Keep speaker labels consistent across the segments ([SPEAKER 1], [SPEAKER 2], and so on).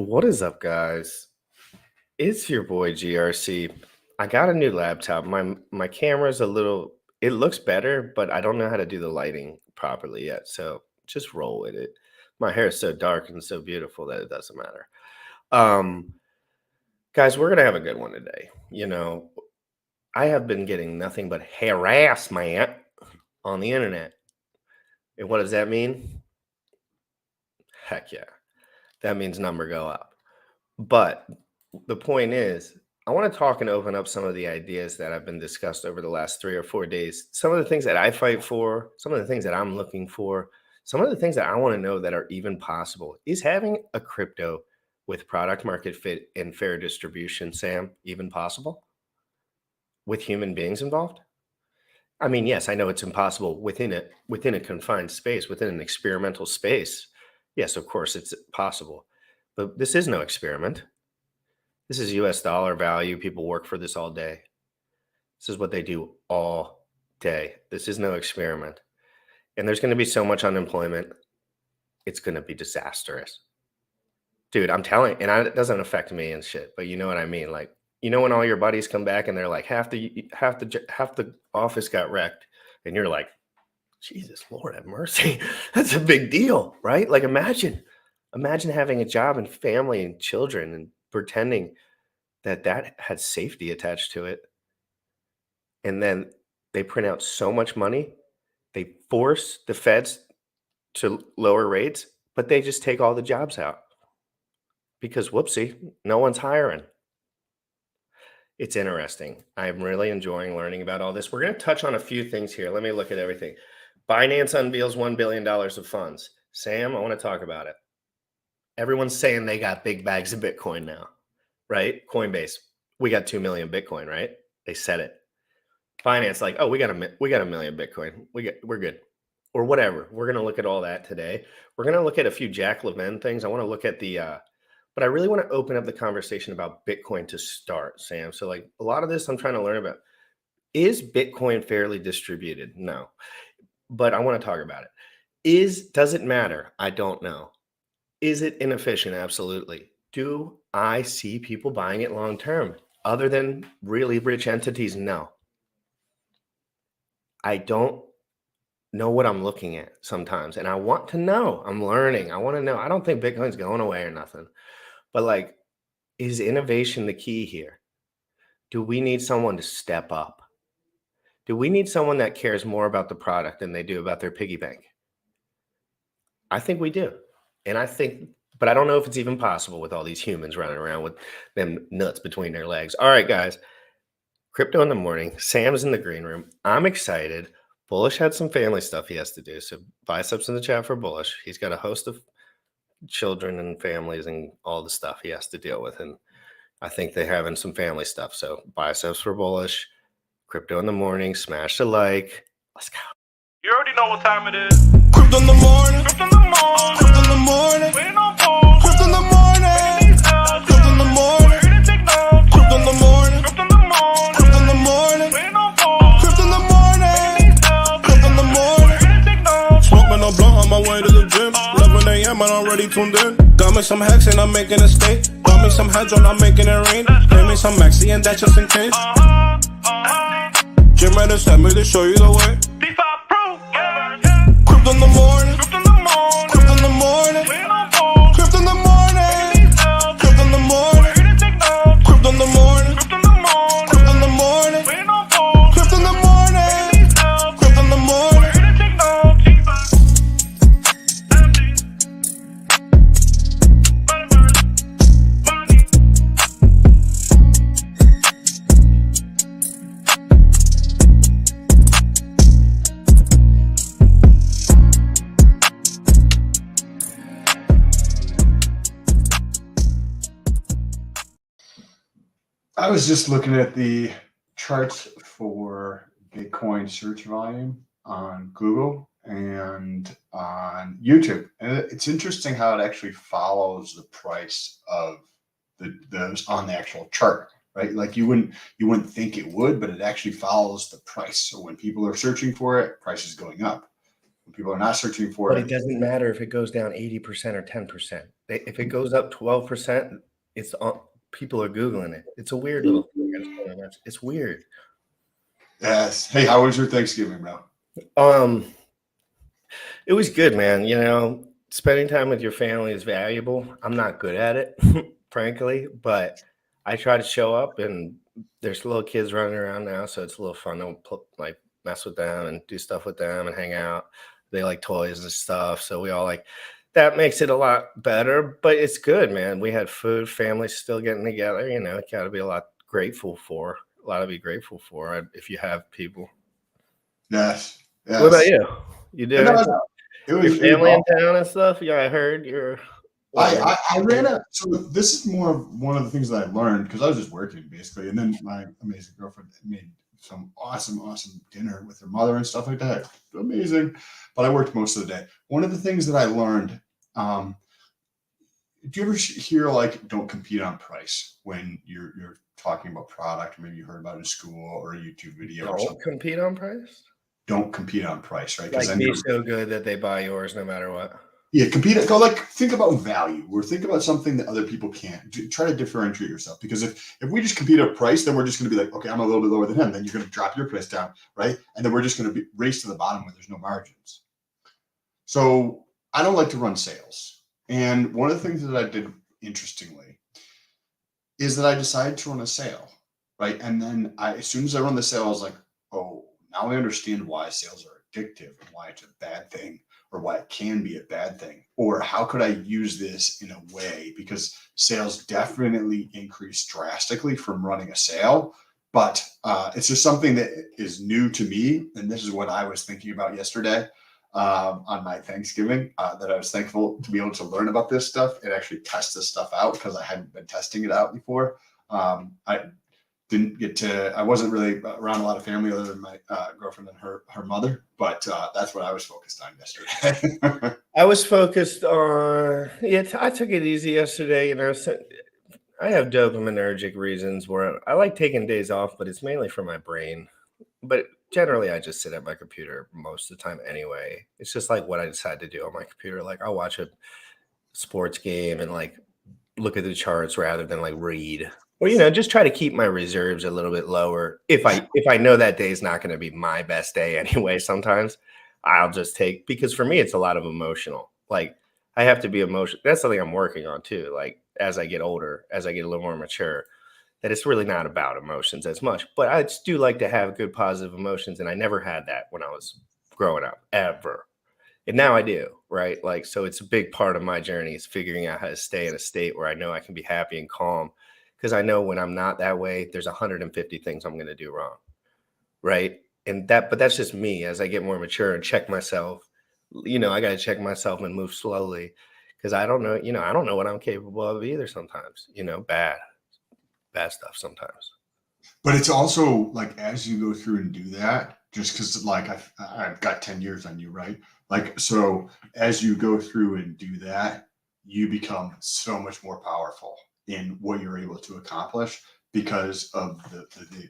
[SPEAKER 1] What is up, guys? It's your boy GRC. I got a new laptop. My camera's a little, it looks better, but I don't know how to do the lighting properly yet. So just roll with it. My hair is so dark and so beautiful that it doesn't matter. Um, Guys, we're gonna have a good one today. I have been getting nothing but harassment on the internet. And what does that mean? Heck yeah. That means number go up. But the point is, I want to talk and open up some of the ideas that have been discussed over the last 3 or 4 days. Some of the things that I fight for, some of the things that I'm looking for, some of the things that I want to know that are even possible. Is having a crypto with product market fit and fair distribution, Sam, even possible with human beings involved? I mean, yes, I know it's impossible within a confined space, within an experimental space. Yes, of course it's possible. But this is no experiment. This is US dollar value. People work for this all day. This is what they do all day. This is no experiment. And there's going to be so much unemployment. It's going to be disastrous. Dude, I'm telling, and it doesn't affect me and shit, but you know what I mean? Like, when all your buddies come back and they're like, half the office got wrecked, and you're like, Jesus, Lord have mercy. That's a big deal, right? Like, imagine having a job and family and children and pretending that had safety attached to it. And then they print out so much money, they force the feds to lower rates, but they just take all the jobs out because whoopsie, no one's hiring. It's interesting. I'm really enjoying learning about all this. We're going to touch on a few things here. Let me look at everything. Binance unveils $1 billion of funds. Sam, I want to talk about it. Everyone's saying they got big bags of Bitcoin now, right? Coinbase, we got 2 million Bitcoin, right? They said it. Binance, like, oh, we got a million Bitcoin. We're good, or whatever. We're gonna look at all that today. We're gonna look at a few Jack Levin things. I want to look at but I really want to open up the conversation about Bitcoin to start, Sam. So, like, a lot of this I'm trying to learn about. Is Bitcoin fairly distributed? No, but I want to talk about it. Does it matter? I don't know. Is it inefficient? Absolutely. Do I see people buying it long term? Other than really rich entities? No. I don't know what I'm looking at sometimes. And I want to know. I'm learning. I want to know. I don't think Bitcoin's going away or nothing. But, like, is innovation the key here? Do we need someone to step up? Do we need someone that cares more about the product than they do about their piggy bank? I think we do. And but I don't know if it's even possible with all these humans running around with them nuts between their legs. All right, guys. Crypto in the morning. Sam's in the green room. I'm excited. Bullish had some family stuff he has to do. So biceps in the chat for Bullish. He's got a host of children and families and all the stuff he has to deal with. And I think they're having some family stuff. So biceps for Bullish. Crypto in the morning. Smash the like. Let's go.
[SPEAKER 2] You already know what time it is. Crypto in the morning. Crypto in the morning. Crypto in the morning. Waiting on pause. Crypto in the morning. Crypto in the morning. Crypto in the morning. Crypto in the morning. Crypto in the morning. Waiting on pause. Crypto in the morning. Crypto in the morning. Smoking a blunt on my way to the gym. 11 a.m. and I'm already tuned in. Got me some hacks and I'm making a stake. Got me some heads on, I'm making it rain. Give me some maxi and that's just in case. Jim ready sent me to show you the way. DeFi Pro, yeah. Crypto in the morning. Crypto in the morning. Crypto in the morning. Crypto in the morning. Crypto in the morning. Crypto in the morning. Crypto in the morning. Crypto in the morning. Crypto in the morning. Crypto in the morning.
[SPEAKER 3] I was just looking at the charts for Bitcoin search volume on Google and on YouTube. And it's interesting how it actually follows the price of those on the actual chart, right? Like you wouldn't think it would, but it actually follows the price. So when people are searching for it, price is going up. When people are not searching for
[SPEAKER 1] But
[SPEAKER 3] it.
[SPEAKER 1] it doesn't matter if it goes down 80% or 10%. If it goes up 12%, it's people are Googling it. It's a weird little thing. I just wanna mention. It's weird.
[SPEAKER 3] Yes. Hey, how was your Thanksgiving, bro?
[SPEAKER 1] It was good, man. You know, spending time with your family is valuable. I'm not good at it, frankly, but I try to show up, and there's little kids running around now, so it's a little fun to like mess with them and do stuff with them and hang out. They like toys and stuff, so we all like that makes it a lot better. But it's good, man. We had food, families still getting together. You know, got to be a lot grateful for. A lot to be grateful for if you have people.
[SPEAKER 3] Yes.
[SPEAKER 1] What about
[SPEAKER 3] Yes.
[SPEAKER 1] you? You do
[SPEAKER 3] No,
[SPEAKER 1] anything? Your
[SPEAKER 3] it was
[SPEAKER 1] family in
[SPEAKER 3] awesome.
[SPEAKER 1] town and stuff? Yeah, I heard you're what, you're
[SPEAKER 3] I ran out. So this is more of one of the things that I learned because I was just working basically, and then my amazing girlfriend made some awesome dinner with her mother and stuff like that. Amazing, but I worked most of the day. One of the things that I learned. Do you ever hear like don't compete on price when you're talking about product? Or maybe you heard about it in school or a YouTube video or
[SPEAKER 1] don't
[SPEAKER 3] something.
[SPEAKER 1] compete on price?
[SPEAKER 3] Don't compete on price, right? Because
[SPEAKER 1] Like
[SPEAKER 3] then
[SPEAKER 1] be
[SPEAKER 3] you're
[SPEAKER 1] so good that they buy yours no matter what.
[SPEAKER 3] yeah, compete. Go like think about value, or think about something that other people can't. Try to differentiate yourself. Because if we just compete at price, then we're just going to be like, okay, I'm a little bit lower than him. Then you're going to drop your price down, right? And then we're just going to be race to the bottom where there's no margins. So I don't like to run sales. And one of the things that I did interestingly is that I decided to run a sale, right? And then as soon as I run the sale, I was like, oh, now I understand why sales are addictive and why it's a bad thing, or why it can be a bad thing, or how could I use this in a way, because sales definitely increased drastically from running a sale, but it's just something that is new to me. And this is what I was thinking about yesterday on my Thanksgiving, that I was thankful to be able to learn about this stuff and actually test this stuff out because I hadn't been testing it out before. I didn't get to, I wasn't really around a lot of family other than my girlfriend and her mother, but that's what I was focused on yesterday.
[SPEAKER 1] I was focused on I took it easy yesterday, you know. So I have dopaminergic reasons where I like taking days off, but it's mainly for my brain. But generally, I just sit at my computer most of the time anyway. It's just like what I decide to do on my computer. Like I'll watch a sports game and like look at the charts rather than like read. Or, you know, just try to keep my reserves a little bit lower. If I know that day is not going to be my best day anyway, sometimes I'll just take, because for me it's a lot of emotional. Like I have to be emotional. That's something I'm working on too. Like as I get older, as I get a little more mature, that it's really not about emotions as much. But I just do like to have good positive emotions, and I never had that when I was growing up, ever. And now I do, right? Like, so it's a big part of my journey is figuring out how to stay in a state where I know I can be happy and calm. Because I know when I'm not that way, there's 150 things I'm going to do wrong, right? But that's just me. As I get more mature and check myself, you know, I got to check myself and move slowly, because I don't know, you know, I don't know what I'm capable of either sometimes, you know, bad stuff sometimes.
[SPEAKER 3] But it's also like as you go through and do that, just because like I've got 10 years on you, right? Like so as you go through and do that, you become so much more powerful in what you're able to accomplish because of the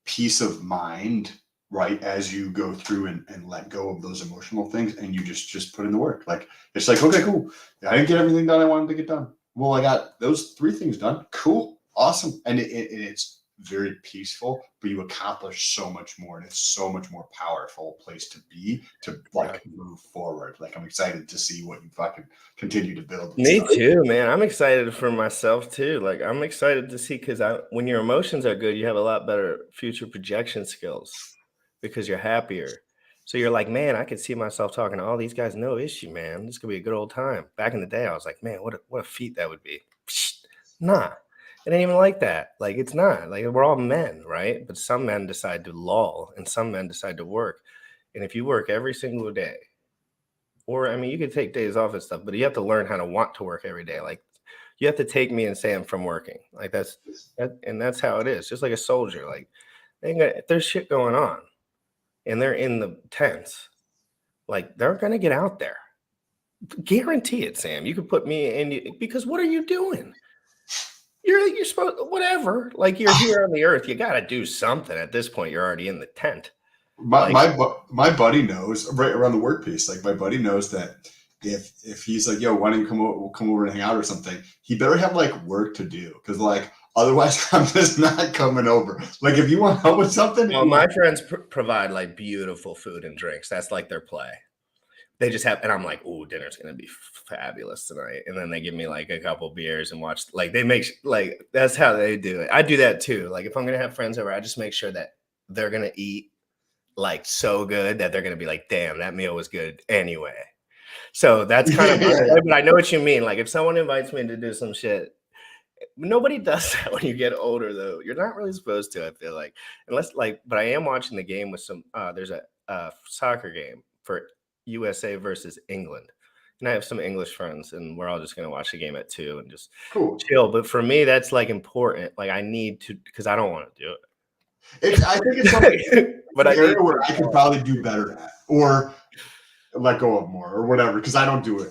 [SPEAKER 3] peace of mind, right? As you go through and let go of those emotional things and you just put in the work. Like it's like, okay, cool. I didn't get everything done I wanted to get done. Well, I got those 3 things done. Cool. Awesome. And it's very peaceful, but you accomplish so much more, and it's so much more powerful place to be to like move forward. Like I'm excited to see what you fucking continue to build.
[SPEAKER 1] Me too, man. I'm excited for myself too. Like I'm excited to see, because when your emotions are good, you have a lot better future projection skills because you're happier. So you're like, man, I could see myself talking to all these guys, no issue, man. This could be a good old time. Back in the day, I was like, man, what a feat that would be. Psst, nah, it ain't even like that. Like it's not. Like we're all men, right? But some men decide to lull, and some men decide to work. And if you work every single day, or I mean, you could take days off and stuff, but you have to learn how to want to work every day. Like you have to take me and Sam from working. Like that's how it is. Just like a soldier. Like if there's shit going on and they're in the tents, like they're gonna get out there. Guarantee it, Sam. You could put me in, because what are you doing? You're supposed, whatever. Like you're here on the earth. You got to do something at this point. You're already in the tent.
[SPEAKER 3] My buddy knows right around the work piece. Like my buddy knows that if he's like, yo, why don't you come over and hang out or something, he better have like work to do, because like otherwise I'm just not coming over. Like if you want help with something,
[SPEAKER 1] well, my friends provide like beautiful food and drinks. That's like their play. They just have, and I'm like, oh, dinner's gonna be fabulous tonight. And then they give me like a couple beers and watch. Like they make like that's how they do it. I do that too. Like if I'm gonna have friends over, I just make sure that they're gonna eat like so good that they're gonna be like, damn, that meal was good anyway. So that's kind of, but I know what you mean. Like if someone invites me to do some shit, nobody does that when you get older, though. You're not really supposed to, I feel like, unless like. But I am watching the game with some. There's a soccer game for USA versus England, and I have some English friends, and we're all just gonna watch the game at 2 and just chill. But for me, that's like important. Like I need to, because I don't want to do it.
[SPEAKER 3] I think it's something, but an area where I could probably do better at, or let go of more, or whatever. Because I don't do it.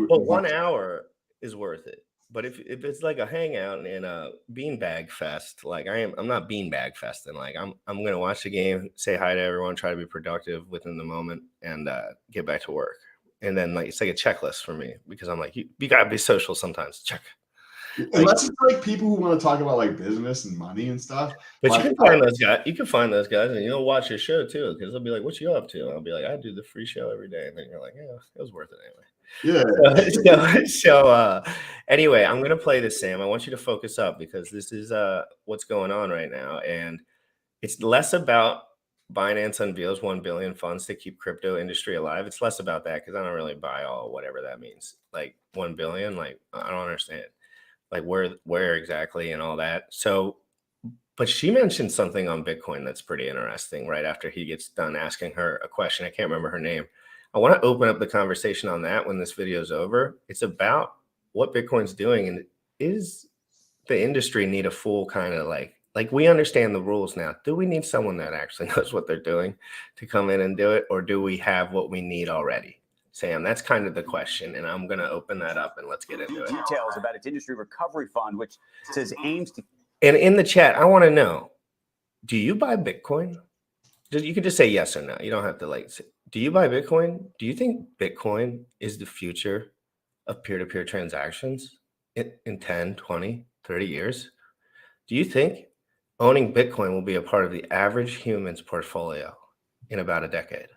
[SPEAKER 1] But 1 hour is worth it. But if it's like a hangout and a beanbag fest, like I'm not beanbag festing. Like I'm gonna watch the game, say hi to everyone, try to be productive within the moment, and get back to work. And then like it's like a checklist for me, because I'm like, you gotta be social sometimes. Check.
[SPEAKER 3] Unless it's like people who want to talk about like business and money and stuff.
[SPEAKER 1] But like, you can find those guys. You can find those guys, and you'll watch your show too, because they'll be like, "What you up to?" And I'll be like, "I do the free show every day." And then you're like, "Yeah, it was worth it anyway."
[SPEAKER 3] Yeah.
[SPEAKER 1] So anyway, I'm gonna play this, Sam. I want you to focus up, because this is what's going on right now, and it's less about Binance unveils 1 billion funds to keep crypto industry alive. It's less about that, because I don't really buy all whatever that means. Like 1 billion, like I don't understand. Like where exactly and all that. So, but she mentioned something on Bitcoin that's pretty interesting right after he gets done asking her a question. I can't remember her name. I want to open up the conversation on that when this video is over. It's about what Bitcoin's doing, and is the industry need a full kind of like we understand the rules now. Do we need someone that actually knows what they're doing to come in and do it, or do we have what we need already? Sam, that's kind of the question, and I'm going to open that up and let's get into it.
[SPEAKER 4] Details about its industry recovery fund, which says aims to.
[SPEAKER 1] And in the chat, I want to know, do you buy Bitcoin? You could just say yes or no. You don't have to like say, do you buy Bitcoin? Do you think Bitcoin is the future of peer-to-peer transactions in 10, 20, 30 years? Do you think owning Bitcoin will be a part of the average human's portfolio in about a decade?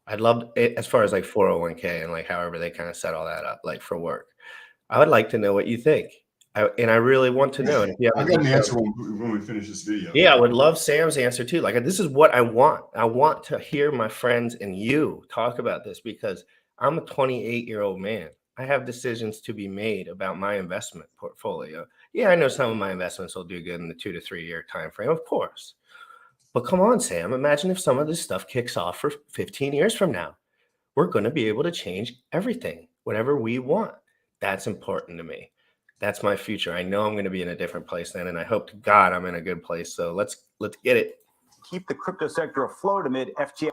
[SPEAKER 1] I'd love it as far as like 401k and like however they kind of set all that up, like for work. I would like to know what you think. And I really want to know. And if you have
[SPEAKER 3] I got an answer when we finish this video.
[SPEAKER 1] Yeah, I would love Sam's answer too. Like this is what I want. I want to hear my friends and you talk about this, because I'm a 28-year-old man. I have decisions to be made about my investment portfolio. Yeah, I know some of my investments will do good in the 2 to 3 year time frame, of course. But come on, Sam, imagine if some of this stuff kicks off for 15 years from now. We're going to be able to change everything, whatever we want. That's important to me. That's my future. I know I'm going to be in a different place then, and I hope to God I'm in a good place. So let's get it.
[SPEAKER 4] Keep the crypto sector afloat amid FTX.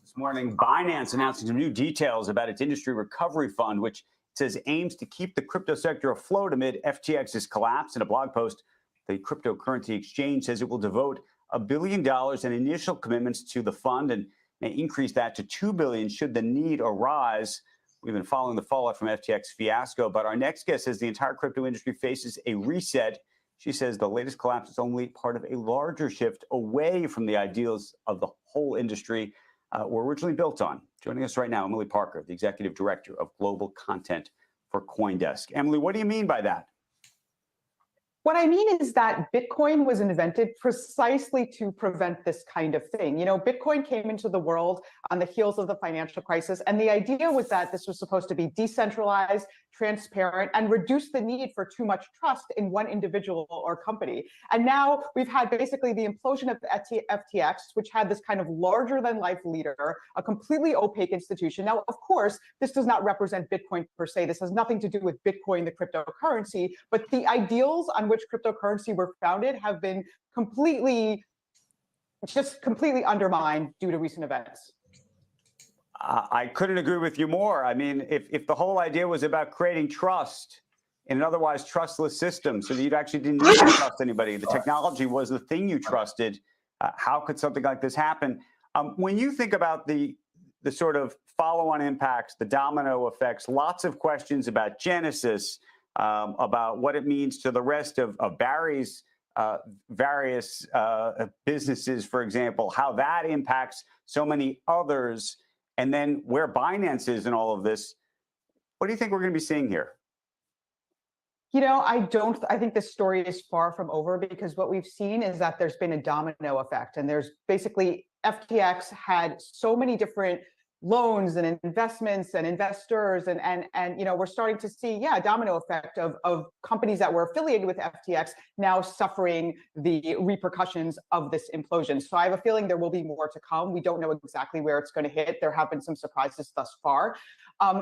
[SPEAKER 4] This morning, Binance announcing some new details about its industry recovery fund, which says aims to keep the crypto sector afloat amid FTX's collapse. In a blog post, the cryptocurrency exchange says it will devote $1 billion in initial commitments to the fund and may increase that to $2 billion should the need arise. We've been following the fallout from FTX fiasco, but our next guest says the entire crypto industry faces a reset. She says the latest collapse is only part of a larger shift away from the ideals of the whole industry were originally built on. Joining us right now, Emily Parker, the Executive Director of Global Content for CoinDesk. Emily, what do you mean by that?
[SPEAKER 5] What I mean is that Bitcoin was invented precisely to prevent this kind of thing. You know, Bitcoin came into the world on the heels of the financial crisis, and the idea was that this was supposed to be decentralized, transparent, and reduce the need for too much trust in one individual or company. And now we've had basically the implosion of FTX, which had this kind of larger-than-life leader, a completely opaque institution. Now, of course, this does not represent Bitcoin per se. This has nothing to do with Bitcoin, the cryptocurrency, but the ideals on which cryptocurrency were founded have been completely undermined due to recent events.
[SPEAKER 4] I couldn't agree with you more. I mean, if the whole idea was about creating trust in an otherwise trustless system so that you actually didn't need to trust anybody, the technology was the thing you trusted, how could something like this happen? When you think about the sort of follow-on impacts, the domino effects, lots of questions about Genesis, about what it means to the rest of Barry's various businesses, for example, how that impacts so many others, and then where Binance is in all of this. What do you think we're going to be seeing here?
[SPEAKER 5] I think this story is far from over, because what we've seen is that there's been a domino effect, and there's basically FTX had so many different loans and investments and investors, and we're starting to see a domino effect of companies that were affiliated with FTX now suffering the repercussions of this implosion. So I have a feeling there will be more to come. We don't know exactly where it's going to hit. There have been some surprises thus far.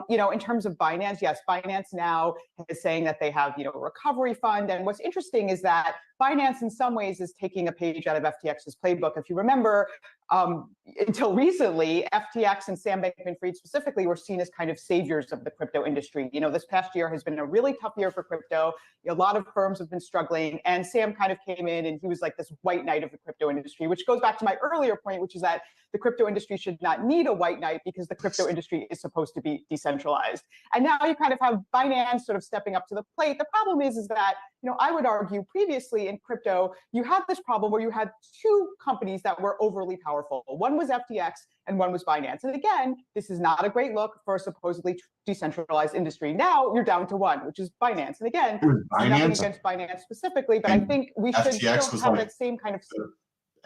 [SPEAKER 5] In terms of Binance, yes, Binance now is saying that they have a recovery fund, and what's interesting is that Binance in some ways is taking a page out of FTX's playbook. If you remember, until recently, FTX and Sam Bankman-Fried specifically were seen as kind of saviors of the crypto industry. This past year has been a really tough year for crypto. A lot of firms have been struggling, and Sam kind of came in and he was like this white knight of the crypto industry, which goes back to my earlier point, which is that the crypto industry should not need a white knight, because the crypto industry is supposed to be decentralized. And now you kind of have Binance sort of stepping up to the plate. The problem is that, I would argue previously in crypto, you had this problem where you had two companies that were overly powerful. One was FTX and one was Binance. And again, this is not a great look for a supposedly decentralized industry. Now you're down to one, which is Binance. And again, nothing against Binance specifically, but I think we should still have that same kind of...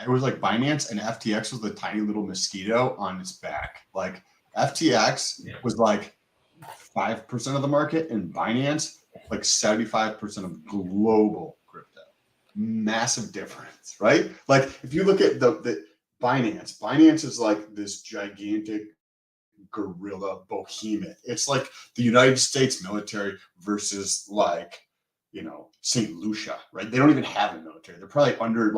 [SPEAKER 3] It was like Binance, and FTX was the tiny little mosquito on its back. Like FTX was like 5% of the market, and Binance like 75% of global crypto. Massive difference, right? Like if you look at the Binance is like this gigantic gorilla behemoth. It's like the United States military versus like, St. Lucia, right? They don't even have a military. They're probably under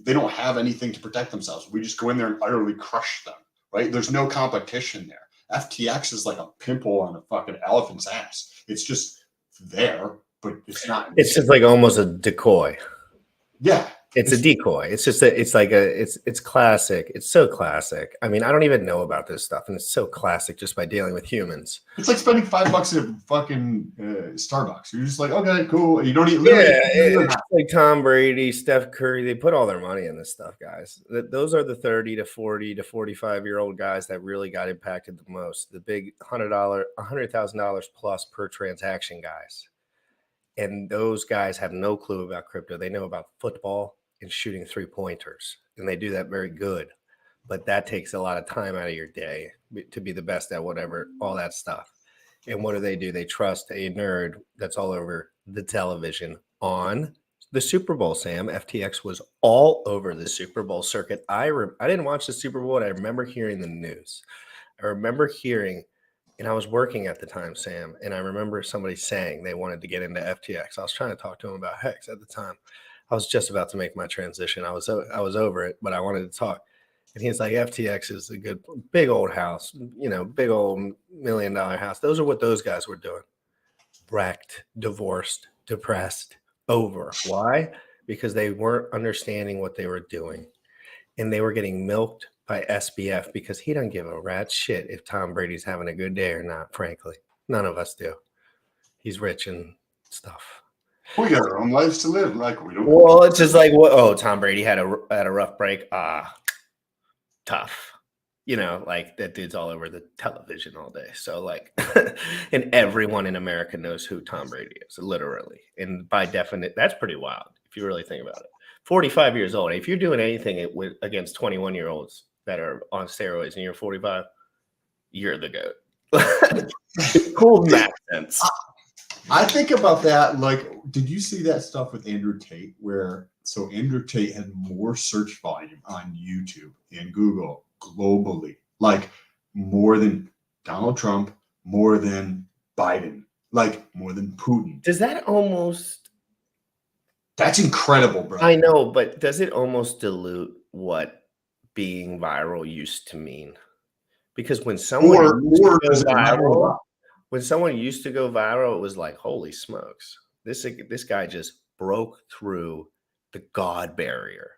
[SPEAKER 3] they don't have anything to protect themselves. We just go in there and utterly crush them, right? There's no competition there. FTX is like a pimple on a fucking elephant's ass. It's just there, but it's not.
[SPEAKER 1] It's just like almost a decoy.
[SPEAKER 3] Yeah.
[SPEAKER 1] It's a decoy. It's just it's classic. It's so classic. I mean, I don't even know about this stuff, and it's so classic just by dealing with humans.
[SPEAKER 3] It's like spending $5 at fucking Starbucks. You're just like, okay, cool. You don't eat.
[SPEAKER 1] It's like Tom Brady, Steph Curry. They put all their money in this stuff, guys. Those are the 30 to 40 to 45-year-old guys that really got impacted the most. The big $100,000 plus per transaction guys. And those guys have no clue about crypto. They know about football and shooting 3-pointers, and they do that very good. But that takes a lot of time out of your day to be the best at whatever, all that stuff. And what do? They trust a nerd that's all over the television on the Super Bowl, Sam. FTX was all over the Super Bowl circuit. I didn't watch the Super Bowl, and I remember hearing the news. I remember hearing... And I was working at the time, Sam, and I remember somebody saying they wanted to get into FTX. I was trying to talk to him about Hex at the time. I was just about to make my transition. I was over it, but I wanted to talk. And he's like, FTX is a good, big old house, big old $1 million house. Those are what those guys were doing. Wrecked, divorced, depressed, over. Why? Because they weren't understanding what they were doing. And they were getting milked by SBF, because he doesn't give a rat shit if Tom Brady's having a good day or not, frankly. None of us do. He's rich and stuff.
[SPEAKER 3] We got our own lives to live. Like we don't.
[SPEAKER 1] Well, it's just like, Tom Brady had a rough break. Tough. Like that dude's all over the television all day. So like, and everyone in America knows who Tom Brady is, literally. And by definition, that's pretty wild if you really think about it. 45 years old. If you're doing anything against 21-year-olds that are on steroids and you're 45, you're the GOAT. Cool in that sense.
[SPEAKER 3] I think about that. Like, did you see that stuff with Andrew Tate so Andrew Tate had more search volume on YouTube and Google globally, like more than Donald Trump, more than Biden, like more than Putin.
[SPEAKER 1] Does that almost...
[SPEAKER 3] That's incredible, bro.
[SPEAKER 1] I know, but does it almost dilute what being viral used to mean? Because when someone used to go viral, it was like, holy smokes, this guy just broke through the God barrier.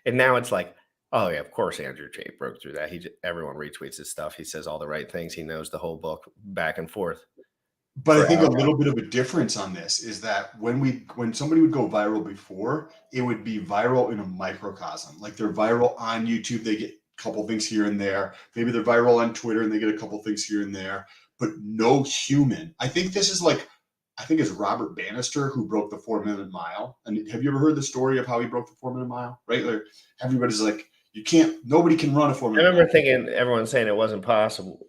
[SPEAKER 1] And now it's like, Oh yeah, of course Andrew Tate broke through that. Everyone retweets his stuff. He says all the right things. He knows the whole book back and forth.
[SPEAKER 3] But I think a little bit of a difference on this is that when somebody would go viral before, it would be viral in a microcosm. Like they're viral on YouTube, they get a couple things here and there. Maybe they're viral on Twitter and they get a couple things here and there, but no human. I think this is like, I think it's Robert Bannister who broke the 4-minute mile. And have you ever heard the story of how he broke the 4-minute mile? Right? Like everybody's like, nobody can run a 4-minute mile.
[SPEAKER 1] I remember thinking everyone saying it wasn't possible.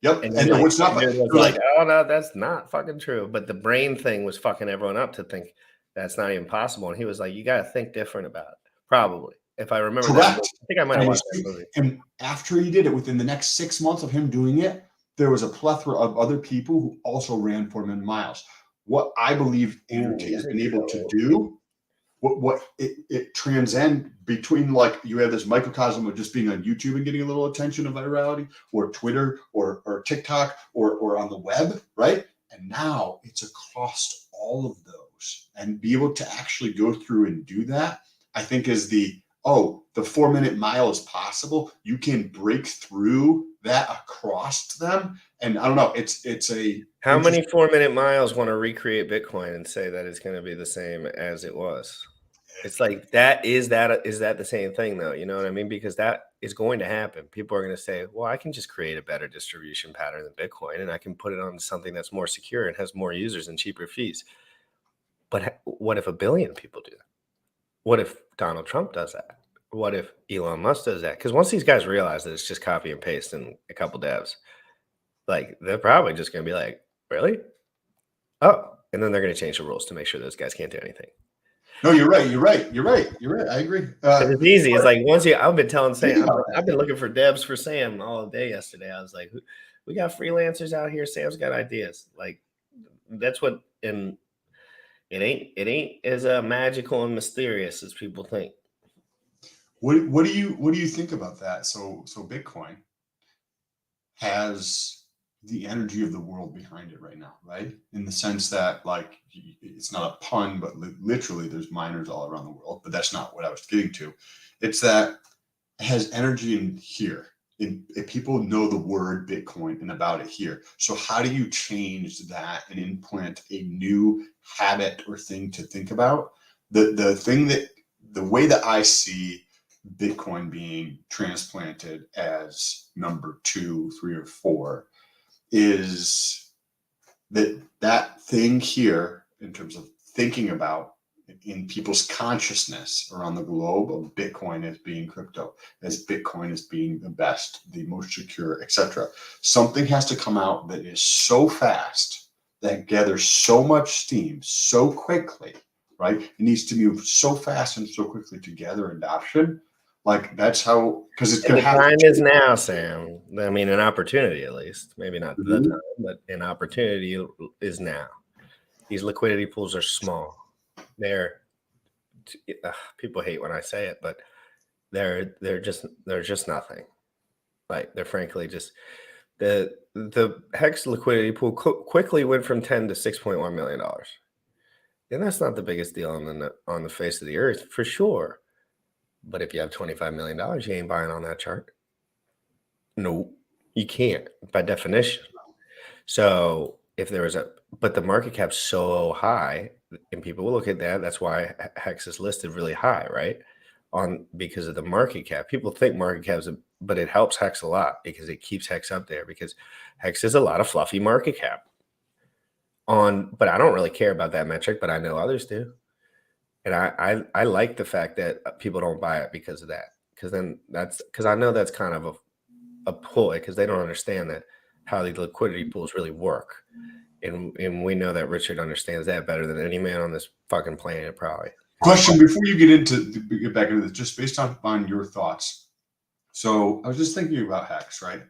[SPEAKER 3] Yep.
[SPEAKER 1] And
[SPEAKER 3] like, what's not
[SPEAKER 1] like, oh no, that's not fucking true. But the brain thing was fucking everyone up to think that's not even possible. And he was like, you got to think different about it. Probably. If I remember
[SPEAKER 3] correct.
[SPEAKER 1] that, I think I might have watched that movie.
[SPEAKER 3] And after he did it, within the next 6 months of him doing it, there was a plethora of other people who also ran 4-minute miles. What I believe Andrew Tate has been able to do, what it transcend between, like, you have this microcosm of just being on YouTube and getting a little attention of virality, or Twitter or TikTok or on the web, right? And now it's across all of those, and be able to actually go through and do that, I think is the 4-minute mile is possible. You can break through that across them. And I don't know, it's
[SPEAKER 1] how many 4-minute miles want to recreate Bitcoin and say that it's going to be the same as it was? It's like, is that the same thing though? You know what I mean? Because that is going to happen. People are going to say, well, I can just create a better distribution pattern than Bitcoin, and I can put it on something that's more secure and has more users and cheaper fees. But what if 1 billion people do that? What if Donald Trump does that? What if Elon Musk does that? Because once these guys realize that it's just copy and paste and a couple devs, like, they're probably just going to be like, really? Oh, and then they're going to change the rules to make sure those guys can't do anything.
[SPEAKER 3] No, you're right. I agree.
[SPEAKER 1] It's easy. It's like, I've been telling Sam, I've been looking for devs for Sam all day yesterday. I was like, we got freelancers out here. Sam's got ideas. Like, that's what, and it ain't as magical and mysterious as people think.
[SPEAKER 3] What do you think about that? So Bitcoin has the energy of the world behind it right now, right? In the sense that, like, it's not a pun, but literally there's miners all around the world, but that's not what I was getting to. It's that it has energy in here. If people know the word Bitcoin and about it here. So how do you change that and implant a new habit or thing to think about? The way that I see Bitcoin being transplanted as number 2, 3, or 4 is that thing here, in terms of thinking about in people's consciousness around the globe, of Bitcoin as being crypto, as Bitcoin as being the best, the most secure, etc. Something has to come out that is so fast, that gathers so much steam so quickly, right? It needs to move so fast and so quickly to gather adoption. Like, that's how, because it's going to happen.
[SPEAKER 1] The time is now, Sam. I mean, an opportunity, at least. Maybe not the time, but an opportunity is now. These liquidity pools are small. They're people hate when I say it, but they're just nothing. Like, they're frankly just the Hex liquidity pool quickly went from 10 to $6.1 million, and that's not the biggest deal on the face of the earth, for sure. But if you have $25 million, you ain't buying on that chart. No, you can't, by definition. So if there was but the market cap's so high, and people will look at that. That's why Hex is listed really high, right? Because of the market cap. People think market caps, but it helps Hex a lot because it keeps Hex up there, because Hex is a lot of fluffy market cap. But I don't really care about that metric, but I know others do. And I like the fact that people don't buy it because of that. Because I know that's kind of a ploy, because they don't understand how these liquidity pools really work. And we know that Richard understands that better than any man on this fucking planet, probably.
[SPEAKER 3] Question before you get back into this, just based on your thoughts. So I was just thinking about Hex, right?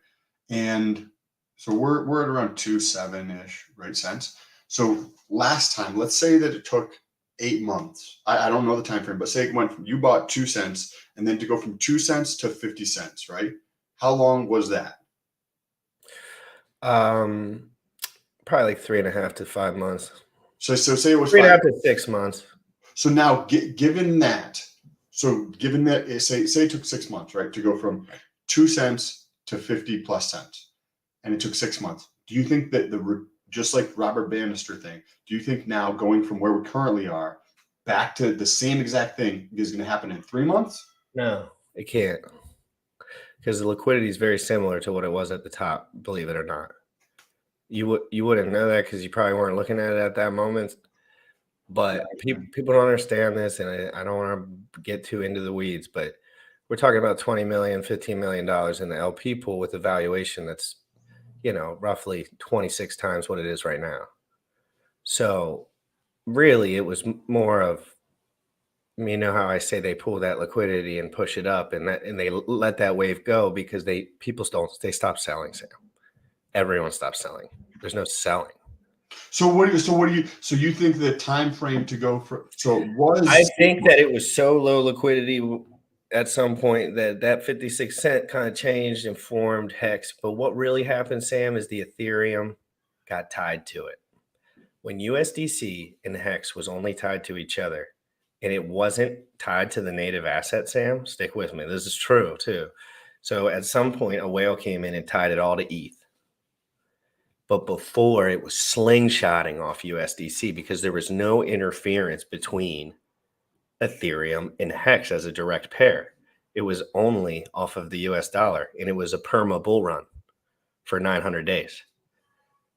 [SPEAKER 3] And so we're at around 2.7-ish, right, cents. So last time, let's say that it took 8 months. I don't know the time frame, but say it went from, you bought 2 cents, and then to go from 2 cents to 50 cents, right? How long was that?
[SPEAKER 1] Probably like 3.5 to 5 months.
[SPEAKER 3] So say it was
[SPEAKER 1] 3.5 to 6 months.
[SPEAKER 3] So now, given that, So given that say it took 6 months, right, to go from 2 cents to 50 plus cents, and it took 6 months, do you think that just like Robert Bannister thing, do you think now going from where we currently are back to the same exact thing is going to happen in 3 months?
[SPEAKER 1] No, it can't, because the liquidity is very similar to what it was at the top, believe it or not. You wouldn't know that because you probably weren't looking at it at that moment. But people don't understand this, and I don't want to get too into the weeds, but we're talking about $20 million, $15 million in the LP pool with a valuation that's, roughly 26 times what it is right now. So really, it was more of, how I say they pull that liquidity and push it up, and they let that wave go because they stop selling, Sam. Everyone stops selling. There's no selling.
[SPEAKER 3] So you think the time frame to go for, so it was,
[SPEAKER 1] I think that it was so low liquidity at some point that 56 cent kind of changed and formed Hex. But what really happened, Sam, is the Ethereum got tied to it. When USDC and Hex was only tied to each other, and it wasn't tied to the native asset, Sam, stick with me. This is true too. So at some point, a whale came in and tied it all to ETH. But before, it was slingshotting off USDC because there was no interference between Ethereum and Hex as a direct pair. It was only off of the US dollar, and it was a perma bull run for 900 days.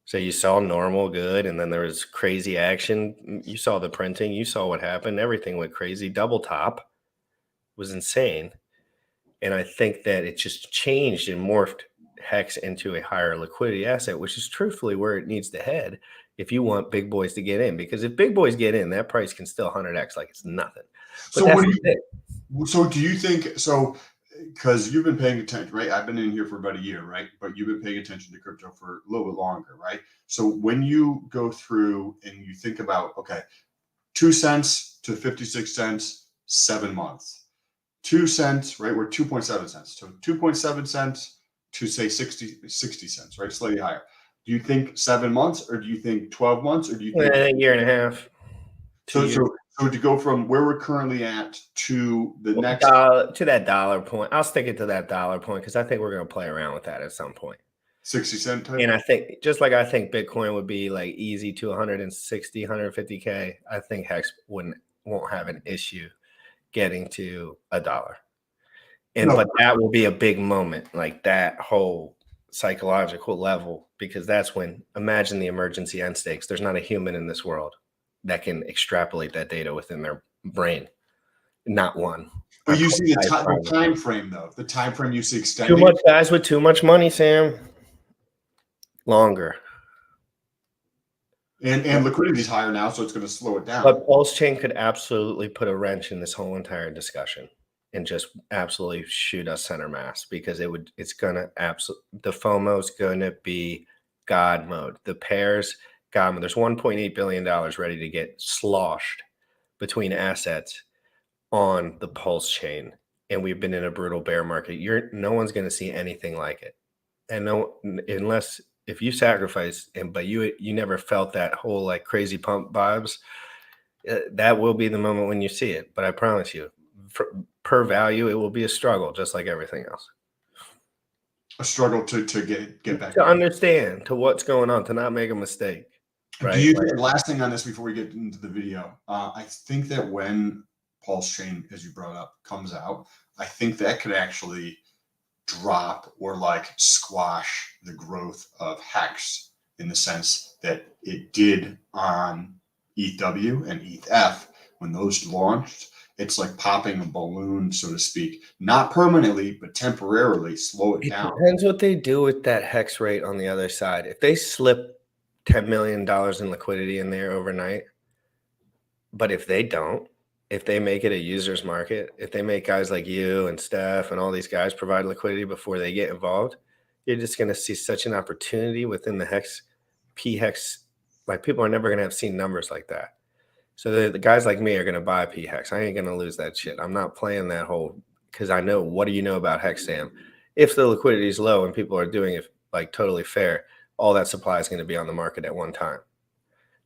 [SPEAKER 1] So you saw normal, good, and then there was crazy action. You saw the printing. You saw what happened. Everything went crazy. Double top. It was insane. And I think that it just changed and morphed Hex into a higher liquidity asset, which is truthfully where it needs to head if you want big boys to get in. Because if big boys get in, that price can still 100x like it's nothing. But
[SPEAKER 3] so do you think, so because you've been paying attention, right? I've been in here for about a year, right? But you've been paying attention to crypto for a little bit longer, right? So when you go through and you think about, okay, 2 cents to 56 cents, 7 months, 2 cents, right? We're 2.7 cents. So 2.7 cents to say 60 cents, right? Slightly higher. Do you think 7 months, or do you think 12 months, or do you think
[SPEAKER 1] a year and a half?
[SPEAKER 3] So to go from where we're currently at to the next
[SPEAKER 1] to that dollar point, I'll stick it to that dollar point because I think we're going to play around with that at some point.
[SPEAKER 3] 60 cent type.
[SPEAKER 1] And I think just like I think Bitcoin would be like easy to 160, 150K, I think Hex won't have an issue getting to $1. But that will be a big moment, like that whole psychological level, because that's when, imagine the emergency end stakes. There's not a human in this world that can extrapolate that data within their brain. Not one.
[SPEAKER 3] But you see the time frame, though. The time frame you see extending.
[SPEAKER 1] Too much guys with too much money, Sam. Longer.
[SPEAKER 3] And liquidity is higher now, so it's going to slow it down.
[SPEAKER 1] But Pulse Chain could absolutely put a wrench in this whole entire discussion and just absolutely shoot us center mass, because the FOMO's going to be God mode. The pairs, God mode. There's $1.8 billion ready to get sloshed between assets on the Pulse Chain. And we've been in a brutal bear market. No one's going to see anything like it. And unless if you sacrifice, but you never felt that whole like crazy pump vibes, that will be the moment when you see it. But I promise you, per value, it will be a struggle, just like everything else.
[SPEAKER 3] A struggle to get back
[SPEAKER 1] to understand to what's going on, to not make a mistake. Right.
[SPEAKER 3] Do you think, last thing on this before we get into the video, I think that when Pulse Chain, as you brought up, comes out, I think that could actually drop or like squash the growth of Hex, in the sense that it did on ETHW and ETHF when those launched. It's like popping a balloon, so to speak, not permanently, but temporarily slow it down.
[SPEAKER 1] Depends what they do with that Hex rate on the other side. If they slip $10 million in liquidity in there overnight, but if they don't, if they make it a user's market, if they make guys like you and Steph and all these guys provide liquidity before they get involved, you're just going to see such an opportunity within the Hex, P-Hex. Like, people are never going to have seen numbers like that. So the guys like me are going to buy P-Hex. I ain't going to lose that shit. I'm not playing that whole, because I know, what do you know about Hex, Sam? If the liquidity is low and people are doing it like totally fair, all that supply is going to be on the market at one time.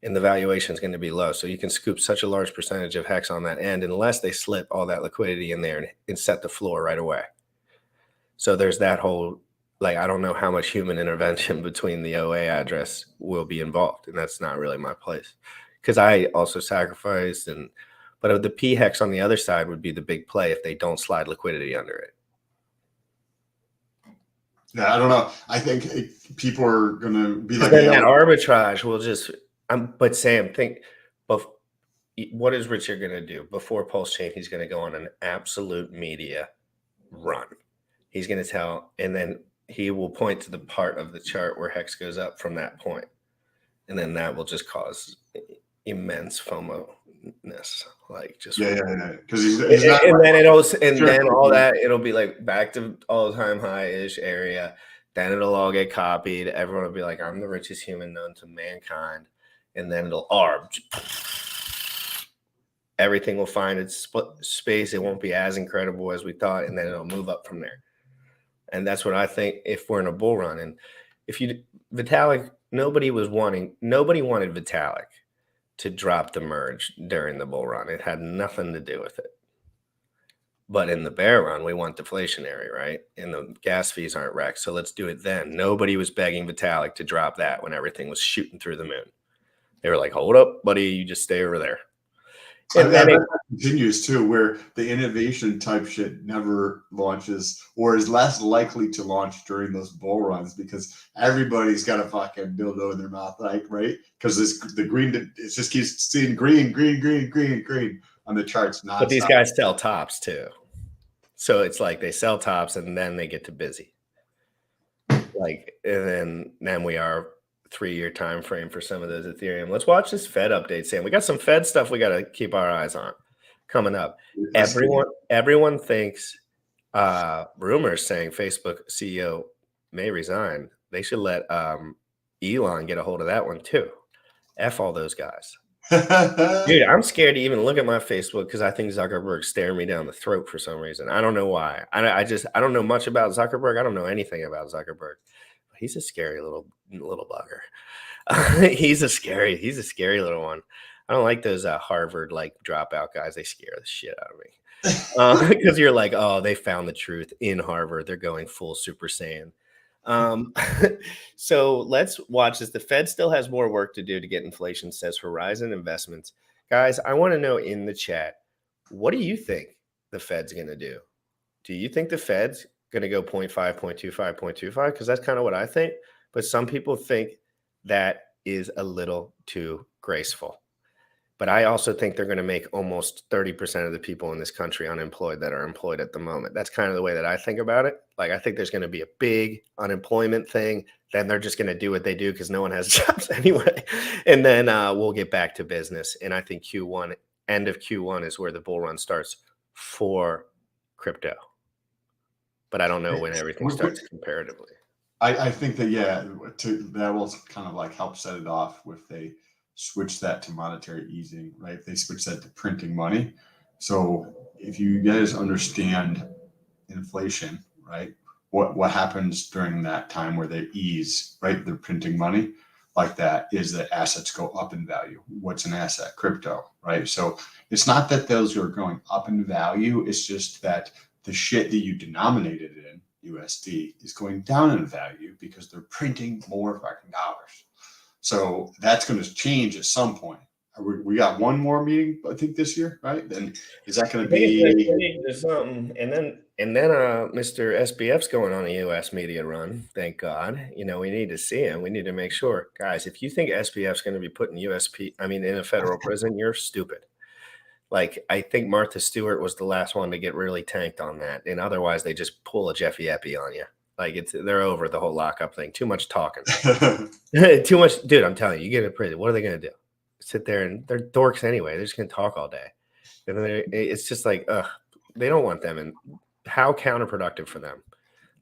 [SPEAKER 1] and the valuation is going to be low. So you can scoop such a large percentage of HEX on that end unless they slip all that liquidity in there and set the floor right away. So there's that whole, like, I don't know how much human intervention between the OA address will be involved. And that's not really my place because I also sacrificed. But the P HEX on the other side would be the big play if they don't slide liquidity under it.
[SPEAKER 3] Yeah, I don't know. I think people are going to be like,
[SPEAKER 1] then that arbitrage will just, but Sam, think, what is Richard going to do? Before Pulse Chain, he's going to go on an absolute media run. He's going to tell, and then he will point to the part of the chart where HEX goes up from that point. And then that will just cause immense FOMO-ness. Like just
[SPEAKER 3] because he's not,
[SPEAKER 1] and then all that it'll be like back to all-time high-ish area. Then it'll all get copied. Everyone will be like, I'm the richest human known to mankind. And then it'll arb. Everything will find its space. It won't be as incredible as we thought, and then it'll move up from there. And that's what I think if we're in a bull run. And if Vitalik, nobody wanted Vitalik to drop the merge during the bull run. It had nothing to do with it. But in the bear run, we want deflationary, right? And the gas fees aren't wrecked. So let's do it then. Nobody was begging Vitalik to drop that when everything was shooting through the moon. They were like, hold up, buddy, you just stay over there.
[SPEAKER 3] And then it continues too, where the innovation type shit never launches or is less likely to launch during those bull runs because everybody's got a fucking dildo in their mouth, like, right? Because the green, it just keeps seeing green on the charts.
[SPEAKER 1] But these guys sell tops too. So it's like they sell tops and then they get to busy. Like, and then we are 3-year time frame for some of those Ethereum. Let's watch this Fed update, Sam. We got some Fed stuff we got to keep our eyes on coming up. Everyone thinks rumors saying Facebook CEO may resign. They should let Elon get a hold of that one too. F all those guys. Dude, I'm scared to even look at my Facebook because I think Zuckerberg's staring me down the throat for some reason. I don't know why. I don't know much about Zuckerberg. I don't know anything about Zuckerberg. He's a scary little bugger. He's a scary little one. I don't like those Harvard like dropout guys. They scare the shit out of me because you're like, oh, they found the truth in Harvard. They're going full Super Saiyan. So let's watch this. The Fed still has more work to do to get inflation, says Horizon Investments. Guys, I want to know in the chat, what do you think the Fed's going to do? Do you think the Fed's going to go 0.5, 0.25, 0.25? Because that's kind of what I think. But some people think that is a little too graceful. But I also think they're going to make almost 30% of the people in this country unemployed that are employed at the moment. That's kind of the way that I think about it. Like, I think there's going to be a big unemployment thing. Then they're just going to do what they do because no one has jobs anyway. And then we'll get back to business. And I think end of Q1 is where the bull run starts for crypto. But I don't know when everything starts comparatively.
[SPEAKER 3] I think that, that will kind of like help set it off if they switch that to monetary easing, right? If they switch that to printing money. So if you guys understand inflation, right? What happens during that time where they ease, right? They're printing money like that is that assets go up in value. What's an asset? Crypto, right? So it's not that those are going up in value. It's just that the shit that you denominated in USD is going down in value because they're printing more fucking dollars. So that's going to change at some point. We got one more meeting, I think, this year, right? Then is that going to be
[SPEAKER 1] something? And then Mr. SBF's going on a US media run. Thank God. You know, we need to see him. We need to make sure, guys. If you think SBF's going to be put in in a federal prison, you're stupid. Like, I think Martha Stewart was the last one to get really tanked on that. And otherwise, they just pull a Jeffy Epi on you. Like, they're over the whole lockup thing. Too much talking. Too much. Dude, I'm telling you, you get in prison. What are they going to do? Sit there and they're dorks anyway. They're just going to talk all day. And it's just like, they don't want them. And how counterproductive for them.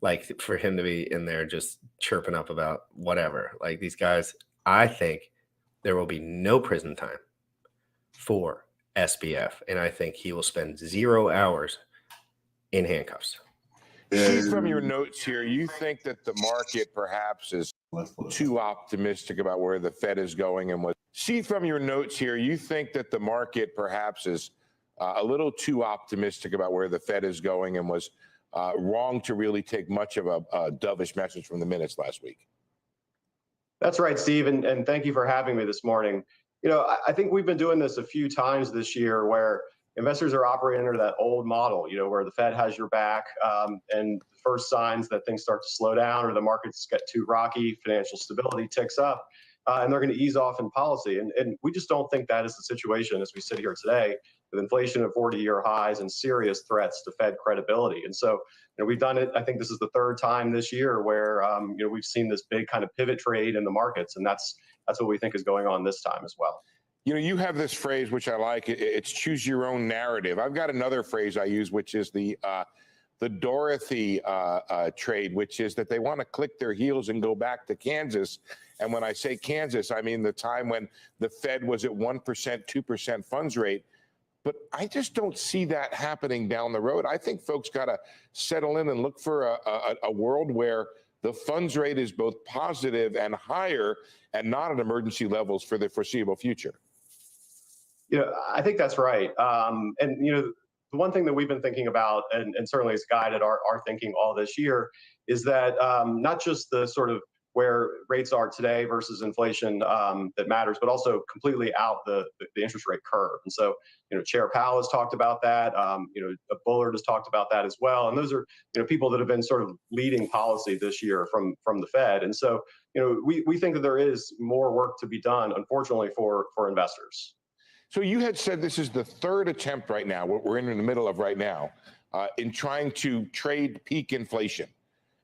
[SPEAKER 1] Like, for him to be in there just chirping up about whatever. Like, these guys, I think there will be no prison time for SBF. And I think he will spend 0 hours in handcuffs.
[SPEAKER 6] See from your notes here, you think that the market perhaps is too optimistic about where the Fed is going and what see from your notes here, you think that the market perhaps is a little too optimistic about where the Fed is going and was wrong to really take much of a dovish message from the minutes last week.
[SPEAKER 7] That's right, Steve, and thank you for having me this morning. You know, I think we've been doing this a few times this year where investors are operating under that old model, you know, where the Fed has your back, and the first signs that things start to slow down or the markets get too rocky, financial stability ticks up, and they're going to ease off in policy. And we just don't think that is the situation as we sit here today with inflation at 40-year highs and serious threats to Fed credibility. And so, you know, we've done it. I think this is the third time this year where, you know, we've seen this big kind of pivot trade in the markets, and that's what we think is going on this time as well.
[SPEAKER 6] You know, you have this phrase, which I like. It's choose your own narrative. I've got another phrase I use, which is the Dorothy trade, which is that they want to click their heels and go back to Kansas. And when I say Kansas, I mean the time when the Fed was at 1%, 2% funds rate. But I just don't see that happening down the road. I think folks got to settle in and look for a world where the funds rate is both positive and higher and not at emergency levels for the foreseeable future.
[SPEAKER 7] You know, I think that's right. And, you know, the one thing that we've been thinking about, and certainly has guided our thinking all this year, is that not just the sort of where rates are today versus inflation that matters, but also completely out the interest rate curve. And so, you know, Chair Powell has talked about that. You know, Bullard has talked about that as well. And those are, you know, people that have been sort of leading policy this year from the Fed. And so, you know, we think that there is more work to be done, unfortunately, for investors.
[SPEAKER 6] So you had said this is the third attempt right now, what we're in the middle of right now, in trying to trade peak inflation.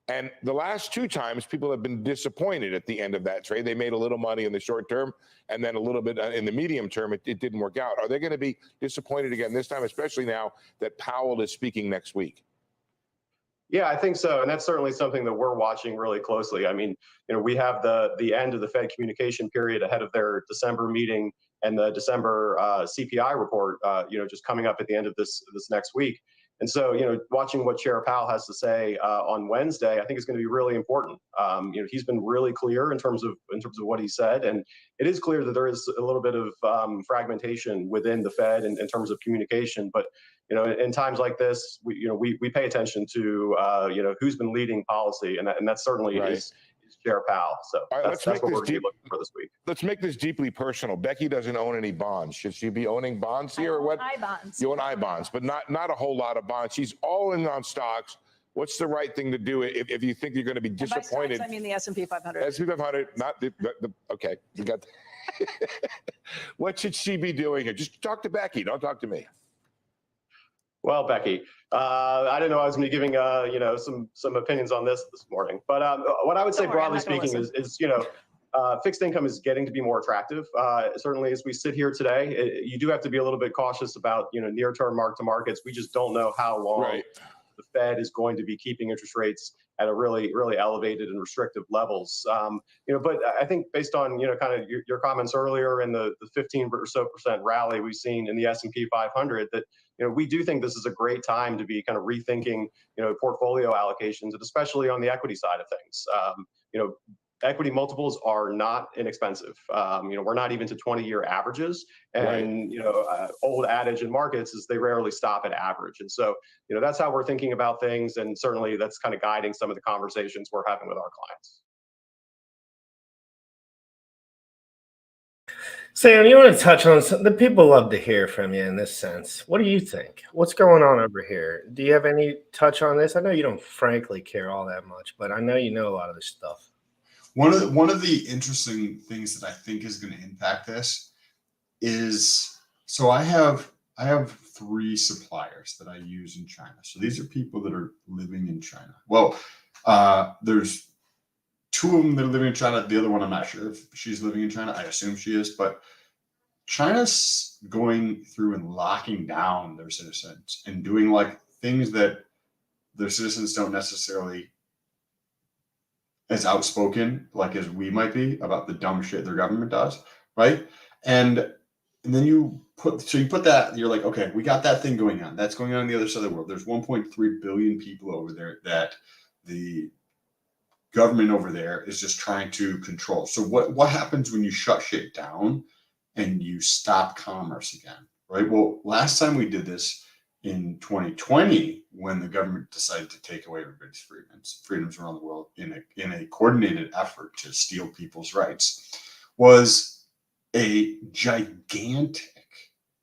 [SPEAKER 6] And the last two times, people have been disappointed at the end of that trade. They made a little money in the short term, and then a little bit in the medium term, it didn't work out. Are they going to be disappointed again this time, especially now that Powell is speaking next week?
[SPEAKER 7] Yeah, I think so. And that's certainly something that we're watching really closely. I mean, you know, we have the end of the Fed communication period ahead of their December meeting and the December CPI report, you know, just coming up at the end of this next week. And so, you know, watching what Chair Powell has to say on Wednesday, I think is going to be really important. You know, he's been really clear in terms of what he said, and it is clear that there is a little bit of fragmentation within the Fed in terms of communication. But you know, in times like this, we pay attention to you know, who's been leading policy, and that certainly is Chair Powell. So that's what we're going to be looking for this week.
[SPEAKER 6] Let's make this deeply personal. Becky doesn't own any bonds. Should she be owning bonds here or what?
[SPEAKER 8] I-bonds.
[SPEAKER 6] You own I-bonds, but not a whole lot of bonds. She's all in on stocks. What's the right thing to do if you think you're going to be disappointed?
[SPEAKER 8] By stocks, I mean the S&P 500.
[SPEAKER 6] S&P 500, not the okay. You got. What should she be doing here? Just talk to Becky. Don't talk to me.
[SPEAKER 7] Well, Becky, I didn't know I was going to be giving you know, some opinions on this morning. But what I would say, broadly speaking, is you know, fixed income is getting to be more attractive. Certainly, as we sit here today, you do have to be a little bit cautious about, you know, near-term mark-to-markets. We just don't know how long the Fed is going to be keeping interest rates at a really elevated and restrictive levels. You know, but I think based on, you know, kind of your comments earlier and the 15% or so rally we've seen in the S&P 500, that, you know, we do think this is a great time to be kind of rethinking, you know, portfolio allocations, and especially on the equity side of things. You know, equity multiples are not inexpensive. You know, we're not even to 20-year averages, and you know, old adage in markets is they rarely stop at average. And so, you know, that's how we're thinking about things, and certainly that's kind of guiding some of the conversations we're having with our clients.
[SPEAKER 1] Sam, you want to touch on something? The people love to hear from you in this sense. What do you think? What's going on over here? Do you have any touch on this? I know you don't frankly care all that much, but I know you know a lot of this stuff.
[SPEAKER 3] One of the interesting things that I think is going to impact this is, so I have 3 suppliers that I use in China. So these are people that are living in China. Well, there's 2 of them that are living in China. The other one, I'm not sure if she's living in China. I assume she is, but China's going through and locking down their citizens and doing like things that their citizens don't necessarily as outspoken like as we might be about the dumb shit their government does, right? And then you put that, you're like, okay, we got that thing going on. That's going on the other side of the world. There's 1.3 billion people over there that the government over there is just trying to control. So what happens when you shut shit down? and you stop commerce again, right? Well, last time we did this in 2020, when the government decided to take away everybody's freedoms around the world in a coordinated effort to steal people's rights, was a gigantic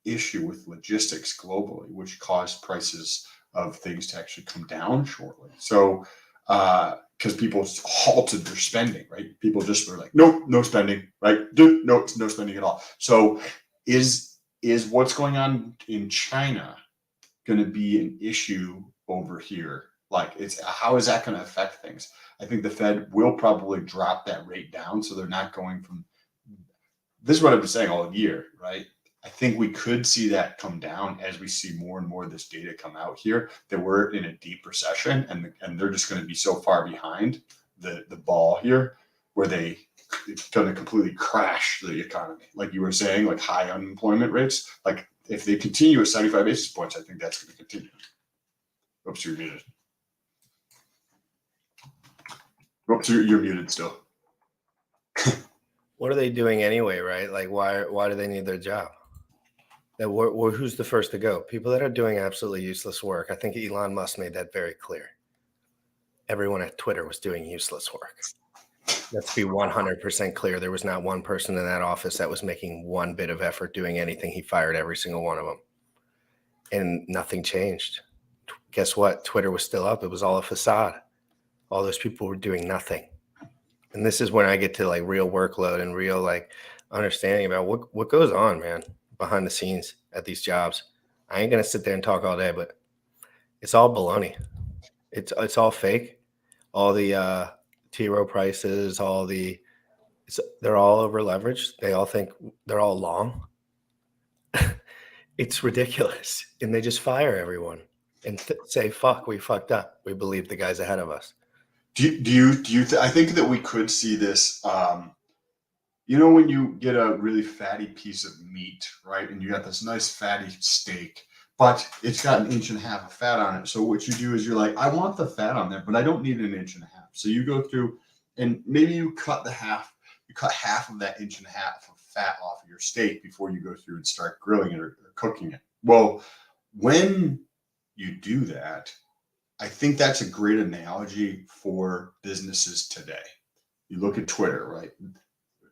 [SPEAKER 3] issue with logistics globally, which caused prices of things to actually come down shortly. So, because people halted their spending, right? People just were like, nope, no spending, right? No spending at all. So, is what's going on in China going to be an issue over here? Like, how is that going to affect things? I think the Fed will probably drop that rate down, so they're not going from. This is what I've been saying all year, right? I think we could see that come down as we see more and more of this data come out here, that we're in a deep recession, and they're just going to be so far behind the ball here, where it's going to completely crash the economy. Like you were saying, like high unemployment rates. Like if they continue at 75 basis points, I think that's going to continue. Oops, you're muted. Oops, you're muted still.
[SPEAKER 1] What are they doing anyway, right? Like, why do they need their job? Who's the first to go? People that are doing absolutely useless work. I think Elon Musk made that very clear. Everyone at Twitter was doing useless work. Let's be 100% clear. There was not one person in that office that was making one bit of effort doing anything. He fired every single one of them. And nothing changed. Guess what? Twitter was still up. It was all a facade. All those people were doing nothing. And this is when I get to like real workload and real like understanding about what goes on, man, behind the scenes at these jobs. I ain't gonna sit there and talk all day, but it's all baloney. It's all fake. All the T-row prices, they're all over leveraged. They all think they're all long. It's ridiculous, and they just fire everyone and say, "Fuck, we fucked up. We believe the guys ahead of us."
[SPEAKER 3] I think that we could see this, when you get a really fatty piece of meat, right? And you got this nice fatty steak, but it's got 1.5 inches of fat on it. So what you do is you're like, I want the fat on there, but I don't need 1.5 inches. So you go through and maybe you cut half of that 1.5 inches of fat off of your steak before you go through and start grilling it or cooking it. Well, when you do that, I think that's a great analogy for businesses today. You look at Twitter, right?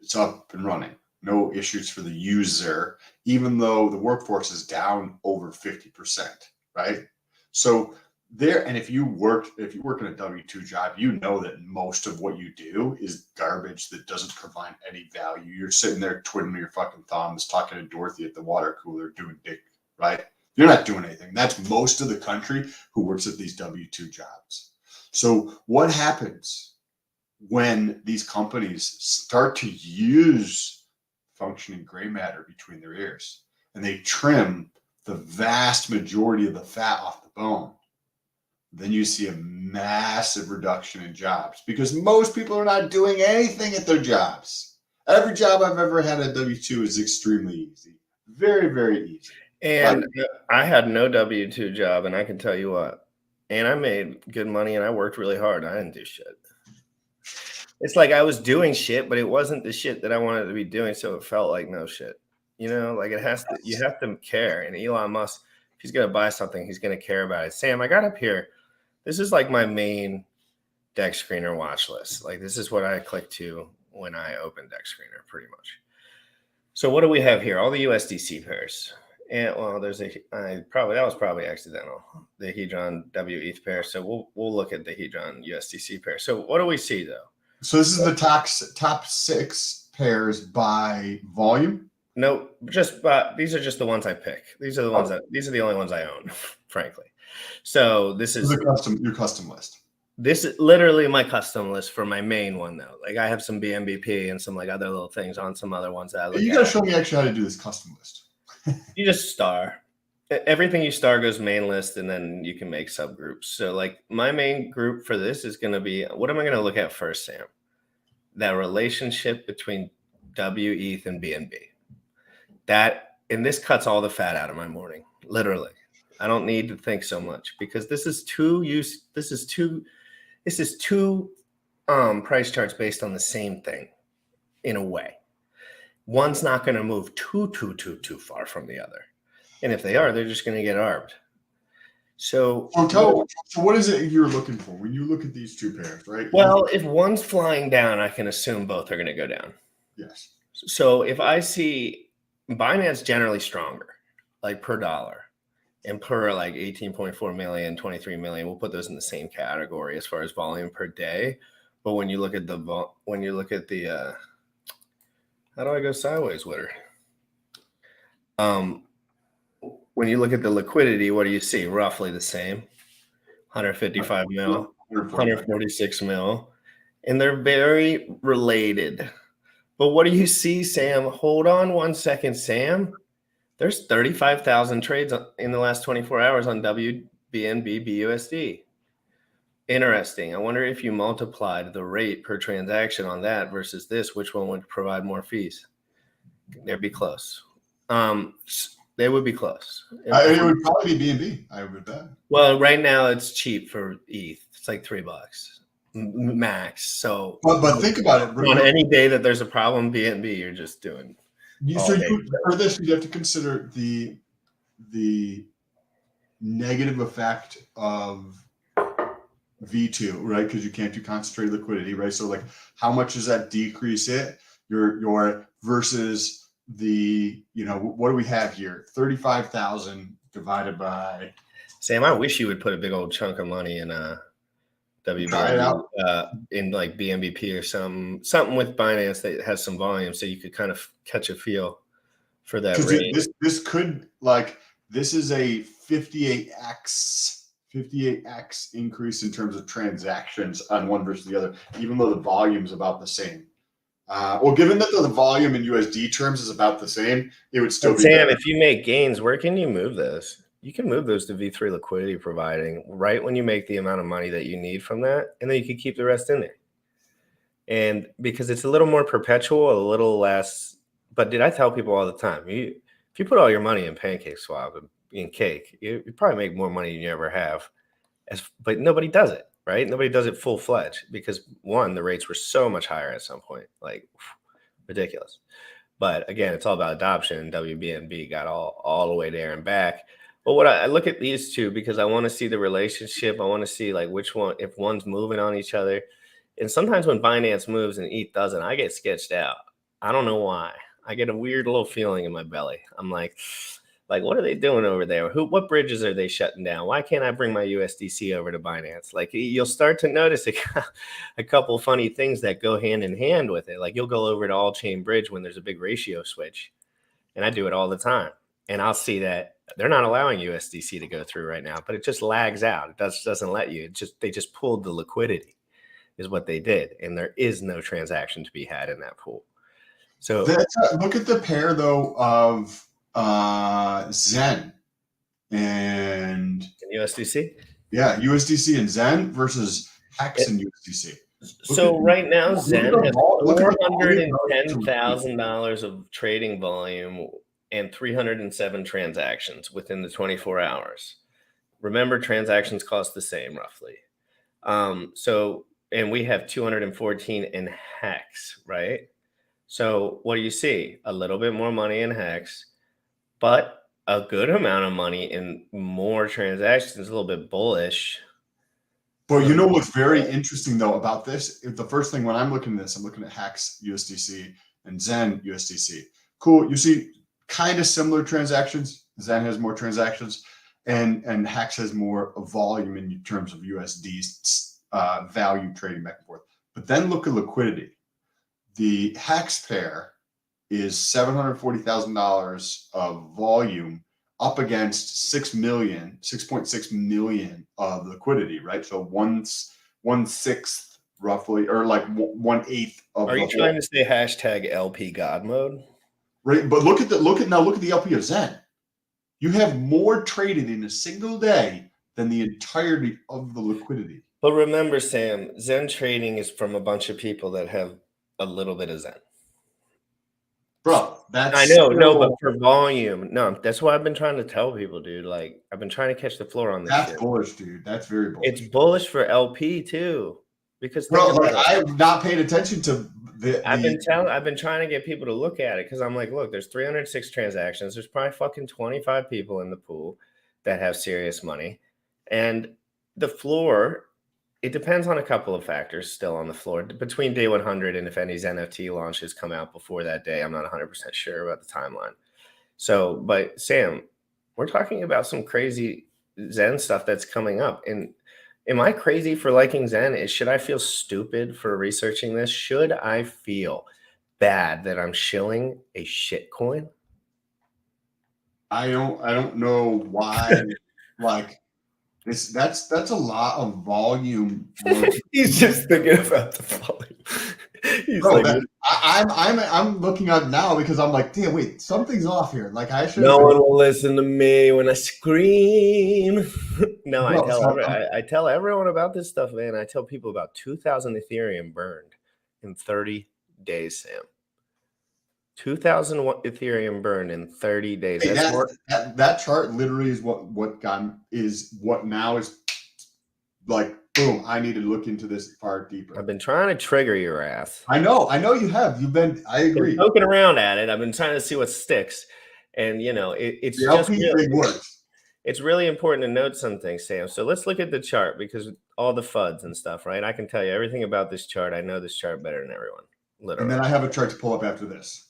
[SPEAKER 3] It's up and running. No issues for the user, even though the workforce is down over 50%, right? So and if you work in a W-2 job, you know that most of what you do is garbage that doesn't provide any value. You're sitting there twiddling your fucking thumbs, talking to Dorothy at the water cooler, doing dick, right? You're not doing anything. That's most of the country who works at these W-2 jobs. So what happens when these companies start to use functioning gray matter between their ears and they trim the vast majority of the fat off the bone? Then you see a massive reduction in jobs because most people are not doing anything at their jobs. Every job I've ever had at W-2 is extremely easy. Very, very easy.
[SPEAKER 1] And I had no W-2 job, and I can tell you what, and I made good money, and I worked really hard. I didn't do shit. It's like I was doing shit, but it wasn't the shit that I wanted to be doing, so it felt like no shit. Like you have to care. And Elon Musk, if he's going to buy something, he's going to care about it. Sam, I got up here. This is like my main Deck Screener watch list. Like this is what I click to when I open Deck Screener, pretty much. So what do we have here? All the USDC pairs. And there's that was probably accidental. The Hedron WETH pair. So we'll look at the Hedron USDC pair. So what do we see though?
[SPEAKER 3] So this is the top 6 pairs by volume.
[SPEAKER 1] No, these are just the ones I pick. These are the ones these are the only ones I own, frankly. So this is
[SPEAKER 3] your custom list.
[SPEAKER 1] This is literally my custom list for my main one though. Like I have some BMBP and some like other little things on some other ones that I look
[SPEAKER 3] You gotta show me actually how to do this custom list.
[SPEAKER 1] You just star. Everything you star goes main list, and then you can make subgroups. So like my main group for this is going to be, what am I going to look at first, Sam? That relationship between WETH and BNB. And this cuts all the fat out of my morning, literally. I don't need to think so much because this is two price charts based on the same thing in a way. one's not going to move too far from the other. And if they are, they're just going to get arbed. So
[SPEAKER 3] what is it you're looking for when you look at these two pairs, right?
[SPEAKER 1] Well, if one's flying down, I can assume both are going to go down.
[SPEAKER 3] Yes.
[SPEAKER 1] So if I see Binance generally stronger, like per dollar, and per like 18.4 million, 23 million, we'll put those in the same category as far as volume per day. But when you look at the how do I go sideways with her? When you look at the liquidity, what do you see? Roughly the same, 155 mil, 146 mil, and they're very related. But what do you see, Sam? Hold on one second, Sam. There's 35,000 trades in the last 24 hours on WBNB BUSD. Interesting. I wonder if you multiplied the rate per transaction on that versus this, which one would provide more fees? They'd be close. They would be close.
[SPEAKER 3] It would probably be BNB, I would bet.
[SPEAKER 1] Well, right now it's cheap for ETH. It's like $3 max. So,
[SPEAKER 3] but think about it.
[SPEAKER 1] On any day that there's a problem, BNB, you're just doing.
[SPEAKER 3] For this, you have to consider the negative effect of V2, right? Because you can't do concentrated liquidity, right? So, like, how much does that decrease it? Your versus the, what do we have here? 35,000 divided by.
[SPEAKER 1] Sam, I wish you would put a big old chunk of money in WBNB, in like BNBP or something with Binance that has some volume, so you could kind of catch a feel for that rate.
[SPEAKER 3] This is a 58x increase in terms of transactions on one versus the other, even though the volume is about the same. Given that the volume in USD terms is about the same, it would still be
[SPEAKER 1] Sam,
[SPEAKER 3] better.
[SPEAKER 1] if you make gains, where can you move those? You can move those to V3 liquidity providing right when you make the amount of money that you need from that, and then you can keep the rest in there. And because it's a little more perpetual, a little less. But I tell people all the time, if you put all your money in PancakeSwap and in Cake, you probably make more money than you ever have. But nobody does it. Right? Nobody does it full-fledged because, one, the rates were so much higher at some point, like ridiculous. But again, it's all about adoption. WBNB got all the way there and back. But what I look at these two because I want to see the relationship. I want to see like which one, if one's moving on each other. And sometimes when Binance moves and ETH doesn't, I get sketched out. I don't know why. I get a weird little feeling in my belly. I'm like, what are they doing over there? What bridges are they shutting down? Why can't I bring my USDC over to Binance? Like, you'll start to notice a couple funny things that go hand in hand with it. Like, you'll go over to all-chain bridge when there's a big ratio switch. And I do it all the time. And I'll see that they're not allowing USDC to go through right now, but it just lags out. It doesn't let you. They just pulled the liquidity is what they did. And there is no transaction to be had in that pool. So
[SPEAKER 3] look at the pair, though, of Zen and
[SPEAKER 1] USDC.
[SPEAKER 3] Yeah, USDC and Zen versus Hex and USDC.
[SPEAKER 1] So right now, Zen has $410,000 of trading volume and 307 transactions within the 24 hours. Remember, transactions cost the same roughly. And we have 214 in Hex, right? So what do you see? A little bit more money in Hex, but a good amount of money in more transactions, a little bit bullish.
[SPEAKER 3] But you know what's very interesting, though, about this? The first thing when I'm looking at this, I'm looking at Hex USDC and Zen USDC. Cool. You see kind of similar transactions. Zen has more transactions, and Hex has more volume in terms of USD value trading back and forth. But then look at liquidity. The Hex pair is $740,000 of volume up against 6.6 million of liquidity, right? So 1/6 roughly, or like 1/8 of.
[SPEAKER 1] Are you trying to say hashtag LP God mode?
[SPEAKER 3] Right, but look at the LP of Zen. You have more traded in a single day than the entirety of the liquidity.
[SPEAKER 1] But remember, Sam, Zen trading is from a bunch of people that have a little bit of Zen.
[SPEAKER 3] Bro, that's
[SPEAKER 1] I know, no, but for volume, no, that's what I've been trying to tell people, dude. Like, I've been trying to catch the floor on this.
[SPEAKER 3] That's bullish, dude. That's very bullish.
[SPEAKER 1] It's bullish for LP too, because
[SPEAKER 3] bro, like, I've not paid attention to
[SPEAKER 1] I've been trying to get people to look at it because I'm like, look, there's 306 transactions. There's probably fucking 25 people in the pool that have serious money. And the floor, it depends on a couple of factors still on the floor. Between day 100 and if any NFT launches come out before that day, I'm not 100% sure about the timeline. So, but Sam, we're talking about some crazy Zen stuff that's coming up. And am I crazy for liking Zen? Should I feel stupid for researching this? Should I feel bad that I'm shilling a shit coin?
[SPEAKER 3] I don't know why. Like this, that's a lot of volume.
[SPEAKER 1] He's just thinking about the volume. He's
[SPEAKER 3] Bro,
[SPEAKER 1] like,
[SPEAKER 3] I'm looking up now because I'm like, damn, wait, something's off here. Like I should.
[SPEAKER 1] no one will listen to me when I scream. No,
[SPEAKER 3] Bro,
[SPEAKER 1] I tell everyone about this stuff, man. I tell people about 2,000 Ethereum burned in 30 days, Sam. 2,000 Ethereum burned in 30 days.
[SPEAKER 3] Hey, that chart literally is what now is like, boom, I need to look into this far deeper.
[SPEAKER 1] I've been trying to trigger your ass.
[SPEAKER 3] I know you have. I agree.
[SPEAKER 1] Poking around at it. I've been trying to see what sticks. And it's
[SPEAKER 3] the
[SPEAKER 1] just
[SPEAKER 3] LP thing works.
[SPEAKER 1] It's really important to note something, Sam. So let's look at the chart because all the FUDs and stuff, right? I can tell you everything about this chart. I know this chart better than everyone. Literally.
[SPEAKER 3] And then I have a chart to pull up after this.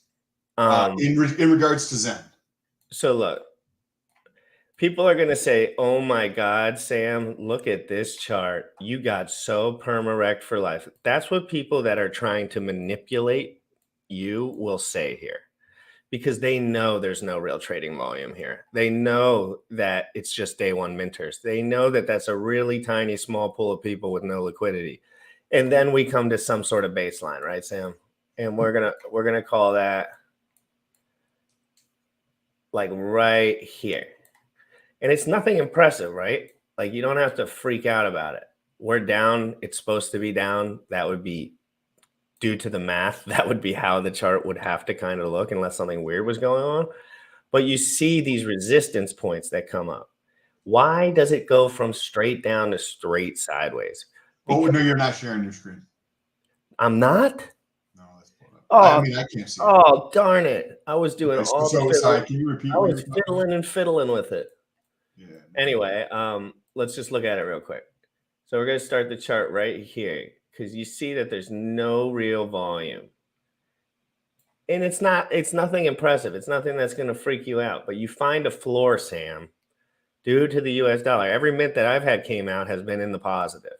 [SPEAKER 3] In regards to Zen.
[SPEAKER 1] So look, people are going to say, oh my God, Sam, look at this chart. You got so perma-wrecked for life. That's what people that are trying to manipulate you will say here because they know there's no real trading volume here. They know that it's just day one minters. They know that that's a really tiny, small pool of people with no liquidity. And then we come to some sort of baseline, right, Sam? And we're going to call that like right here. And it's nothing impressive, right? Like you don't have to freak out about it. We're down. It's supposed to be down. That would be due to the math. That would be how the chart would have to kind of look unless something weird was going on. But you see these resistance points that come up. Why does it go from straight down to straight sideways?
[SPEAKER 3] Oh, no, you're not sharing your screen.
[SPEAKER 1] I'm not?
[SPEAKER 3] Oh, I mean, I can't see.
[SPEAKER 1] Oh, darn it. I was doing all the
[SPEAKER 3] sorry, can you repeat?
[SPEAKER 1] I was fiddling and fiddling with it.
[SPEAKER 3] Yeah.
[SPEAKER 1] Anyway, let's just look at it real quick. So we're going to start the chart right here because you see that there's no real volume. And it's nothing impressive. It's nothing that's going to freak you out. But you find a floor, Sam, due to the US dollar. Every mint that I've had came out has been in the positive.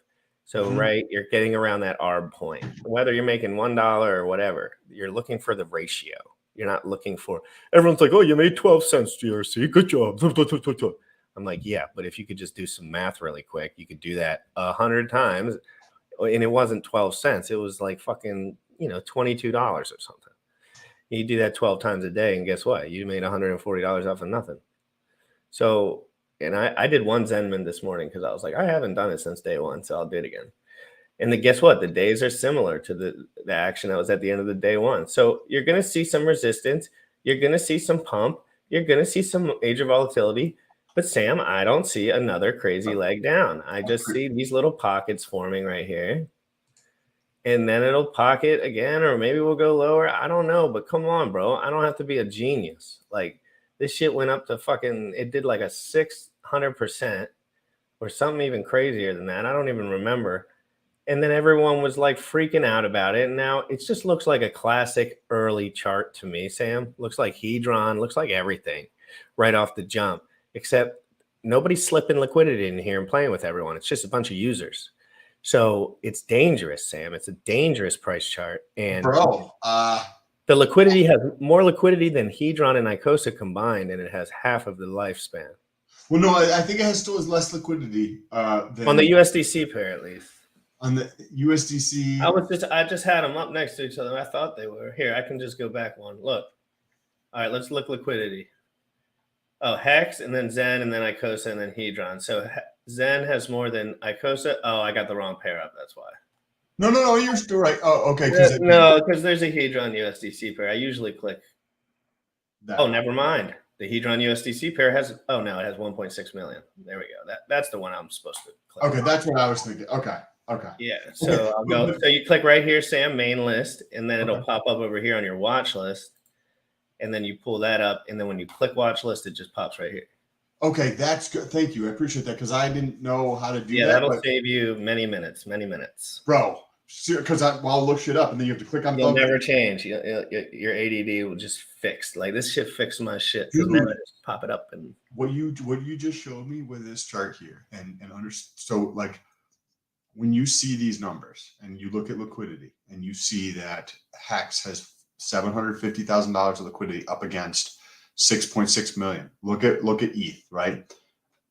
[SPEAKER 1] So, right, you're getting around that ARB point. Whether you're making $1 or whatever, you're looking for the ratio. You're not looking for, everyone's like, oh, you made 12 cents, GRC. Good job. I'm like, yeah, but if you could just do some math really quick, you could do that 100 times. And it wasn't 12 cents. It was like fucking, $22 or something. You do that 12 times a day, and guess what? You made $140 off of nothing. So, and I did one Zenman this morning because I was like, I haven't done it since day one, so I'll do it again. And then guess what? The days are similar to the action that was at the end of the day one. So you're going to see some resistance. You're going to see some pump. You're going to see some major volatility. But Sam, I don't see another crazy leg down. I just see these little pockets forming right here. And then it'll pocket again, or maybe we'll go lower. I don't know. But come on, bro. I don't have to be a genius. Like, this shit went up to fucking, it did like a 600% or something even crazier than that. I don't even remember. And then everyone was like freaking out about it. And now it just looks like a classic early chart to me, Sam. Looks like Hedron, looks like everything right off the jump, except nobody's slipping liquidity in here and playing with everyone. It's just a bunch of users. So it's dangerous, Sam. It's a dangerous price chart. And
[SPEAKER 3] bro,
[SPEAKER 1] the liquidity has more liquidity than Hedron and Icosa combined, and it has half of the lifespan.
[SPEAKER 3] Well, no, I think it still has less liquidity than
[SPEAKER 1] on the USDC pair, at least.
[SPEAKER 3] On the USDC,
[SPEAKER 1] I just had them up next to each other. I thought they were here. I can just go back one. Look. All right, let's look liquidity. Oh, Hex, and then Zen, and then Icosa, and then Hedron. So Zen has more than Icosa. Oh, I got the wrong pair up. That's why.
[SPEAKER 3] No, you're still right. Oh, okay.
[SPEAKER 1] No, because there's a Hedron USDC pair. I usually click. Oh, never mind. The Hedron USDC pair has. Oh no, it has 1.6 million. There we go. That's the one I'm supposed to click.
[SPEAKER 3] Okay, that's what I was thinking. Okay. Okay.
[SPEAKER 1] Yeah. So I'll go. So you click right here, Sam, main list, and then it'll
[SPEAKER 3] Okay.
[SPEAKER 1] pop up over here on your watch list. And then you pull that up, and then when you click watch list, it just pops right here.
[SPEAKER 3] Okay, that's good. Thank you. I appreciate that because I didn't know how to do
[SPEAKER 1] Yeah,
[SPEAKER 3] that.
[SPEAKER 1] that'll save you many minutes,
[SPEAKER 3] Bro, because I'll look shit up and then you have to click on
[SPEAKER 1] You'll
[SPEAKER 3] thumbs.
[SPEAKER 1] never change. Your ADD will just fix. Like this shit fixed my shit. So
[SPEAKER 3] Dude.
[SPEAKER 1] now I just pop it up and
[SPEAKER 3] What you just showed me with this chart here so like when you see these numbers and you look at liquidity and you see that Hex has $750,000 of liquidity up against 6.6 million. Look at ETH, right?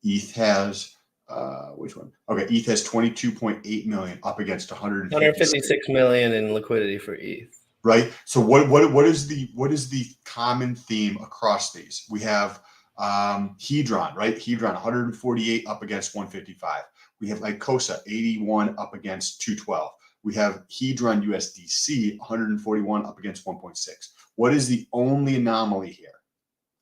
[SPEAKER 3] ETH has which one? Okay, ETH has 22.8 million up against
[SPEAKER 1] 156 million in liquidity for ETH.
[SPEAKER 3] Right. So what is the common theme across these? We have Hedron, right? Hedron 148 up against 155. We have Lycosa 81 up against 212. We have Hedron USDC 141 up against 1.6. What is the only anomaly here?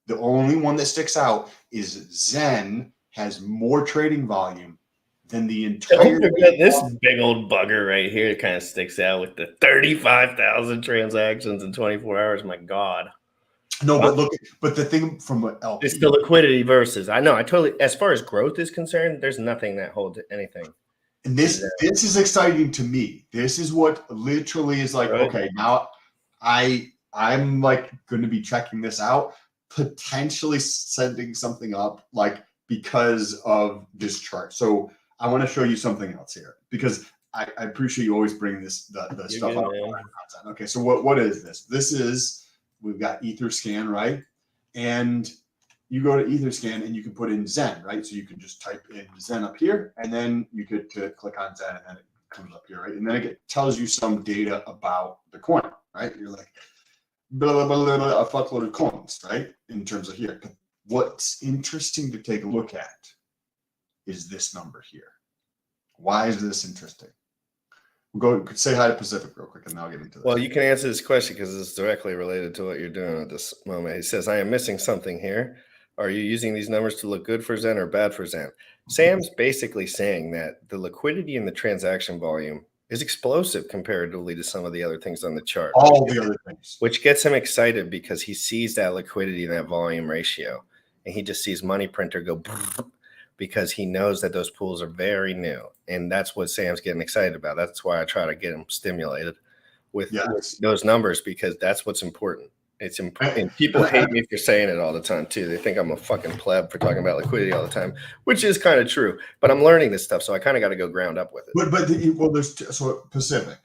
[SPEAKER 3] The only one that sticks out is Zen has more trading volume than the entire.
[SPEAKER 1] Don't forget this big old bugger right here. It kind of sticks out with the 35,000 transactions in 24 hours. My God.
[SPEAKER 3] No, but look, but the thing from what LP,
[SPEAKER 1] it's the liquidity versus. I know. I totally. As far as growth is concerned, there's nothing that holds anything.
[SPEAKER 3] and this is exciting to me. This is what literally is like.
[SPEAKER 1] Right.
[SPEAKER 3] Okay, now I'm like going to be checking this out, potentially setting something up like because of this chart. So I want to show you something else here because I appreciate you always bring this the stuff up. Okay, so what is this? This is. We've got Etherscan, right? And you go to Etherscan and you can put in Zen, right? So you can just type in Zen up here and then you could click on Zen and then it comes up here, right? And then it tells you some data about the coin, right? You're like, blah, blah, blah, blah, a fuckload of coins, right? In terms of here. But what's interesting to take a look at is this number here. Why is this interesting? Go say hi to Pacific real quick, and then I'll get into this.
[SPEAKER 1] Well, you can answer this question because it's directly related to what you're doing at this moment. He says, I am missing something here. Are you using these numbers to look good for Zen or bad for Zen? Sam's basically saying that the liquidity and the transaction volume is explosive comparatively to some of the other things on the chart.
[SPEAKER 3] All the other things.
[SPEAKER 1] Which gets him excited because he sees that liquidity and that volume ratio. And he just sees money printer go because he knows that those pools are very new. And that's what Sam's getting excited about. That's why I try to get him stimulated with those numbers because that's what's important. It's important. And people hate me for saying it all the time too. They think I'm a fucking pleb for talking about liquidity all the time, which is kind of true. But I'm learning this stuff, so I kind of got to go ground up with it.
[SPEAKER 3] But there's so Pacific.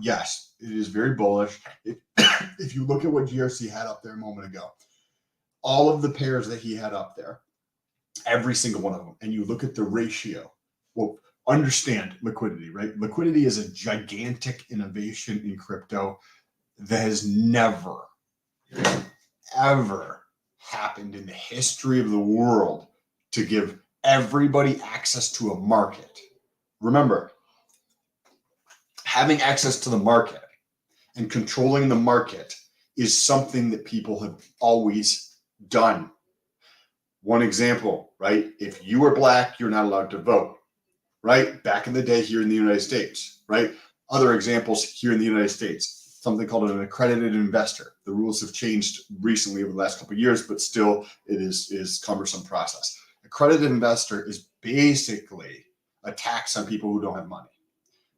[SPEAKER 3] Yes, it is very bullish. If you look at what GRC had up there a moment ago, all of the pairs that he had up there, every single one of them, and you look at the ratio. Well, understand liquidity, right? Liquidity is a gigantic innovation in crypto that has never, ever happened in the history of the world to give everybody access to a market. Remember, having access to the market and controlling the market is something that people have always done. One example, right? If you are black, you're not allowed to vote, right? Back in the day here in the United States, right? Other examples here in the United States, something called an accredited investor. The rules have changed recently over the last couple of years, but still it is cumbersome process. Accredited investor is basically a tax on people who don't have money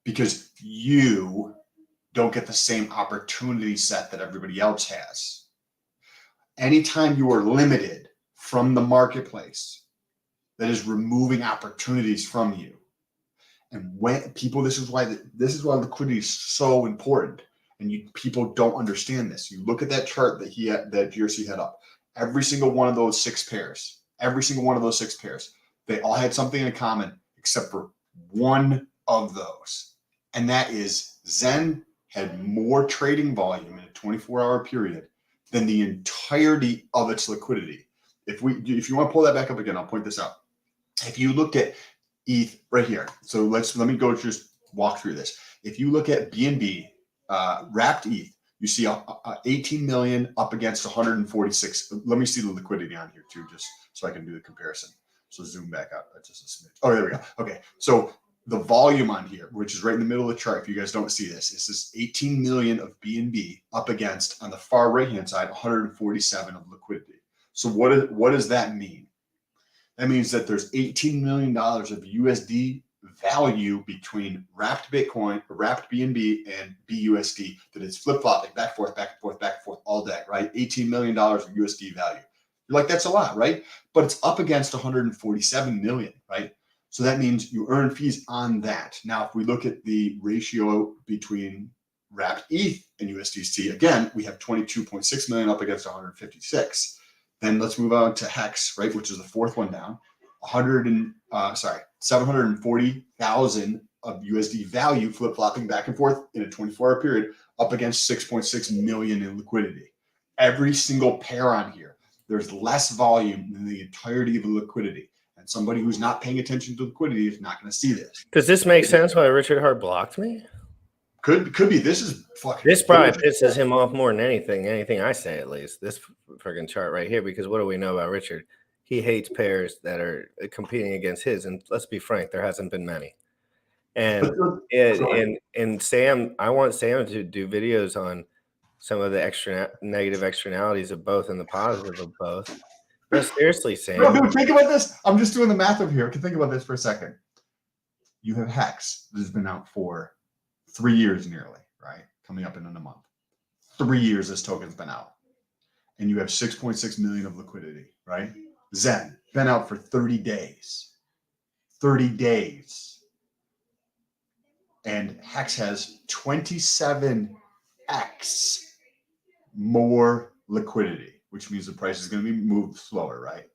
[SPEAKER 3] because you don't get the same opportunity set that everybody else has. Anytime you are limited from the marketplace, that is removing opportunities from you. And when people, this is why liquidity is so important. And people don't understand this. You look at that chart that that GRC had up. Every single one of those six pairs, they all had something in common except for one of those. And that is Zen had more trading volume in a 24-hour period than the entirety of its liquidity. If you want to pull that back up again, I'll point this out. If you looked at ETH right here, so let me go just walk through this. If you look at BNB wrapped ETH, you see 18 million up against 146. Let me see the liquidity on here too, just so I can do the comparison. So zoom back up. That's just a smidge. Oh, there we go. Okay, so the volume on here, which is right in the middle of the chart, if you guys don't see this, is this 18 million of BNB up against, on the far right-hand side, 147 of liquidity. So what does that mean? That means that there's $18 million of USD value between wrapped Bitcoin, wrapped BNB, and BUSD that is flip-flopping back and forth, back and forth, back and forth all day, right? $18 million of USD value. You're like, that's a lot, right? But it's up against 147 million, right? So that means you earn fees on that. Now, if we look at the ratio between wrapped ETH and USDC, again, we have 22.6 million up against 156. Then let's move on to Hex, right, which is the fourth one down. 740,000 of USD value flip-flopping back and forth in a 24-hour period up against 6.6 million in liquidity. Every single pair on here, there's less volume than the entirety of the liquidity. And somebody who's not paying attention to liquidity is not going to see this.
[SPEAKER 1] Does this make sense why Richard Hart blocked me?
[SPEAKER 3] Could be. This is fucking.
[SPEAKER 1] This probably pisses him off more than anything I say, at least. This freaking chart right here, because what do we know about Richard? He hates pairs that are competing against his, and let's be frank, there hasn't been many. And Sam, I want Sam to do videos on some of the negative externalities of both and the positive of both. No, seriously, Sam.
[SPEAKER 3] No, dude, think about this. I'm just doing the math over here. I can think about this for a second. You have Hex that has been out for 3 years nearly, right? Coming up in a month. 3 years this token's been out. And you have 6.6 million of liquidity, right? Zen, been out for 30 days. 30 days. And Hex has 27x more liquidity, which means the price is going to be moved slower, right?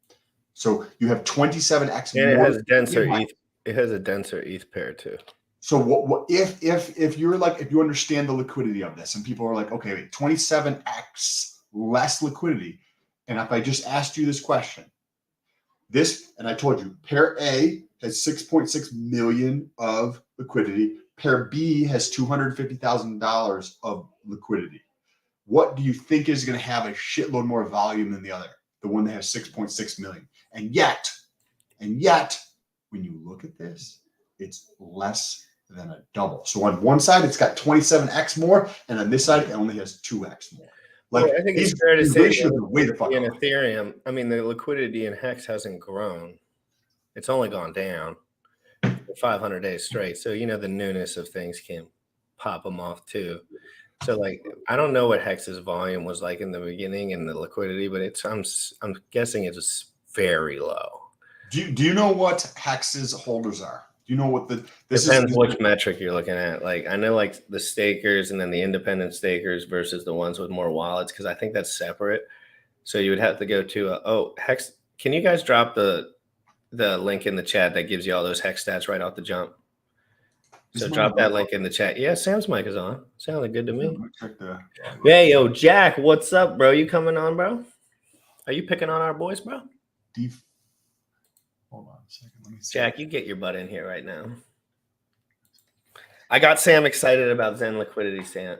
[SPEAKER 3] So you have 27x
[SPEAKER 1] and
[SPEAKER 3] more.
[SPEAKER 1] It has denser ETH. It has a denser ETH pair too.
[SPEAKER 3] So what if you're like, if you understand the liquidity of this, and people are like, okay, wait, 27x less liquidity, and if I just asked you this question, and I told you, pair A has 6.6 million of liquidity, pair B has $250,000 of liquidity. What do you think is going to have a shitload more volume than the other? The one that has 6.6 million. And yet, when you look at this, it's less than a double. So on one side, it's got 27x more, and on this side, it only has 2x more. Like,
[SPEAKER 1] I think it's fair to say
[SPEAKER 3] that
[SPEAKER 1] in Ethereum, I mean, the liquidity in Hex hasn't grown. It's only gone down for 500 days straight. So, the newness of things can pop them off too. So, like, I don't know what Hex's volume was like in the beginning and the liquidity, but I'm guessing it was very low.
[SPEAKER 3] Do you know what Hex's holders are? Do you know what
[SPEAKER 1] depends which metric you're looking at? Like, I know like the stakers and then the independent stakers versus the ones with more wallets, because I think that's separate. So you would have to go to Hex. Can you guys drop the link in the chat that gives you all those Hex stats right off the jump? So drop that link in the chat. Yeah, Sam's mic is on. Sounded good to me. Hey, yo, Jack, what's up, bro? You coming on, bro? Are you picking on our boys, bro?
[SPEAKER 3] Hold on a second. Let me see.
[SPEAKER 1] Jack, you get your butt in here right now. I got Sam excited about Zen liquidity, Sam.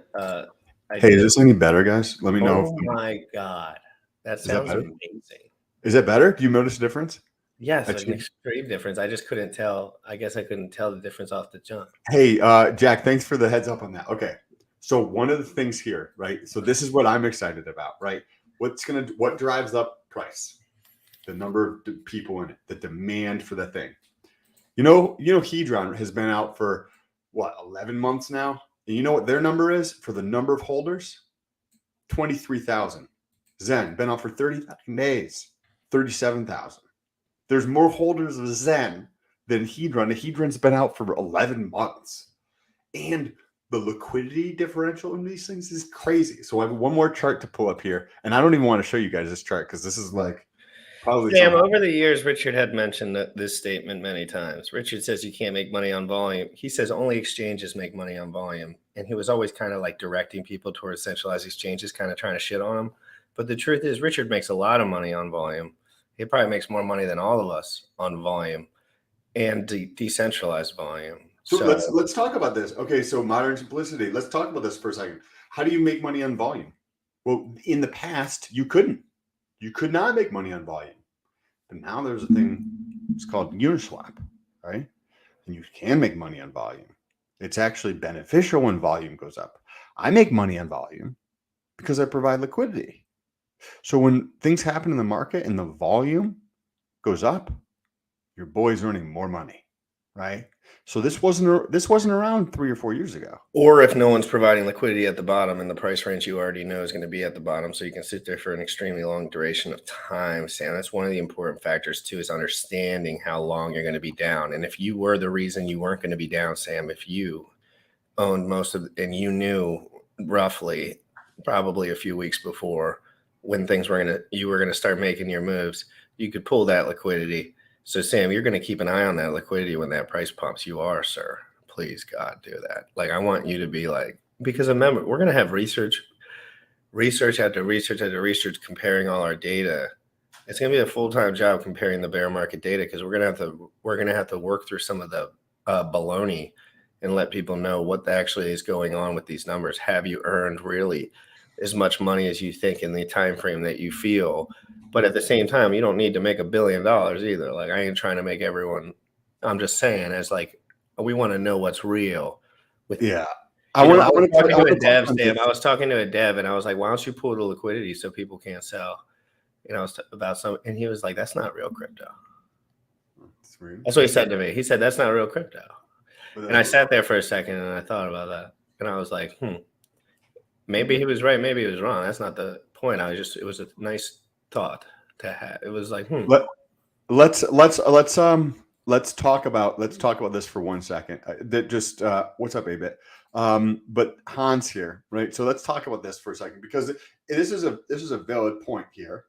[SPEAKER 3] Hey, is this any better, guys? Let me know.
[SPEAKER 1] Oh my God. That sounds amazing.
[SPEAKER 3] Is that better? Do you notice a difference?
[SPEAKER 1] Yes, an extreme difference. I just couldn't tell. I guess I couldn't tell the difference off the jump.
[SPEAKER 3] Hey, Jack, thanks for the heads up on that. Okay. So one of the things here, right? So this is what I'm excited about, right? What drives up price? The number of people in it, the demand for the thing. Hedron has been out for 11 months now. And you know what their number is for the number of holders? 23,000. Zen been out for 30 days, 37,000. There's more holders of Zen than Hedron. The Hedron's been out for 11 months. And the liquidity differential in these things is crazy. So I have one more chart to pull up here. And I don't even want to show you guys this chart because this is like probably
[SPEAKER 1] Sam, over the years, Richard had mentioned this statement many times. Richard says you can't make money on volume. He says only exchanges make money on volume. And he was always kind of like directing people towards centralized exchanges, kind of trying to shit on them. But the truth is, Richard makes a lot of money on volume. He probably makes more money than all of us on volume and decentralized volume.
[SPEAKER 3] So let's talk about this. Okay, so modern simplicity. Let's talk about this for a second. How do you make money on volume? Well, in the past, you couldn't. You could not make money on volume. But now there's a thing, it's called Uniswap, right? and you can make money on volume. It's actually beneficial when volume goes up. I make money on volume because I provide liquidity. So when things happen in the market and the volume goes up, your boy's earning more money, right? So this wasn't around 3 or 4 years ago.
[SPEAKER 1] Or if no one's providing liquidity at the bottom and the price range you already know is going to be at the bottom, so you can sit there for an extremely long duration of time, Sam. That's one of the important factors too, is understanding how long you're going to be down. And if you were the reason you weren't going to be down, Sam, if you owned most of, and you knew roughly, probably a few weeks before when you were going to start making your moves, you could pull that liquidity. So Sam, you're going to keep an eye on that liquidity when that price pumps. You are, sir. Please, God, do that. Like, I want you to be like, because remember, we're going to have research after research after research comparing all our data. It's going to be a full-time job comparing the bear market data, because we're going to have to work through some of the baloney and let people know what actually is going on with these numbers. Have you earned really as much money as you think in the time frame that you feel? But at the same time, you don't need to make $1 billion either. Like, I ain't trying to make everyone. I'm just saying, as like, we want to know what's real. I was talking to a dev, and I was like, why don't you pull the liquidity so people can't sell? And he was like, that's not real crypto. That's what he said to me. He said, that's not real crypto. And I sat there for a second and I thought about that. And I was like, maybe he was right, maybe he was wrong. That's not the point. It was a nice thought to have. It was like,
[SPEAKER 3] Let's talk about this for 1 second. What's up, Abit? But Hans here, right? So let's talk about this for a second, because this is a valid point here,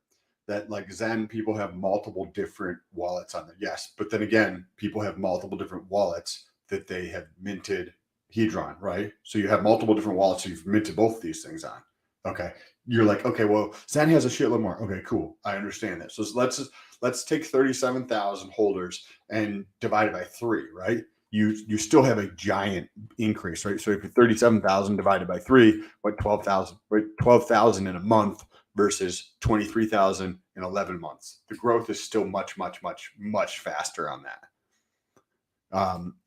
[SPEAKER 3] that like Zen people have multiple different wallets on there. Yes, but then again, people have multiple different wallets that they have minted Hedron, right? So you have multiple different wallets, so you've minted both of these things on. Okay, you're like, okay, well, Zen has a shitload more. Okay, cool, I understand that. So let's take 37,000 holders and divide it by 3, right? You still have a giant increase, right? So if you're 37,000 divided by 3, what, 12,000, right? 12,000 in a month versus 23,000 in 11 months. The growth is still much, much, much, much faster on that.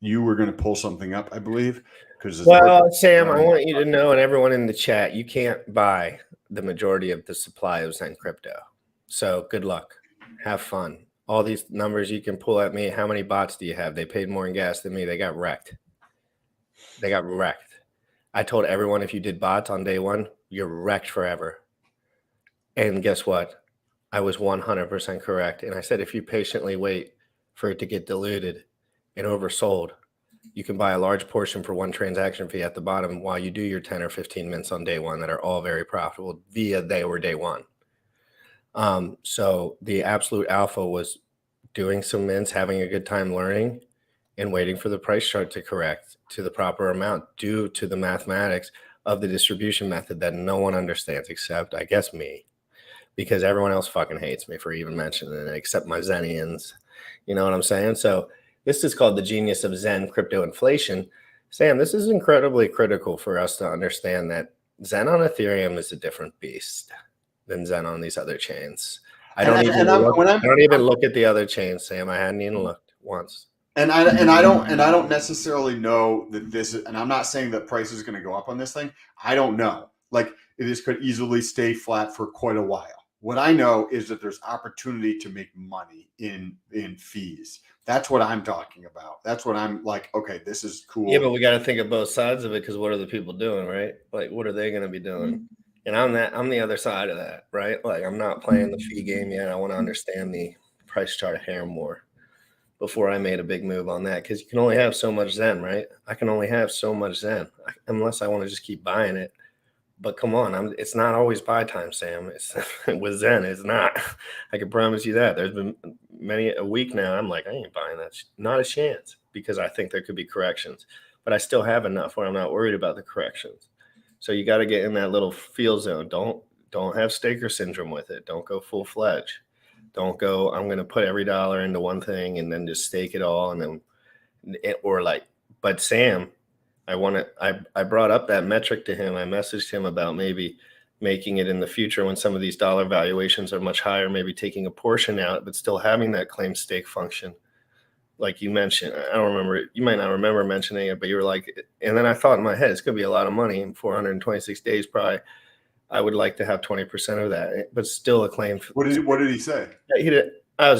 [SPEAKER 3] You were going to pull something up, I believe.
[SPEAKER 1] Sam, I want you to know, and everyone in the chat, you can't buy the majority of the supply of Zen crypto. So good luck. Have fun. All these numbers you can pull at me. How many bots do you have? They paid more in gas than me. They got wrecked. I told everyone, if you did bots on day one, you're wrecked forever. And guess what? I was 100% correct. And I said, if you patiently wait for it to get diluted and oversold, you can buy a large portion for one transaction fee at the bottom while you do your 10 or 15 mints on day one that are all very profitable via day one. So the absolute alpha was doing some mints, having a good time learning, and waiting for the price chart to correct to the proper amount due to the mathematics of the distribution method that no one understands except, I guess, me, because everyone else fucking hates me for even mentioning it except my Zenians. You know what I'm saying? So this is called the genius of Zen crypto inflation. Sam, this is incredibly critical for us to understand that Zen on Ethereum is a different beast than Zen on these other chains. I don't even look at the other chains, Sam. I hadn't even looked once.
[SPEAKER 3] And I don't necessarily know that this is, and I'm not saying that price is going to go up on this thing. I don't know. Like, this could easily stay flat for quite a while. What I know is that there's opportunity to make money in fees. That's what I'm talking about. That's what I'm like, okay, this is cool.
[SPEAKER 1] Yeah, but we got to think of both sides of it, because what are the people doing, right? Like, what are they going to be doing? And I'm the other side of that, right? Like, I'm not playing the fee game yet. I want to understand the price chart here more before I made a big move on that, because you can only have so much Zen, right? I can only have so much Zen unless I want to just keep buying it. But come on, it's not always buy time, Sam. It's with Zen, it's not. I can promise you that. There's been many a week now. I'm like, I ain't buying that. Not a chance, because I think there could be corrections. But I still have enough where I'm not worried about the corrections. So you got to get in that little feel zone. Don't have staker syndrome with it. Don't go full fledged. Don't go, I'm going to put every dollar into one thing and then just stake it all. And then, but Sam, I brought up that metric to him. I messaged him about maybe making it in the future when some of these dollar valuations are much higher, maybe taking a portion out, but still having that claim stake function like you mentioned. I don't remember. You might not remember mentioning it, but you were like, and then I thought in my head, it's going to be a lot of money in 426 days. Probably, I would like to have 20% of that, but still a claim.
[SPEAKER 3] What did he say?
[SPEAKER 1] He did. I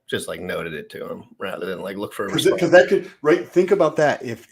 [SPEAKER 1] just like noted it to him rather than like look for a response.
[SPEAKER 3] Because that could, right? Think about that. If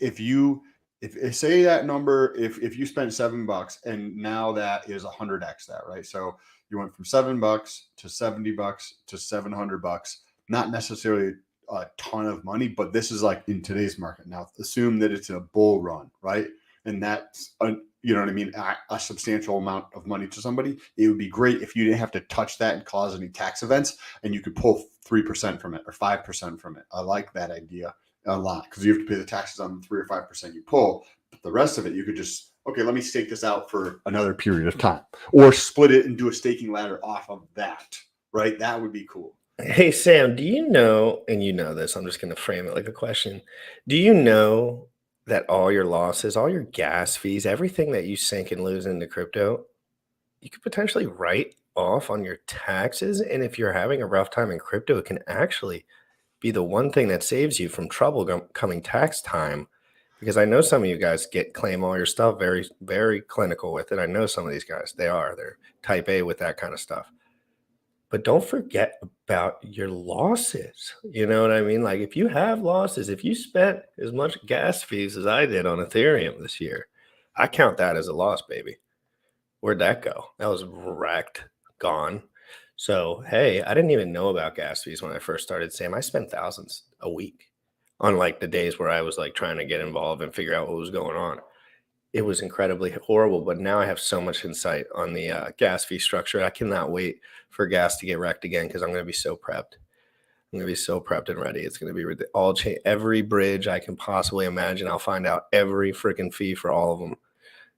[SPEAKER 3] say that number, if you spent $7 and now that is 100x that, right? So you went from $7 to $70 to $700, not necessarily a ton of money, but this is like in today's market. Now assume that it's a bull run, right? And that's you know what I mean, a substantial amount of money to somebody. It would be great if you didn't have to touch that and cause any tax events, and you could pull 3% from it or 5% from it. I like that idea a lot, because you have to pay the taxes on the 3 or 5% you pull, but the rest of it you could just, okay, let me stake this out for another period of time, or split it and do a staking ladder off of that, right? That would be cool.
[SPEAKER 1] Hey Sam, do you know, and you know this, I'm just going to frame it like a question. Do you know that all your losses, all your gas fees, everything that you sink and lose into crypto, you could potentially write off on your taxes? And if you're having a rough time in crypto, it can actually be the one thing that saves you from trouble coming tax time. Because I know some of you guys claim all your stuff, very, very clinical with it. I know some of these guys, they're type A with that kind of stuff. But don't forget about your losses. You know what I mean? Like if you have losses, if you spent as much gas fees as I did on Ethereum this year, I count that as a loss, baby. Where'd that go? That was wrecked, gone. So, hey, I didn't even know about gas fees when I first started, Sam. I spent thousands a week on like the days where I was like trying to get involved and figure out what was going on. It was incredibly horrible, but now I have so much insight on the gas fee structure. I cannot wait for gas to get wrecked again, because I'm going to be so prepped. I'm going to be so prepped and ready. It's going to be all every bridge I can possibly imagine. I'll find out every freaking fee for all of them,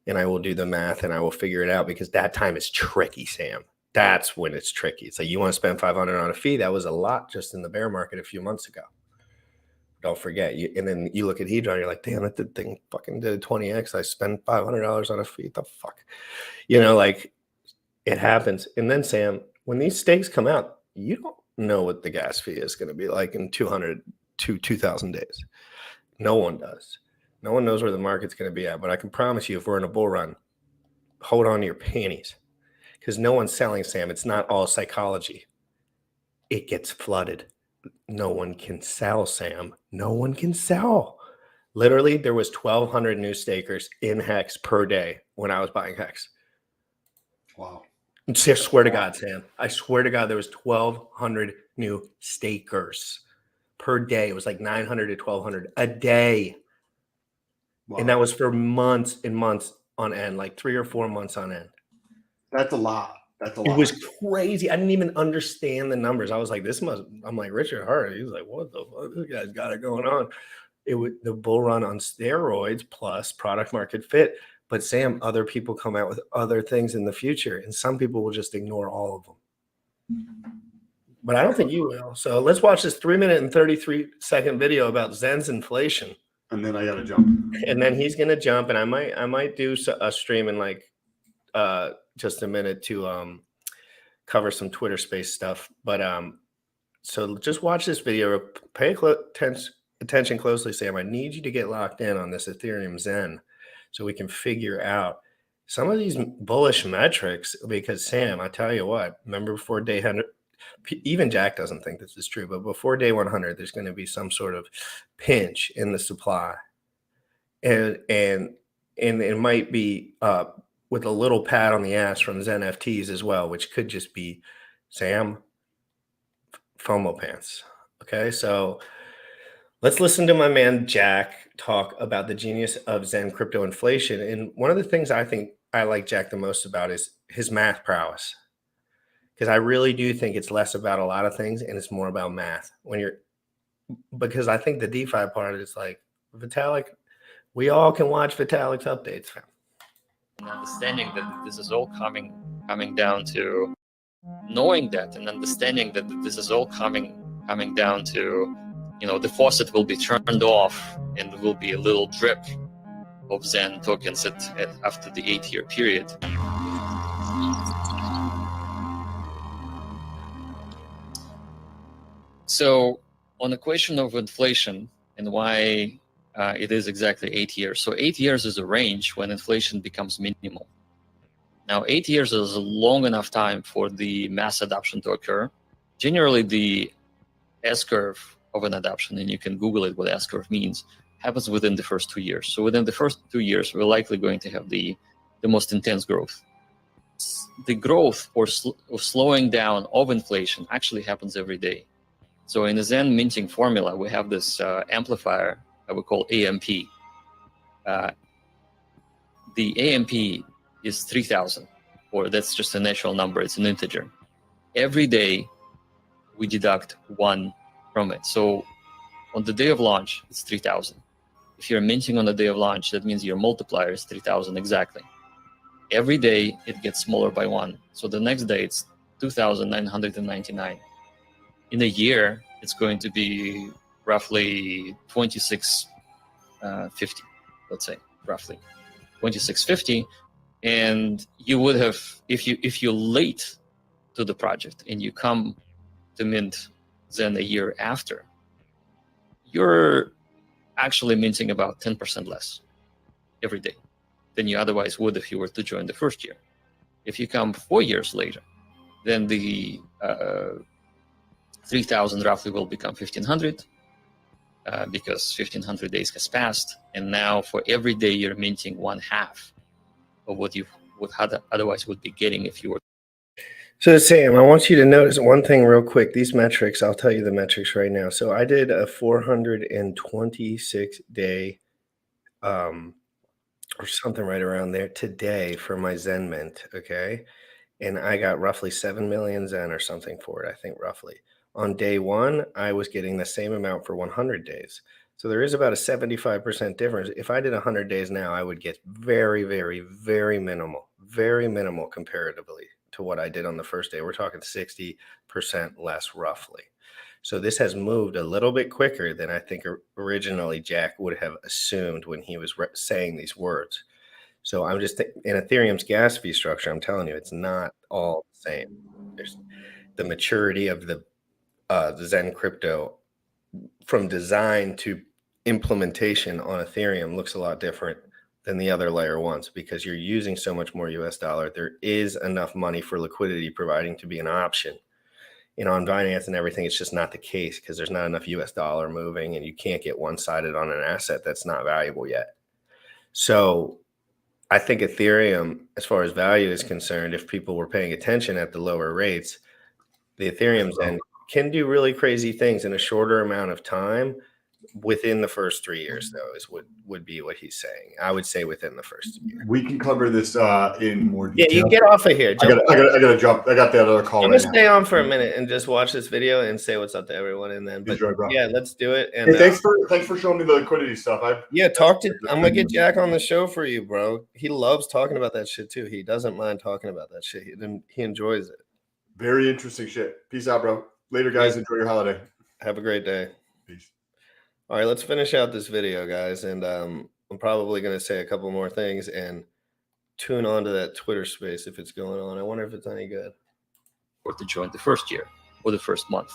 [SPEAKER 1] and I will do the math and I will figure it out, because that time is tricky, Sam. That's when it's tricky. It's like you want to spend $500 on a fee. That was a lot just in the bear market a few months ago. Don't forget, and then you look at Hedron, you're like, damn, that thing fucking did 20x. I spent $500 on a fee. The fuck, you know, like it happens. And then Sam, when these stakes come out, you don't know what the gas fee is going to be like in 200 to 2,000 days. No one does. No one knows where the market's going to be at. But I can promise you, if we're in a bull run, hold on to your panties, because no one's selling, Sam. It's not all psychology. It gets flooded. No one can sell, Sam. No one can sell. Literally, there was 1,200 new stakers in Hex per day when I was buying Hex.
[SPEAKER 3] Wow.
[SPEAKER 1] I swear to God, Sam. I swear to God, there was 1,200 new stakers per day. It was like 900 to 1,200 a day. Wow. And that was for months and months on end, like 3 or 4 months on end.
[SPEAKER 3] That's a lot. That's a lot.
[SPEAKER 1] It was crazy. I didn't even understand the numbers. I was like, I'm like Richard Hart. He was like, what the fuck? This guy's got it going on. It was the bull run on steroids plus product market fit. But Sam, other people come out with other things in the future, and some people will just ignore all of them. But I don't think you will. So let's watch this 3-minute and 33-second video about Zen's inflation.
[SPEAKER 3] And then I got to jump.
[SPEAKER 1] And then he's gonna jump, and I might do a stream in like just a minute to cover some Twitter space stuff. But so just watch this video. Pay attention closely, Sam. I need you to get locked in on this Ethereum Zen so we can figure out some of these bullish metrics. Because Sam, I tell you what, remember before day 100, even Jack doesn't think this is true, but before day 100, there's going to be some sort of pinch in the supply, and it might be with a little pat on the ass from Zen FTs as well, which could just be Sam FOMO pants. Okay, so let's listen to my man Jack talk about the genius of Zen crypto inflation. And one of the things I think I like Jack the most about is his math prowess, because I really do think it's less about a lot of things and it's more about math. Because I think the DeFi part is like Vitalik. We all can watch Vitalik's updates, fam.
[SPEAKER 8] And understanding that this is all coming down to knowing that, and understanding that this is all coming down to, you know, the faucet will be turned off and there will be a little drip of Zen tokens after the 8-year period. So On the question of inflation and why it is exactly 8 years. So 8 years is a range when inflation becomes minimal. Now, 8 years is a long enough time for the mass adoption to occur. Generally, the S-curve of an adoption, and you can Google it what S-curve means, happens within the first 2 years. So within the first 2 years, we're likely going to have the most intense growth. The growth or slowing down of inflation actually happens every day. So in the Zen minting formula, we have this amplifier that we call AMP. The AMP is 3,000, or that's just a natural number, it's an integer. Every day, we deduct 1 from it. So on the day of launch, it's 3,000. If you're minting on the day of launch, that means your multiplier is 3,000 exactly. Every day, it gets smaller by 1. So the next day, it's 2,999. In a year, it's going to be roughly 2650, let's say, roughly 2650. And you would have, if you're late to the project and you come to mint Zen a year after, you're actually minting about 10% less every day than you otherwise would if you were to join the first year. If you come 4 years later, then the 3,000 roughly will become 1,500 because 1,500 days has passed. And now for every day you're minting 1/2 of what you would otherwise would be getting if you were.
[SPEAKER 1] So Sam, I want you to notice one thing real quick. These metrics, I'll tell you the metrics right now. So I did a 426 day or something right around there today for my Zen mint, okay? And I got roughly 7 million Zen or something for it, I think roughly. On day one, I was getting the same amount for 100 days. So there is about a 75% difference. If I did 100 days now, I would get very, very, very minimal comparatively to what I did on the first day. We're talking 60% less roughly. So this has moved a little bit quicker than I think originally Jack would have assumed when he was saying these words. So I'm just in Ethereum's gas fee structure, I'm telling you, it's not all the same. There's the maturity of the Zen crypto from design to implementation on Ethereum looks a lot different than the other layer ones because you're using so much more US dollar. There is enough money for liquidity providing to be an option. You know, on Binance and everything, it's just not the case because there's not enough US dollar moving and you can't get one-sided on an asset that's not valuable yet. So I think Ethereum, as far as value is concerned, if people were paying attention at the lower rates, the Ethereum Zen can do really crazy things in a shorter amount of time within the first 3 years, though, is what would be what he's saying. I would say within the first year.
[SPEAKER 3] We can cover this in more detail.
[SPEAKER 1] Yeah, you get off of here.
[SPEAKER 3] I gotta jump. I got that other call.
[SPEAKER 1] I'm
[SPEAKER 3] right
[SPEAKER 1] gonna
[SPEAKER 3] now.
[SPEAKER 1] stay on for a minute and just watch this video and say what's up to everyone, and then. But
[SPEAKER 3] Enjoy, bro.
[SPEAKER 1] yeah, let's do it. And
[SPEAKER 3] Hey, thanks for showing me the liquidity stuff.
[SPEAKER 1] I'm gonna get Jack on the show for you, bro. He loves talking about that shit too. He doesn't mind talking about that shit. He enjoys it.
[SPEAKER 3] Very interesting shit. Peace out, bro. Later, guys. Enjoy your holiday.
[SPEAKER 1] Have a great day.
[SPEAKER 3] Peace.
[SPEAKER 1] All right, let's finish out this video, guys. And I'm probably going to say a couple more things and tune on to that Twitter space if it's going on. I wonder if it's any good.
[SPEAKER 8] Or to join the first year or the first month.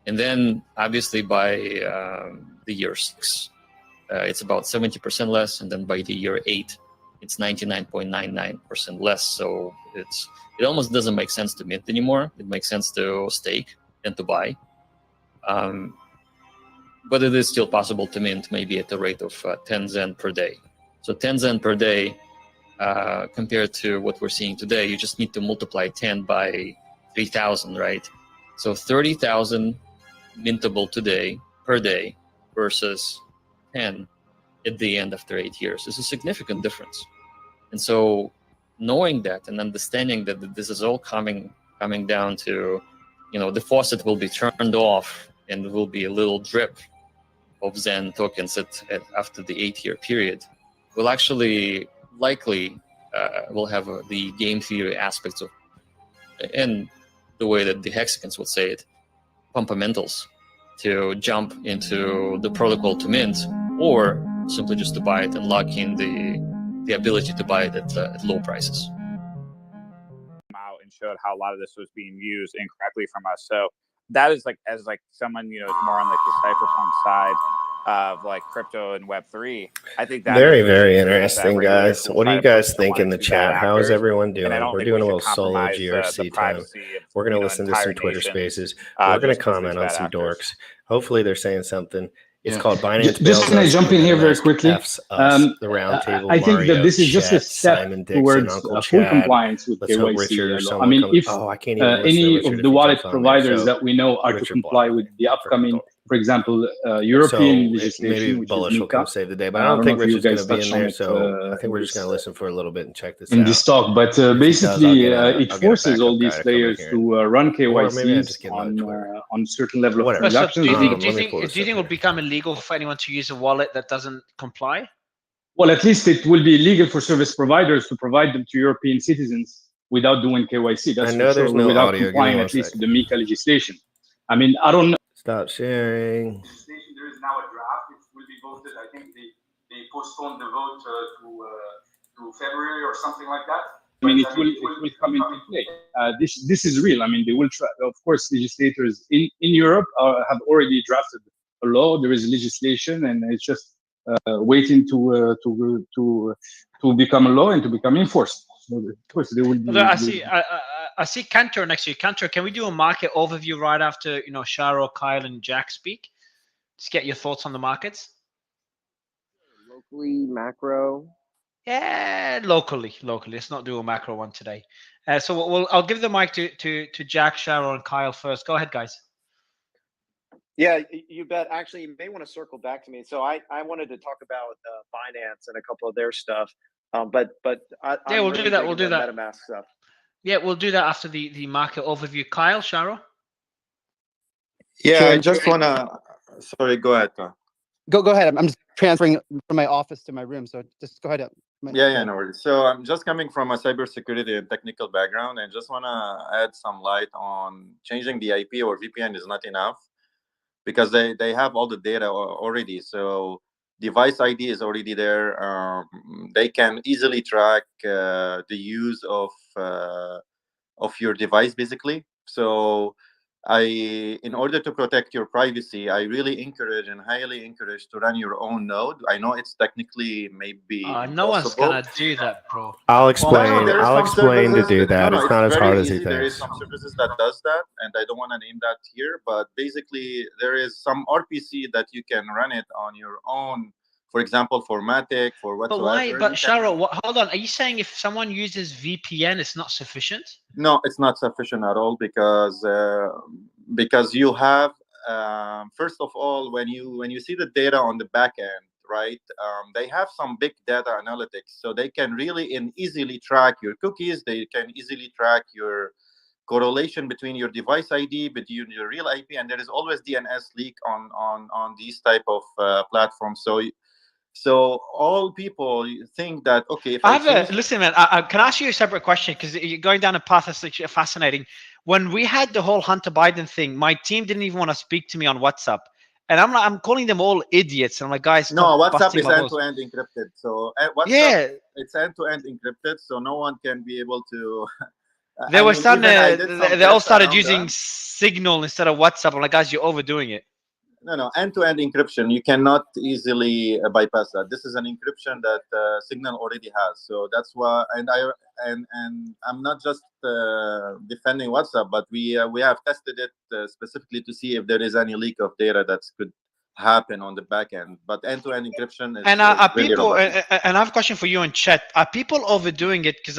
[SPEAKER 8] And then obviously by the year 6, it's about 70% less. And then by the year 8, it's 99.99% less. So it almost doesn't make sense to mint anymore. It makes sense to stake and to buy. But it is still possible to mint maybe at the rate of 10 Zen per day. So 10 Zen per day compared to what we're seeing today, you just need to multiply 10 by 3,000, right? So 30,000 mintable today per day versus 10 at the end after 8 years is a significant difference. And so knowing that and understanding that this is all coming down to, you know, the faucet will be turned off and there will be a little drip of Zen tokens after the 8-year period, will actually likely will have the game theory aspects of, and the way that the hexagons would say it, pumpamentals to jump into the protocol to mint, or simply just to buy it and lock in the ability to buy it at low prices.
[SPEAKER 9] Out and showed how a lot of this was being used incorrectly from us. So that is like, as like someone, you know, is more on like the cypherpunk side of like crypto and Web3, I think that
[SPEAKER 1] Very,
[SPEAKER 9] is
[SPEAKER 1] very
[SPEAKER 9] that
[SPEAKER 1] interesting,
[SPEAKER 9] regulators
[SPEAKER 1] guys.
[SPEAKER 9] will
[SPEAKER 1] What do
[SPEAKER 9] try
[SPEAKER 1] you
[SPEAKER 9] to
[SPEAKER 1] guys
[SPEAKER 9] push
[SPEAKER 1] think in
[SPEAKER 9] someone
[SPEAKER 1] the
[SPEAKER 9] to bad
[SPEAKER 1] chat? How is
[SPEAKER 9] actors.
[SPEAKER 1] everyone
[SPEAKER 9] And I
[SPEAKER 1] doing?
[SPEAKER 9] don't
[SPEAKER 1] We're
[SPEAKER 9] think
[SPEAKER 1] doing
[SPEAKER 9] we
[SPEAKER 1] a
[SPEAKER 9] should
[SPEAKER 1] little solo
[SPEAKER 9] compromise
[SPEAKER 1] GRC
[SPEAKER 9] the
[SPEAKER 1] time.
[SPEAKER 9] privacy of,
[SPEAKER 1] We're going
[SPEAKER 9] you
[SPEAKER 1] to
[SPEAKER 9] know,
[SPEAKER 1] listen to some
[SPEAKER 9] entire
[SPEAKER 1] Twitter
[SPEAKER 9] nations,
[SPEAKER 1] spaces. We're going to
[SPEAKER 9] just because these
[SPEAKER 1] comment on
[SPEAKER 9] bad
[SPEAKER 1] some
[SPEAKER 9] actors.
[SPEAKER 1] dorks. Hopefully they're saying something. It's
[SPEAKER 3] Yeah.
[SPEAKER 1] called Binance
[SPEAKER 3] Just
[SPEAKER 1] Bails
[SPEAKER 3] can I
[SPEAKER 1] Us,
[SPEAKER 3] jump in here very
[SPEAKER 1] MetaMask
[SPEAKER 3] quickly?
[SPEAKER 1] F's Us, the Roundtable,
[SPEAKER 3] I think that
[SPEAKER 1] Mario,
[SPEAKER 3] this is just a
[SPEAKER 1] Chet,
[SPEAKER 3] step
[SPEAKER 1] Simon Dixon,
[SPEAKER 3] towards
[SPEAKER 1] Uncle
[SPEAKER 3] full
[SPEAKER 1] Chad.
[SPEAKER 3] compliance with
[SPEAKER 1] Let's hope
[SPEAKER 3] KYC.
[SPEAKER 1] Richard or
[SPEAKER 3] I
[SPEAKER 1] someone
[SPEAKER 3] mean,
[SPEAKER 1] comes.
[SPEAKER 3] if
[SPEAKER 1] Oh, I can't even listen to
[SPEAKER 3] any
[SPEAKER 1] Richard
[SPEAKER 3] of
[SPEAKER 1] if
[SPEAKER 3] the
[SPEAKER 1] he
[SPEAKER 3] wallet
[SPEAKER 1] jumps on there.
[SPEAKER 3] providers
[SPEAKER 1] So
[SPEAKER 3] that we know are to
[SPEAKER 1] Richard
[SPEAKER 3] comply
[SPEAKER 1] blocked
[SPEAKER 3] with
[SPEAKER 1] me.
[SPEAKER 3] the upcoming,
[SPEAKER 1] Dork.
[SPEAKER 3] for example, European
[SPEAKER 1] So
[SPEAKER 3] legislation,
[SPEAKER 1] maybe
[SPEAKER 3] which is
[SPEAKER 1] Bullish will
[SPEAKER 3] MiCA.
[SPEAKER 1] come save the day, but I
[SPEAKER 3] I
[SPEAKER 1] don't
[SPEAKER 3] don't know
[SPEAKER 1] think
[SPEAKER 3] if you
[SPEAKER 1] Richard's going to
[SPEAKER 3] guys
[SPEAKER 1] be in
[SPEAKER 3] touched on
[SPEAKER 1] there.
[SPEAKER 3] it
[SPEAKER 1] So I think
[SPEAKER 3] in
[SPEAKER 1] we're just
[SPEAKER 3] this
[SPEAKER 1] going to listen for a little bit and check this
[SPEAKER 3] in
[SPEAKER 1] out.
[SPEAKER 3] this talk, but
[SPEAKER 1] If he does,
[SPEAKER 3] basically
[SPEAKER 1] I'll
[SPEAKER 3] it
[SPEAKER 1] get a
[SPEAKER 3] forces all
[SPEAKER 1] backup
[SPEAKER 3] these
[SPEAKER 1] guy to come in
[SPEAKER 3] players
[SPEAKER 1] here
[SPEAKER 3] to run
[SPEAKER 1] or maybe I
[SPEAKER 3] KYCs
[SPEAKER 1] just get another Twitter.
[SPEAKER 3] on certain level of
[SPEAKER 1] Whatever.
[SPEAKER 10] So
[SPEAKER 3] transactions.
[SPEAKER 10] do you think
[SPEAKER 1] Let me pull this up
[SPEAKER 10] it will
[SPEAKER 1] here.
[SPEAKER 10] become illegal for anyone to use a wallet that doesn't comply?
[SPEAKER 3] Well, at least it will be illegal for service providers to provide them to European citizens without doing KYC. That's
[SPEAKER 1] I know
[SPEAKER 3] for
[SPEAKER 1] there's
[SPEAKER 3] sure,
[SPEAKER 1] no
[SPEAKER 3] without
[SPEAKER 1] audio. Give me
[SPEAKER 3] complying
[SPEAKER 1] one
[SPEAKER 3] at least
[SPEAKER 1] sec.
[SPEAKER 3] to the MiCA legislation. I mean, I don't know.
[SPEAKER 1] Stop sharing.
[SPEAKER 3] There is now a draft which will be voted. I think they postponed the vote to February or something like that. I mean, it will come into play. This is real. I mean, they will try. Of course, legislators in Europe have already drafted a law. There is legislation, and it's just waiting to become a law and to become enforced. So of course, there will be.
[SPEAKER 10] I see Cantor next to you. Cantor, can we do a market overview right after Sharo, Kyle, and Jack speak? Just get your thoughts on the markets.
[SPEAKER 11] Locally, macro.
[SPEAKER 10] Yeah, locally. Let's not do a macro one today. So I'll give the mic to Jack, Sharo, and Kyle first. Go ahead, guys.
[SPEAKER 11] Yeah, you bet. Actually, you may want to circle back to me. So I wanted to talk about Binance and a couple of their stuff. But
[SPEAKER 10] yeah, we'll do that. We'll do that.
[SPEAKER 11] MetaMask stuff.
[SPEAKER 10] Yeah, we'll do that after the market overview. Kyle, Sharo.
[SPEAKER 12] Yeah,
[SPEAKER 13] Sure.
[SPEAKER 12] I just wanna. Sorry, go ahead.
[SPEAKER 13] Go ahead. I'm just transferring from my office to my room, so just go ahead.
[SPEAKER 12] Yeah, no worries. So I'm just coming from a cybersecurity and technical background, and just wanna add some light on changing the IP or VPN is not enough, because they have all the data already. So device ID is already there. They can easily track the use of your device, basically. So in order to protect your privacy, I really encourage and highly encourage to run your own node. I know it's technically maybe
[SPEAKER 10] no one's gonna do that, bro.
[SPEAKER 1] I'll explain. I'll explain to do that.
[SPEAKER 12] No,
[SPEAKER 1] it's not as hard as he
[SPEAKER 12] easy. There is
[SPEAKER 1] thinks.
[SPEAKER 12] some services that does that, and I don't want to name that here. But basically, there is some RPC that you can run it on your own. For example, for Matic, for whatsoever.
[SPEAKER 10] But why? But Sharo, hold on. Are you saying if someone uses VPN, it's not sufficient?
[SPEAKER 12] No, it's not sufficient at all, because you have first of all, when you see the data on the back end, right? They have some big data analytics, so they can really easily track your cookies. They can easily track your correlation between your device ID, between your real IP, and there is always DNS leak on these type of platforms. So all people think that, okay, if
[SPEAKER 10] listen, man, can I ask you a separate question? Because you're going down a path that's actually fascinating. When we had the whole Hunter Biden thing, my team didn't even want to speak to me on WhatsApp. And I'm calling them all idiots. And I'm like, guys,
[SPEAKER 12] no, WhatsApp is end-to-end encrypted. So WhatsApp, it's end-to-end encrypted, so no one can be able to.
[SPEAKER 10] They were starting they all started using Signal instead of WhatsApp. I'm like, guys, you're overdoing it.
[SPEAKER 12] No, end-to-end encryption. You cannot easily bypass that. This is an encryption that Signal already has. So that's why, and I'm not just defending WhatsApp, but we have tested it specifically to see if there is any leak of data that could happen on the back end. But end-to-end encryption is.
[SPEAKER 10] And are people? And I have a question for you in chat. Are people overdoing it? Because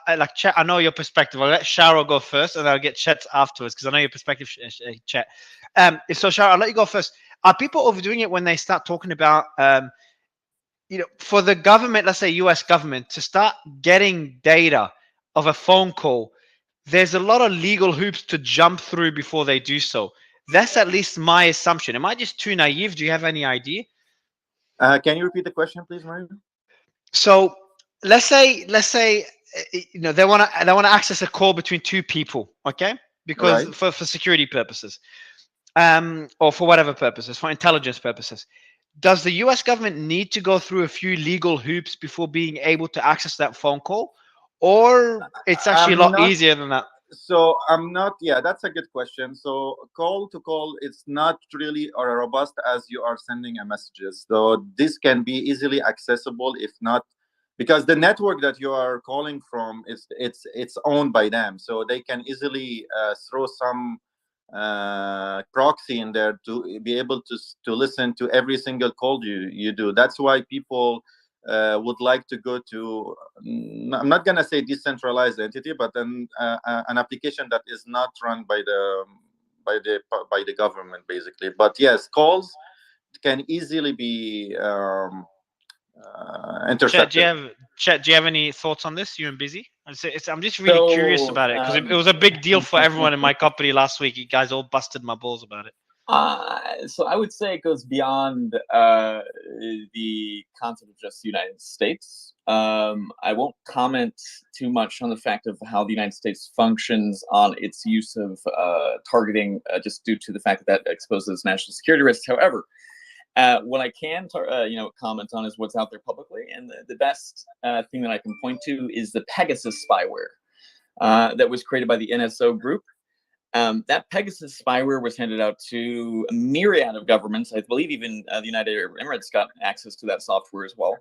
[SPEAKER 10] I like chat. I know your perspective. I'll let Sharo go first, and I'll get chat afterwards because I know your perspective. Chat. So Sharo, I'll let you go first. Are people overdoing it when they start talking about, for the government, let's say U.S. government, to start getting data of a phone call? There's a lot of legal hoops to jump through before they do so. That's at least my assumption. Am I just too naive? Do you have any idea?
[SPEAKER 12] Can you repeat the question, please, Mario?
[SPEAKER 10] So let's say they want to access a call between two people, okay? Because for security purposes, or for whatever purposes, for intelligence purposes. Does the U.S. government need to go through a few legal hoops before being able to access that phone call, or it's actually a lot easier than that?
[SPEAKER 12] So I'm not. Yeah, that's a good question. So call to call, it's not really or robust as you are sending a messages. So this can be easily accessible, if not, because the network that you are calling from is it's owned by them, so they can easily throw some proxy in there to be able to listen to every single call you do. That's why people would like to go to, I'm not going to say decentralized entity, but then an application that is not run by the government, basically. But yes, calls can easily be intercepted.
[SPEAKER 10] Chet, do you have any thoughts on this? You and Busy? I'm just really curious about it because it was a big deal for everyone in my company last week. You guys all busted my balls about it.
[SPEAKER 14] So I would say it goes beyond the concept of just the United States. I won't comment too much on the fact of how the United States functions on its use of targeting, just due to the fact that exposes national security risks. However, what I can comment on is what's out there publicly, and the best thing that I can point to is the Pegasus spyware that was created by the NSO group. That Pegasus spyware was handed out to a myriad of governments. I believe even the United Arab Emirates got access to that software as well.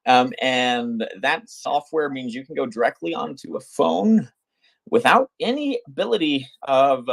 [SPEAKER 14] And that software means you can go directly onto a phone without any ability of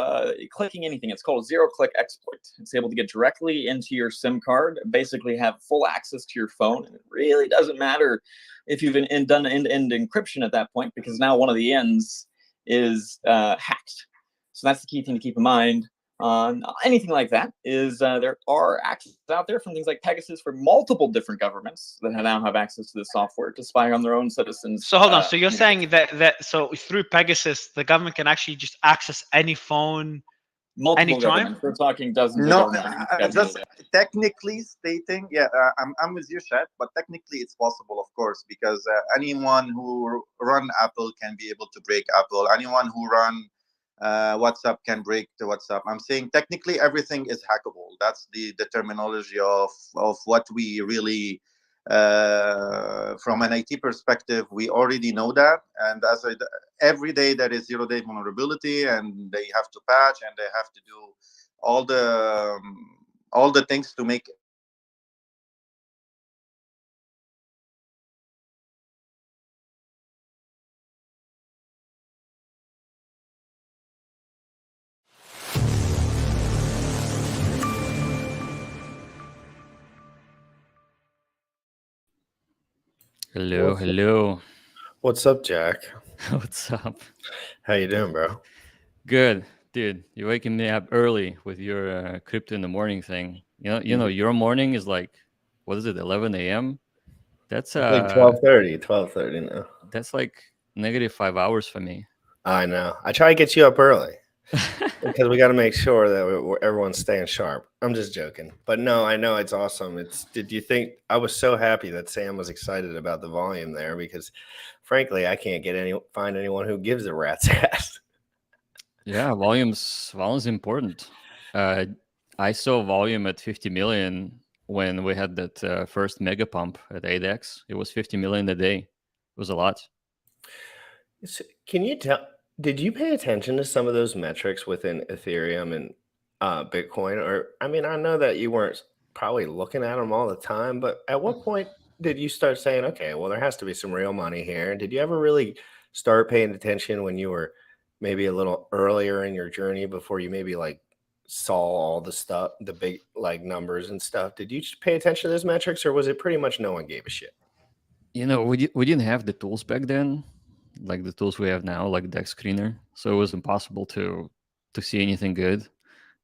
[SPEAKER 14] clicking anything. It's called a zero-click exploit. It's able to get directly into your SIM card, basically have full access to your phone. And it really doesn't matter if you've done end-to-end encryption at that point, because now one of the ends is hacked. So that's the key thing to keep in mind on anything like that, is there are access out there from things like Pegasus for multiple different governments that now have access to this software to spy on their own citizens.
[SPEAKER 10] So hold on. So you're saying that so through Pegasus, the government can actually just access any phone,
[SPEAKER 14] multiple
[SPEAKER 10] anytime?
[SPEAKER 14] governments. We're talking dozens
[SPEAKER 12] No,
[SPEAKER 14] of governments.
[SPEAKER 12] just technically stating, yeah, I'm with you, Chet, but technically it's possible, of course, because anyone who run Apple can be able to break Apple. Anyone who run WhatsApp can break the WhatsApp. I'm saying technically everything is hackable. That's the terminology of what we really, from an IT perspective, we already know that. And every day there is 0-day vulnerability, and they have to patch, and they have to do all the things to make.
[SPEAKER 15] Hello.
[SPEAKER 1] What's up, Jack?
[SPEAKER 15] What's up?
[SPEAKER 1] How you doing, bro?
[SPEAKER 15] Good, dude. You're waking me up early with your crypto in the morning thing. You know, your morning is like, what is it, 11 a.m.? That's
[SPEAKER 1] like 12:30 now.
[SPEAKER 15] That's like -5 hours for me.
[SPEAKER 1] I know. I try to get you up early because we got to make sure that everyone's staying sharp. I'm just joking, but no, I know it's awesome. Did you think I was so happy that Sam was excited about the volume there, because frankly, I can't find anyone who gives a rat's ass.
[SPEAKER 15] Yeah, volume's important. I saw volume at 50 million when we had that first mega pump at 8x. It was 50 million a day. It was a lot.
[SPEAKER 1] So can you tell? Did you pay attention to some of those metrics within Ethereum and Bitcoin? Or, I mean, I know that you weren't probably looking at them all the time, but at what point did you start saying, okay, well, there has to be some real money here? Did you ever really start paying attention when you were maybe a little earlier in your journey, before you maybe like saw all the stuff, the big like numbers and stuff? Did you pay attention to those metrics, or was it pretty much no one gave a shit?
[SPEAKER 15] You know, we didn't have the tools back then, like the tools we have now, like Dex Screener. So it was impossible to see anything good.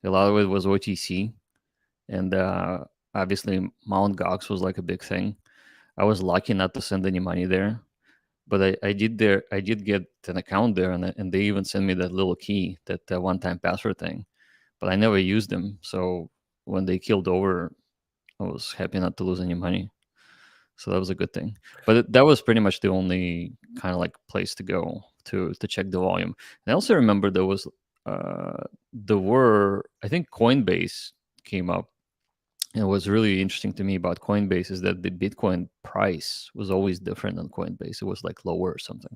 [SPEAKER 15] A lot of it was OTC, and obviously Mt. Gox was like a big thing. I was lucky not to send any money there, but I did get an account there, and they even sent me that little key, that one-time password thing, but I never used them. So when they killed over, I was happy not to lose any money. So that was a good thing. But that was pretty much the only kind of like place to go to check the volume. And I also remember there were, I think Coinbase came up. And what's really interesting to me about Coinbase is that the Bitcoin price was always different on Coinbase. It was like lower or something.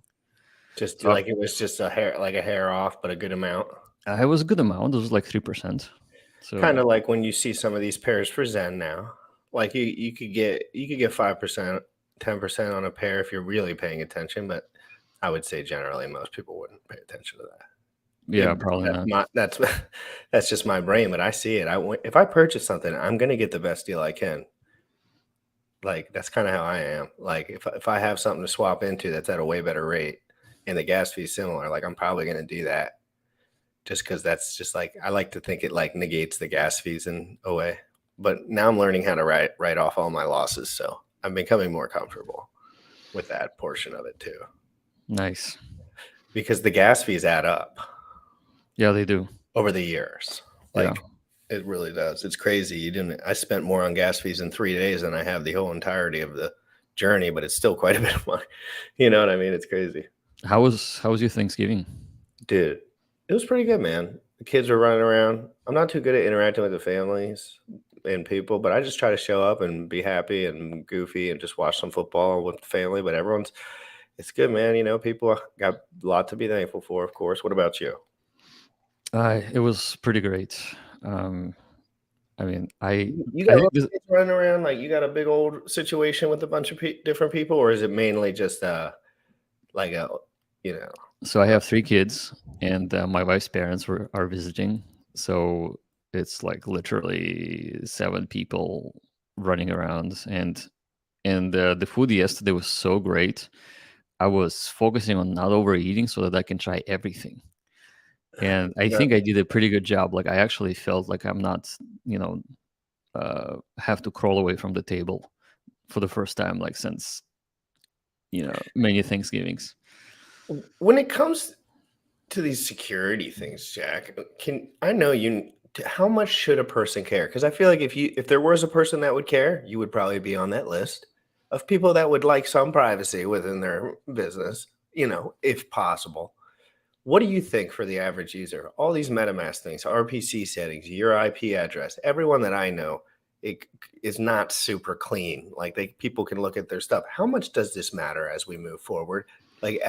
[SPEAKER 1] Just
[SPEAKER 15] So
[SPEAKER 1] like it was just a hair off, but a good amount.
[SPEAKER 15] it was a good amount. It was like 3%. So
[SPEAKER 1] Kind of like when you see some of these pairs for Zen now. Like you could get 5%, 10% on a pair if you're really paying attention, but I would say generally most people wouldn't pay attention to that.
[SPEAKER 15] yeah, probably not.
[SPEAKER 1] That's just my brain, but I see it. If I purchase something, I'm gonna get the best deal I can. Like that's kind of how I am. Like if I have something to swap into that's at a way better rate and the gas fee is similar, like I'm probably gonna do that. Just because that's just like I like to think it like negates the gas fees in a way. But now I'm learning how to write off all my losses, so I'm becoming more comfortable with that portion of it too.
[SPEAKER 15] Nice.
[SPEAKER 1] Because the gas fees add up.
[SPEAKER 15] Yeah, they do.
[SPEAKER 1] Over the years. Like it really does. It's crazy. I spent more on gas fees in 3 days than I have the whole entirety of the journey, but it's still quite a bit of money. You know what I mean? It's crazy.
[SPEAKER 15] How was your Thanksgiving?
[SPEAKER 1] Dude, it was pretty good, man. The kids were running around. I'm not too good at interacting with the families and people, but I just try to show up and be happy and goofy and just watch some football with the family. But it's good, man. You know, people got a lot to be thankful for, of course. What about you?
[SPEAKER 15] It was pretty great. I mean,
[SPEAKER 1] you got kids running around like you got a big old situation with a bunch of different people, or is it mainly just like a, you know?
[SPEAKER 15] So I have 3 kids, and my wife's parents are visiting. So it's like literally 7 people running around, and the food yesterday was so great. I was focusing on not overeating so that I can try everything. And I think I did a pretty good job. Like I actually felt like I'm not, have to crawl away from the table for the first time, like since, many Thanksgivings.
[SPEAKER 1] When it comes to these security things, Jack, how much should a person care? Because I feel like if there was a person that would care, you would probably be on that list of people that would like some privacy within their business, if possible. What do you think for the average user? All these MetaMask things, RPC settings, your IP address, everyone that I know, it is not super clean. Like people can look at their stuff. How much does this matter as we move forward? Like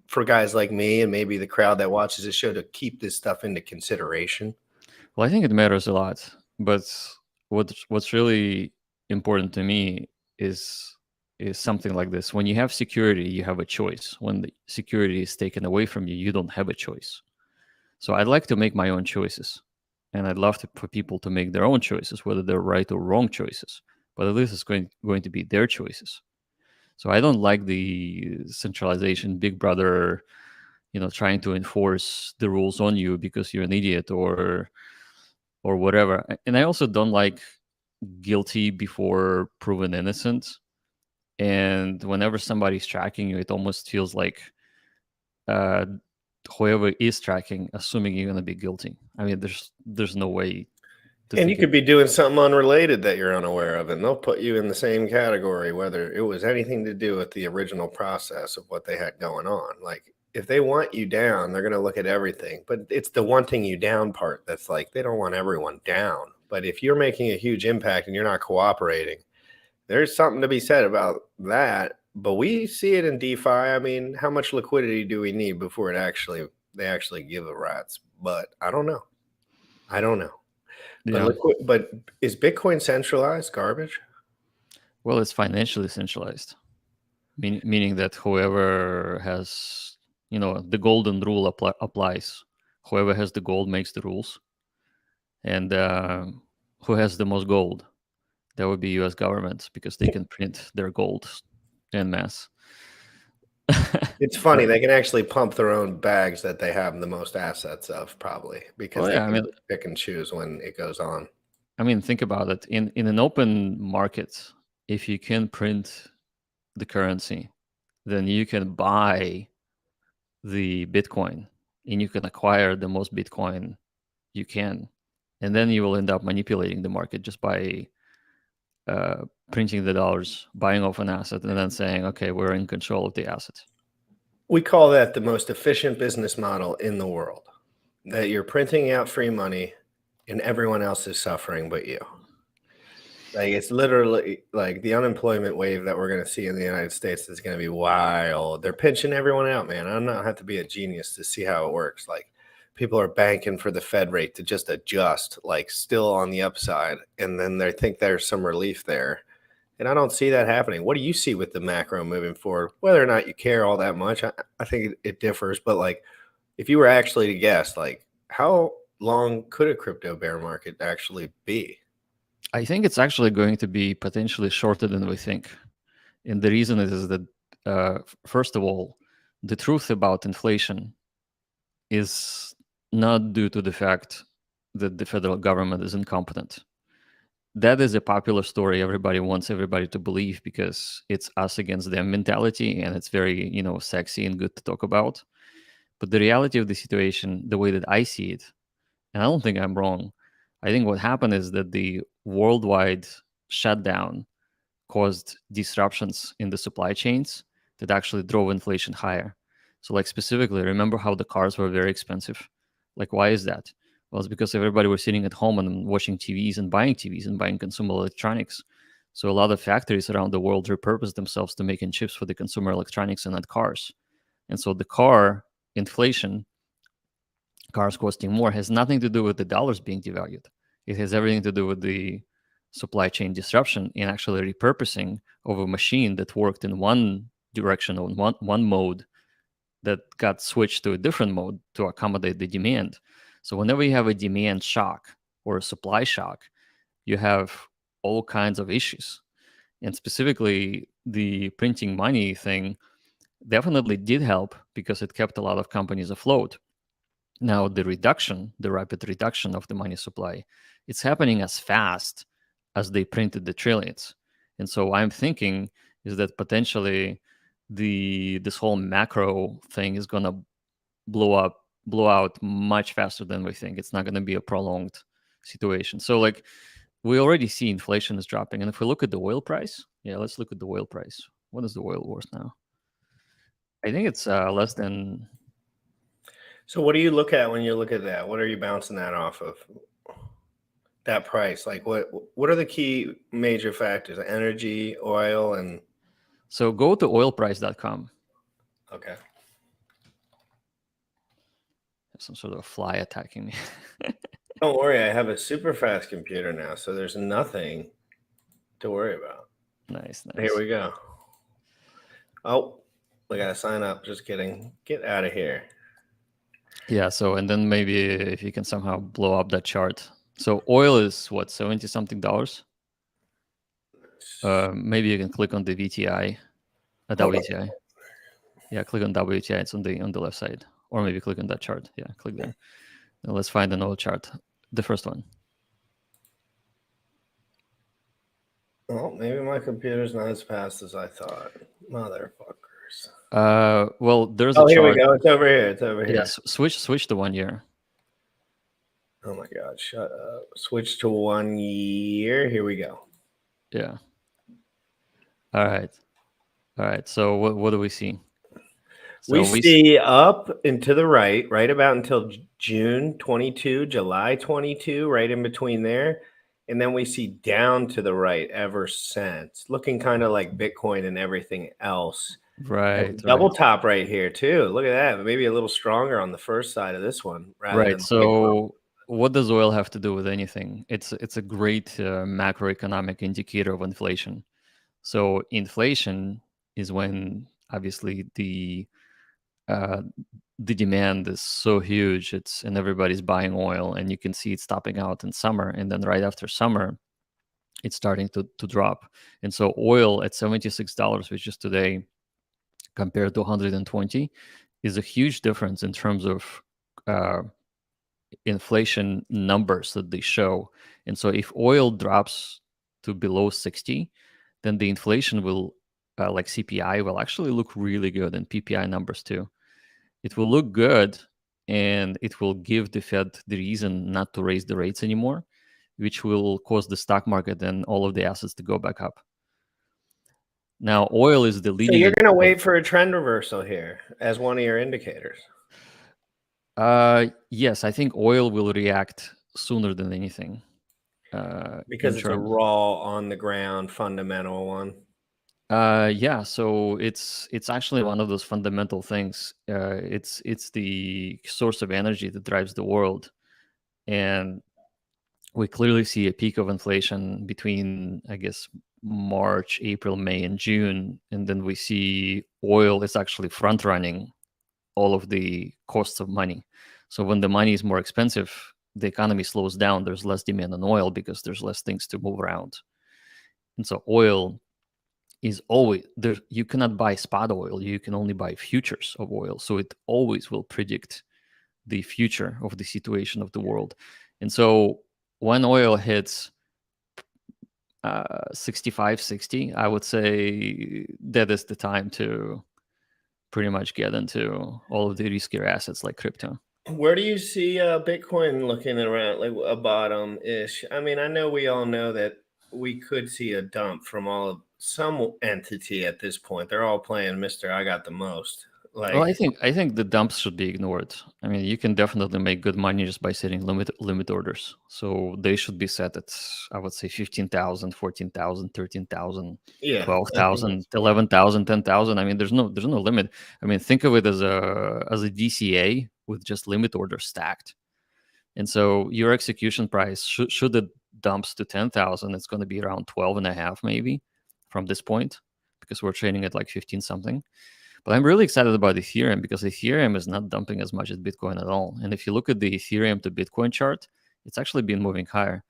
[SPEAKER 1] for guys like me and maybe the crowd that watches this show to keep this stuff into consideration?
[SPEAKER 15] Well, I think it matters a lot. But what's really important to me is something like this. When you have security, you have a choice. When the security is taken away from you, you don't have a choice. So I'd like to make my own choices. And I'd love for people to make their own choices, whether they're right or wrong choices. But at least it's going to be their choices. So I don't like the centralization, big brother, trying to enforce the rules on you because you're an idiot or whatever. And I also don't like guilty before proven innocent. And whenever somebody's tracking you, it almost feels like whoever is tracking, assuming you're going to be guilty. I mean, there's no way.
[SPEAKER 1] And you could be doing something unrelated that you're unaware of, and they'll put you in the same category, whether it was anything to do with the original process of what they had going on. Like, if they want you down, they're going to look at everything. But it's the wanting you down part that's like, they don't want everyone down. But if you're making a huge impact and you're not cooperating, there's something to be said about that. But we see it in DeFi. I mean, how much liquidity do we need before they actually give a rat's? But I don't know.
[SPEAKER 15] Yeah.
[SPEAKER 1] But is Bitcoin centralized garbage?
[SPEAKER 15] Well, it's financially centralized, meaning that whoever has, the golden rule applies. Whoever has the gold makes the rules. And who has the most gold? That would be U.S. government, because they can print their gold en masse.
[SPEAKER 1] It's funny. They can actually pump their own bags that they have the most assets of, probably, because they can pick and choose when it goes on.
[SPEAKER 15] I mean, think about it. In an open market, if you can print the currency, then you can buy the Bitcoin and you can acquire the most Bitcoin you can. And then you will end up manipulating the market just by printing the dollars, buying off an asset, and then saying, okay, we're in control of the asset.
[SPEAKER 1] We call that the most efficient business model in the world, that you're printing out free money and everyone else is suffering but you. Like it's literally like the unemployment wave that we're going to see in the United States is going to be wild. They're pinching everyone out, man. I don't have to be a genius to see how it works. Like people are banking for the Fed rate to just adjust, like still on the upside, and then they think there's some relief there. And I don't see that happening. What do you see with the macro moving forward? Whether or not you care all that much, I think it differs. But like, if you were actually to guess, like, how long could a crypto bear market actually be?
[SPEAKER 15] I think it's actually going to be potentially shorter than we think. And the reason is that, first of all, the truth about inflation is not due to the fact that the federal government is incompetent. That is a popular story everybody wants everybody to believe because it's us against them mentality, and it's very, sexy and good to talk about. But the reality of the situation, the way that I see it, and I don't think I'm wrong, I think what happened is that the worldwide shutdown caused disruptions in the supply chains that actually drove inflation higher. So, like, specifically, remember how the cars were very expensive? Like, why is that? Well, it's because everybody was sitting at home and watching TVs and buying consumer electronics. So a lot of factories around the world repurposed themselves to making chips for the consumer electronics and not cars. And so the car inflation, cars costing more, has nothing to do with the dollars being devalued. It has everything to do with the supply chain disruption and actually repurposing of a machine that worked in one direction or one mode that got switched to a different mode to accommodate the demand. So whenever you have a demand shock or a supply shock, you have all kinds of issues. And specifically, the printing money thing definitely did help because it kept a lot of companies afloat. Now, the rapid reduction of the money supply, it's happening as fast as they printed the trillions. And so I'm thinking is that potentially this whole macro thing is going to blow out much faster than we think. It's not going to be a prolonged situation. So like we already see inflation is dropping. And if we look at the oil price, let's look at the oil price. What is the oil worth now? I think it's less than.
[SPEAKER 1] So what do you look at when you look at that? What are you bouncing that off of? That price, like what are the key major factors? Energy, oil, and
[SPEAKER 15] so go to oilprice.com.
[SPEAKER 1] Okay.
[SPEAKER 15] Some sort of fly attacking me.
[SPEAKER 1] Don't worry, I have a super fast computer now, so there's nothing to worry about.
[SPEAKER 15] Nice.
[SPEAKER 1] Here we go. Oh, we gotta sign up. Just kidding. Get out of here.
[SPEAKER 15] Yeah, so and then maybe if you can somehow blow up that chart. So oil is what, $70 something? Maybe you can click on the VTI, WTI. Yeah, click on WTI. It's on the left side, or maybe click on that chart. Yeah, click there. Now let's find an oil chart. The first one.
[SPEAKER 1] Well, maybe my computer's not as fast as I thought. Motherfuckers.
[SPEAKER 15] Well, there's a chart.
[SPEAKER 1] Here we go. It's over here. It's over here.
[SPEAKER 15] Yeah, switch to 1 year.
[SPEAKER 1] Oh my God! Shut up. Switch to 1 year. Here we go.
[SPEAKER 15] Yeah. All right. So what do we see? So
[SPEAKER 1] we see up and to the right about until June 22, July 22, right in between there. And then we see down to the right ever since, looking kind of like Bitcoin and everything else.
[SPEAKER 15] Right.
[SPEAKER 1] Double top right here too. Look at that. Maybe a little stronger on the first side of this one.
[SPEAKER 15] Right. So what does oil have to do with anything? It's a great macroeconomic indicator of inflation. So inflation is when obviously the demand is so huge, and everybody's buying oil, and you can see it stopping out in summer, and then right after summer, it's starting to drop. And so oil at $76, which is today, compared to 120, is a huge difference in terms of inflation numbers that they show. And so if oil drops to below 60, then the inflation will, like CPI, will actually look really good, and PPI numbers too. It will look good, and it will give the Fed the reason not to raise the rates anymore, which will cause the stock market and all of the assets to go back up. Now, oil is the leading.
[SPEAKER 1] So you're going to wait for a trend reversal here as one of your indicators?
[SPEAKER 15] Yes, I think oil will react sooner than anything.
[SPEAKER 1] Because
[SPEAKER 15] in
[SPEAKER 1] it's a
[SPEAKER 15] terms.
[SPEAKER 1] raw, on the ground, fundamental one.
[SPEAKER 15] Yeah, so it's actually one of those fundamental things. It's the source of energy that drives the world, and we clearly see a peak of inflation between, I guess, March, April, May, and June, and then we see oil is actually front running all of the costs of money. So when the money is more expensive, the economy slows down. There's less demand on oil because there's less things to move around, and so oil is always there. You cannot buy spot oil. You can only buy futures of oil. So it always will predict the future of the situation of the world. And so when oil hits 65, 60, I would say that is the time to pretty much get into all of the riskier assets like crypto.
[SPEAKER 1] Where do you see Bitcoin looking around, like a bottom ish? I mean, I know we all know that we could see a dump from all of some entity at this point. They're all playing Mr. I got the most. Like,
[SPEAKER 15] Well, I think the dumps should be ignored. I mean, you can definitely make good money just by setting limit orders. So they should be set at, I would say, 15,000, 14,000, 13,000,
[SPEAKER 1] yeah,
[SPEAKER 15] 12,000, 11,000, 10,000. I mean, there's no limit. I mean, think of it as a DCA with just limit orders stacked. And so your execution price should it dumps to 10,000, it's going to be around 12.5 maybe from this point, because we're trading at like 15 something. But I'm really excited about Ethereum because Ethereum is not dumping as much as Bitcoin at all. And if you look at the Ethereum to Bitcoin chart, it's actually been moving higher.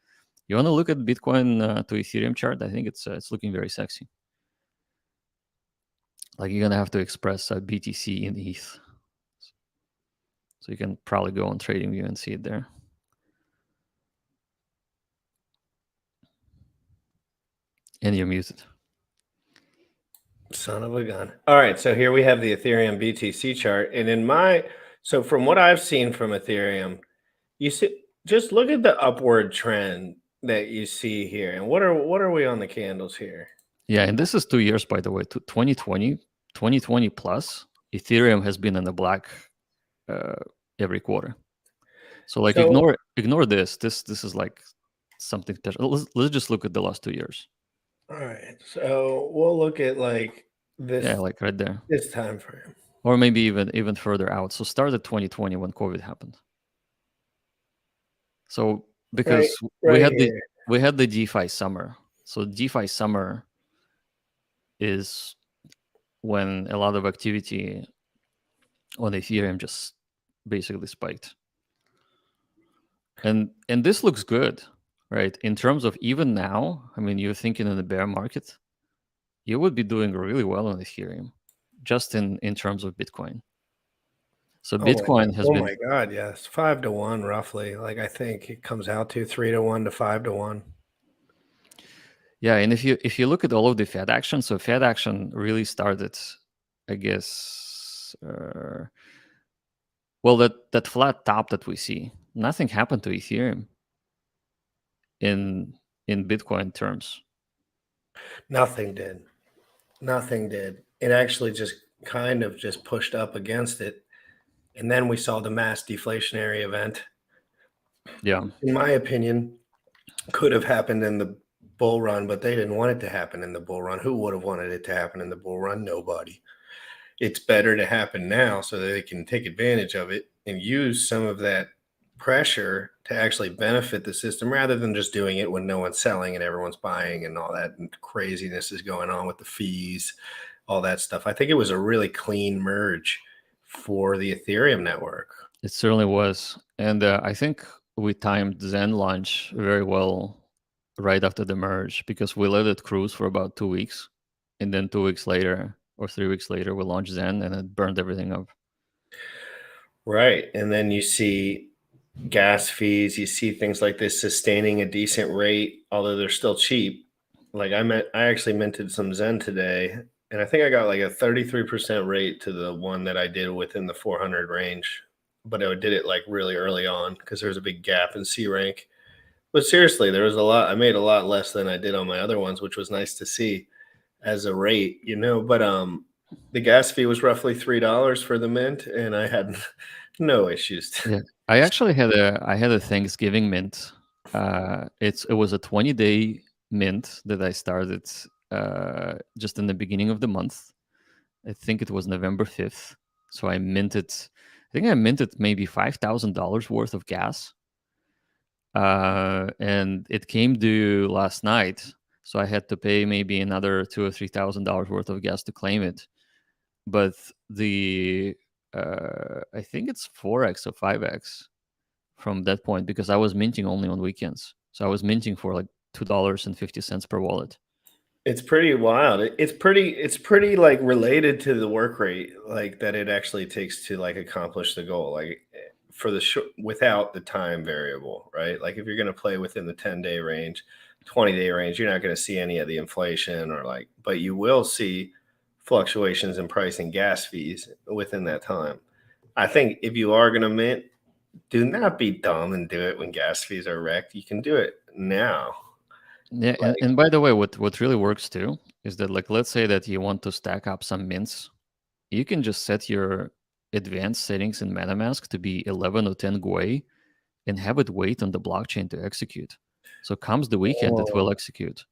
[SPEAKER 15] You want to look at Bitcoin to Ethereum chart? I think it's looking very sexy. Like you're gonna have to express BTC in ETH, so you can probably go on TradingView and see it there. And you're muted.
[SPEAKER 1] Son of a gun. All right, so here we have the Ethereum BTC chart, and so from what I've seen from Ethereum, you see, just look at the upward trend that you see here, and what are we on the candles here?
[SPEAKER 15] Yeah, and this is 2 years, by the way, to 2020 plus. Ethereum has been in the black every quarter. So like ignore this. This is like something special. Let's just look at the last 2 years.
[SPEAKER 1] All right, so we'll look at like this.
[SPEAKER 15] Yeah, like right there.
[SPEAKER 1] This time frame,
[SPEAKER 15] or maybe even further out. So start at 2020 when COVID happened. So because we had the DeFi summer. So DeFi summer is when a lot of activity on Ethereum just basically spiked. And this looks good, right? In terms of even now, I mean, you're thinking in the bear market, you would be doing really well on Ethereum, just in terms of Bitcoin. So Bitcoin has been.
[SPEAKER 1] Oh my God, yes, 5 to 1 roughly. Like I think it comes out to 3 to 1 to 5 to 1.
[SPEAKER 15] Yeah, and if you look at all of the Fed action, so Fed action really started, I guess. Well, that flat top that we see, nothing happened to Ethereum in Bitcoin terms.
[SPEAKER 1] Nothing did. It actually just kind of just pushed up against it. And then we saw the mass deflationary event.
[SPEAKER 15] Yeah.
[SPEAKER 1] In my opinion, could have happened in the bull run, but they didn't want it to happen in the bull run. Who would have wanted it to happen in the bull run? Nobody. It's better to happen now so that they can take advantage of it and use some of that pressure to actually benefit the system rather than just doing it when no one's selling and everyone's buying and all that craziness is going on with the fees, all that stuff. I think it was a really clean merge for the Ethereum network.
[SPEAKER 15] It certainly was. And I think we timed Zen launch very well right after the merge because we let it cruise for about 2 weeks. And then 2 weeks later or 3 weeks later, we launched Zen and it burned everything up.
[SPEAKER 1] Right. And then you see gas fees, you see things like this sustaining a decent rate, although they're still cheap. Like I actually minted some Zen today, and I think I got like a 33% rate to the one that I did within the 400 range, but I did it like really early on because there's a big gap in C rank. But seriously, there was a lot. I made a lot less than I did on my other ones, which was nice to see as a rate, you know. But the gas fee was roughly $3 for the mint, and I had no issues.
[SPEAKER 15] Yeah, I actually had a Thanksgiving mint It was a 20-day mint that I started just in the beginning of the month. I think it was November 5th. So I minted maybe $5,000 worth of gas. And it came due last night. So I had to pay maybe another $2,000 or $3,000 worth of gas to claim it. But I think it's 4x or 5x from that point, because I was minting only on weekends. So I was minting for like $2.50 per wallet.
[SPEAKER 1] It's pretty wild. It's pretty like related to the work rate, like that it actually takes to like accomplish the goal, like for the without the time variable, right? Like if you're going to play within the 10-day range, 20-day range, you're not going to see any of the inflation or like, but you will see fluctuations in price and gas fees within that time. I think if you are going to mint, do not be dumb and do it when gas fees are wrecked. You can do it now.
[SPEAKER 15] Yeah, and by the way, what really works too is that, like, let's say that you want to stack up some mints, you can just set your advanced settings in MetaMask to be 11 or 10 GUI and have it wait on the blockchain to execute. So comes the weekend, it will execute.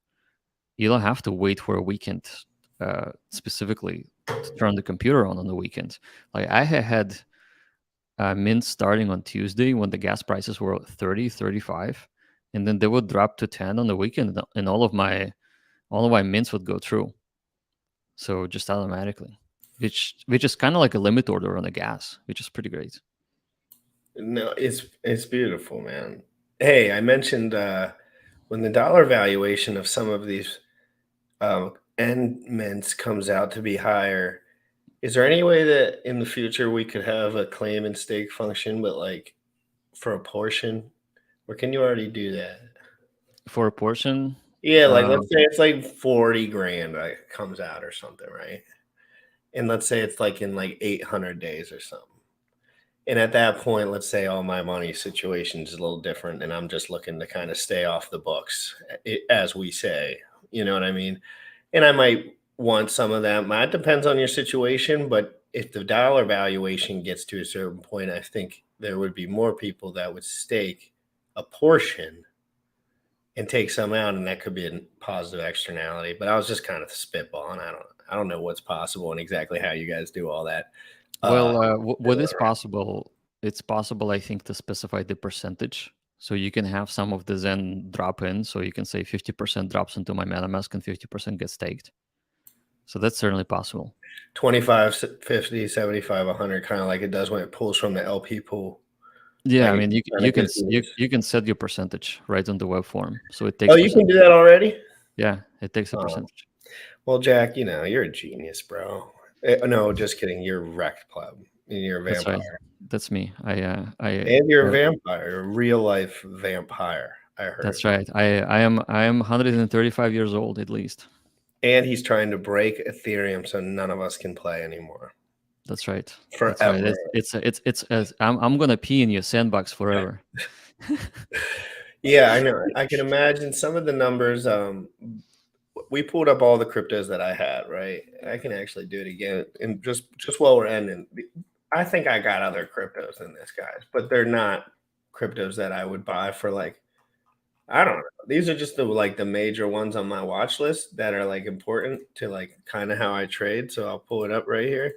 [SPEAKER 15] You don't have to wait for a weekend specifically to turn the computer on the weekend. Like I had mints starting on Tuesday when the gas prices were 30, 35. And then they would drop to 10 on the weekend, and all of my mints would go through. So just automatically, which is kind of like a limit order on the gas, which is pretty great.
[SPEAKER 1] No, it's beautiful, man. Hey, I mentioned when the dollar valuation of some of these end mints comes out to be higher, is there any way that in the future we could have a claim and stake function, but like for a portion? Or can you already do that?
[SPEAKER 15] For a portion?
[SPEAKER 1] Yeah, like let's say it's like 40 grand comes out or something, right? And let's say it's like in like 800 days or something. And at that point, let's say all my money situation is a little different and I'm just looking to kind of stay off the books, as we say, you know what I mean? And I might want some of that. It depends on your situation, but if the dollar valuation gets to a certain point, I think there would be more people that would stake a portion and take some out, and that could be a positive externality. But I was just kind of spitballing. I don't know what's possible and exactly how you guys do all that.
[SPEAKER 15] Well, what is possible? It's possible, I think, to specify the percentage. So you can have some of the Zen drop in. So you can say 50% drops into my MetaMask and 50% gets staked. So that's certainly possible.
[SPEAKER 1] 25, 50, 75, 100, kind of like it does when it pulls from the LP pool.
[SPEAKER 15] Yeah,
[SPEAKER 1] like
[SPEAKER 15] I mean, you can set your percentage right on the web form. So it takes.
[SPEAKER 1] Oh, you can do that already?
[SPEAKER 15] Yeah, it takes a percentage.
[SPEAKER 1] Well, Jack, you're a genius, bro. No, just kidding. You're wrecked, pleb. You're a vampire.
[SPEAKER 15] That's right. That's me.
[SPEAKER 1] And you're a vampire, a real life vampire. I heard.
[SPEAKER 15] That's right. I am 135 years old at least.
[SPEAKER 1] And he's trying to break Ethereum so none of us can play anymore.
[SPEAKER 15] That's right.
[SPEAKER 1] Forever.
[SPEAKER 15] That's right. It's I'm gonna pee in your sandbox forever.
[SPEAKER 1] Yeah, I know. I can imagine some of the numbers. We pulled up all the cryptos that I had, right? I can actually do it again. And just while we're ending, I think I got other cryptos than this, guys, but they're not cryptos that I would buy for like, I don't know. These are just the major ones on my watch list that are like important to like kind of how I trade. So I'll pull it up right here.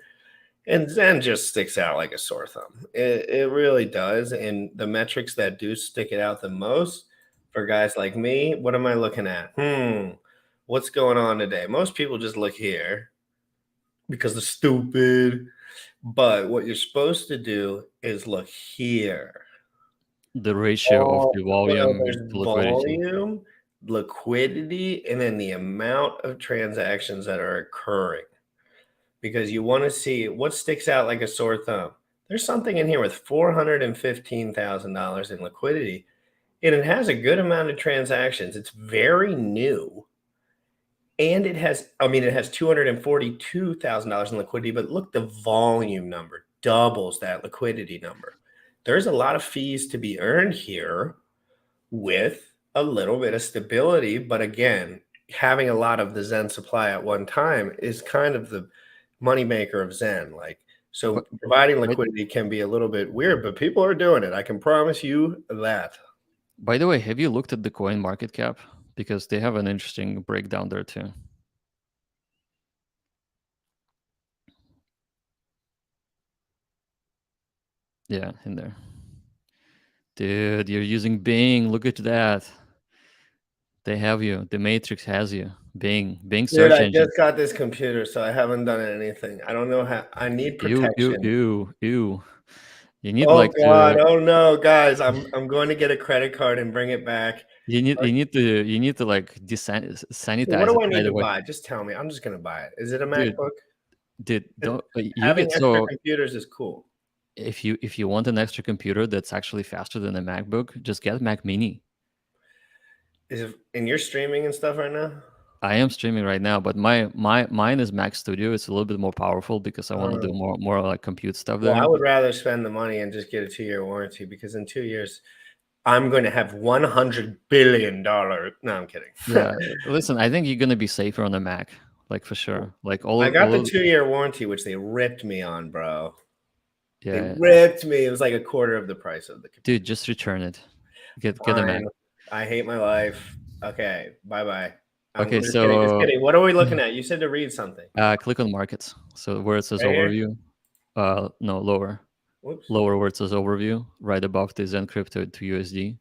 [SPEAKER 1] And Zen just sticks out like a sore thumb. It really does. And the metrics that do stick it out the most for guys like me, what am I looking at? What's going on today? Most people just look here because they're stupid. But what you're supposed to do is look here.
[SPEAKER 15] The ratio of the volume to liquidity.
[SPEAKER 1] Volume, liquidity, and then the amount of transactions that are occurring. Because you want to see what sticks out like a sore thumb. There's something in here with $415,000 in liquidity, and it has a good amount of transactions. It's very new. And it has $242,000 in liquidity, but look, the volume number doubles that liquidity number. There's a lot of fees to be earned here with a little bit of stability. But again, having a lot of the Zen supply at one time is kind of the moneymaker of Zen. So providing liquidity can be a little bit weird, but people are doing it. I can promise you that.
[SPEAKER 15] By the way, have you looked at the coin market cap? Because they have an interesting breakdown there too. Yeah, in there. Dude, you're using Bing. Look at that. They have you. The Matrix has you. Bing
[SPEAKER 1] Dude,
[SPEAKER 15] search
[SPEAKER 1] I
[SPEAKER 15] engine.
[SPEAKER 1] just got this computer, so I haven't done anything. I don't know how. I need protection.
[SPEAKER 15] Ew. You need
[SPEAKER 1] Oh
[SPEAKER 15] like
[SPEAKER 1] God!
[SPEAKER 15] to.
[SPEAKER 1] Oh no, guys! I'm going to get a credit card and bring it back.
[SPEAKER 15] You need to like
[SPEAKER 1] What
[SPEAKER 15] sanitize
[SPEAKER 1] do
[SPEAKER 15] it
[SPEAKER 1] I need
[SPEAKER 15] right
[SPEAKER 1] to
[SPEAKER 15] away.
[SPEAKER 1] buy? Just tell me. I'm just gonna buy it. Is it a
[SPEAKER 15] Dude,
[SPEAKER 1] MacBook?
[SPEAKER 15] don't you
[SPEAKER 1] Having
[SPEAKER 15] get
[SPEAKER 1] extra
[SPEAKER 15] so
[SPEAKER 1] computers is cool.
[SPEAKER 15] if you want an extra computer that's actually faster than a MacBook, just get a Mac Mini.
[SPEAKER 1] And you're streaming and stuff right now?
[SPEAKER 15] I am streaming right now, but mine is Mac Studio. It's a little bit more powerful because I want to do more like compute stuff
[SPEAKER 1] Well,
[SPEAKER 15] there.
[SPEAKER 1] I would rather spend the money and just get a 2-year warranty because in 2 years, I'm going to have $100 billion. No, I'm kidding.
[SPEAKER 15] Yeah, listen, I think you're gonna be safer on the Mac, like for sure. Like
[SPEAKER 1] I got the
[SPEAKER 15] of
[SPEAKER 1] 2-year warranty, which they ripped me on, bro. They
[SPEAKER 15] yeah,
[SPEAKER 1] ripped me. It was like a quarter of the price of the computer.
[SPEAKER 15] dude, just return it. Get a Mac.
[SPEAKER 1] Fine. I hate my life. Okay, bye-bye. I'm
[SPEAKER 15] Okay,
[SPEAKER 1] just kidding. Just
[SPEAKER 15] so
[SPEAKER 1] kidding. What are we looking at? You said to read something.
[SPEAKER 15] click on markets. So where it says
[SPEAKER 1] Right here?
[SPEAKER 15] overview, no, lower.
[SPEAKER 1] Whoops.
[SPEAKER 15] Lower where it says overview, right above the Zen crypto to USD.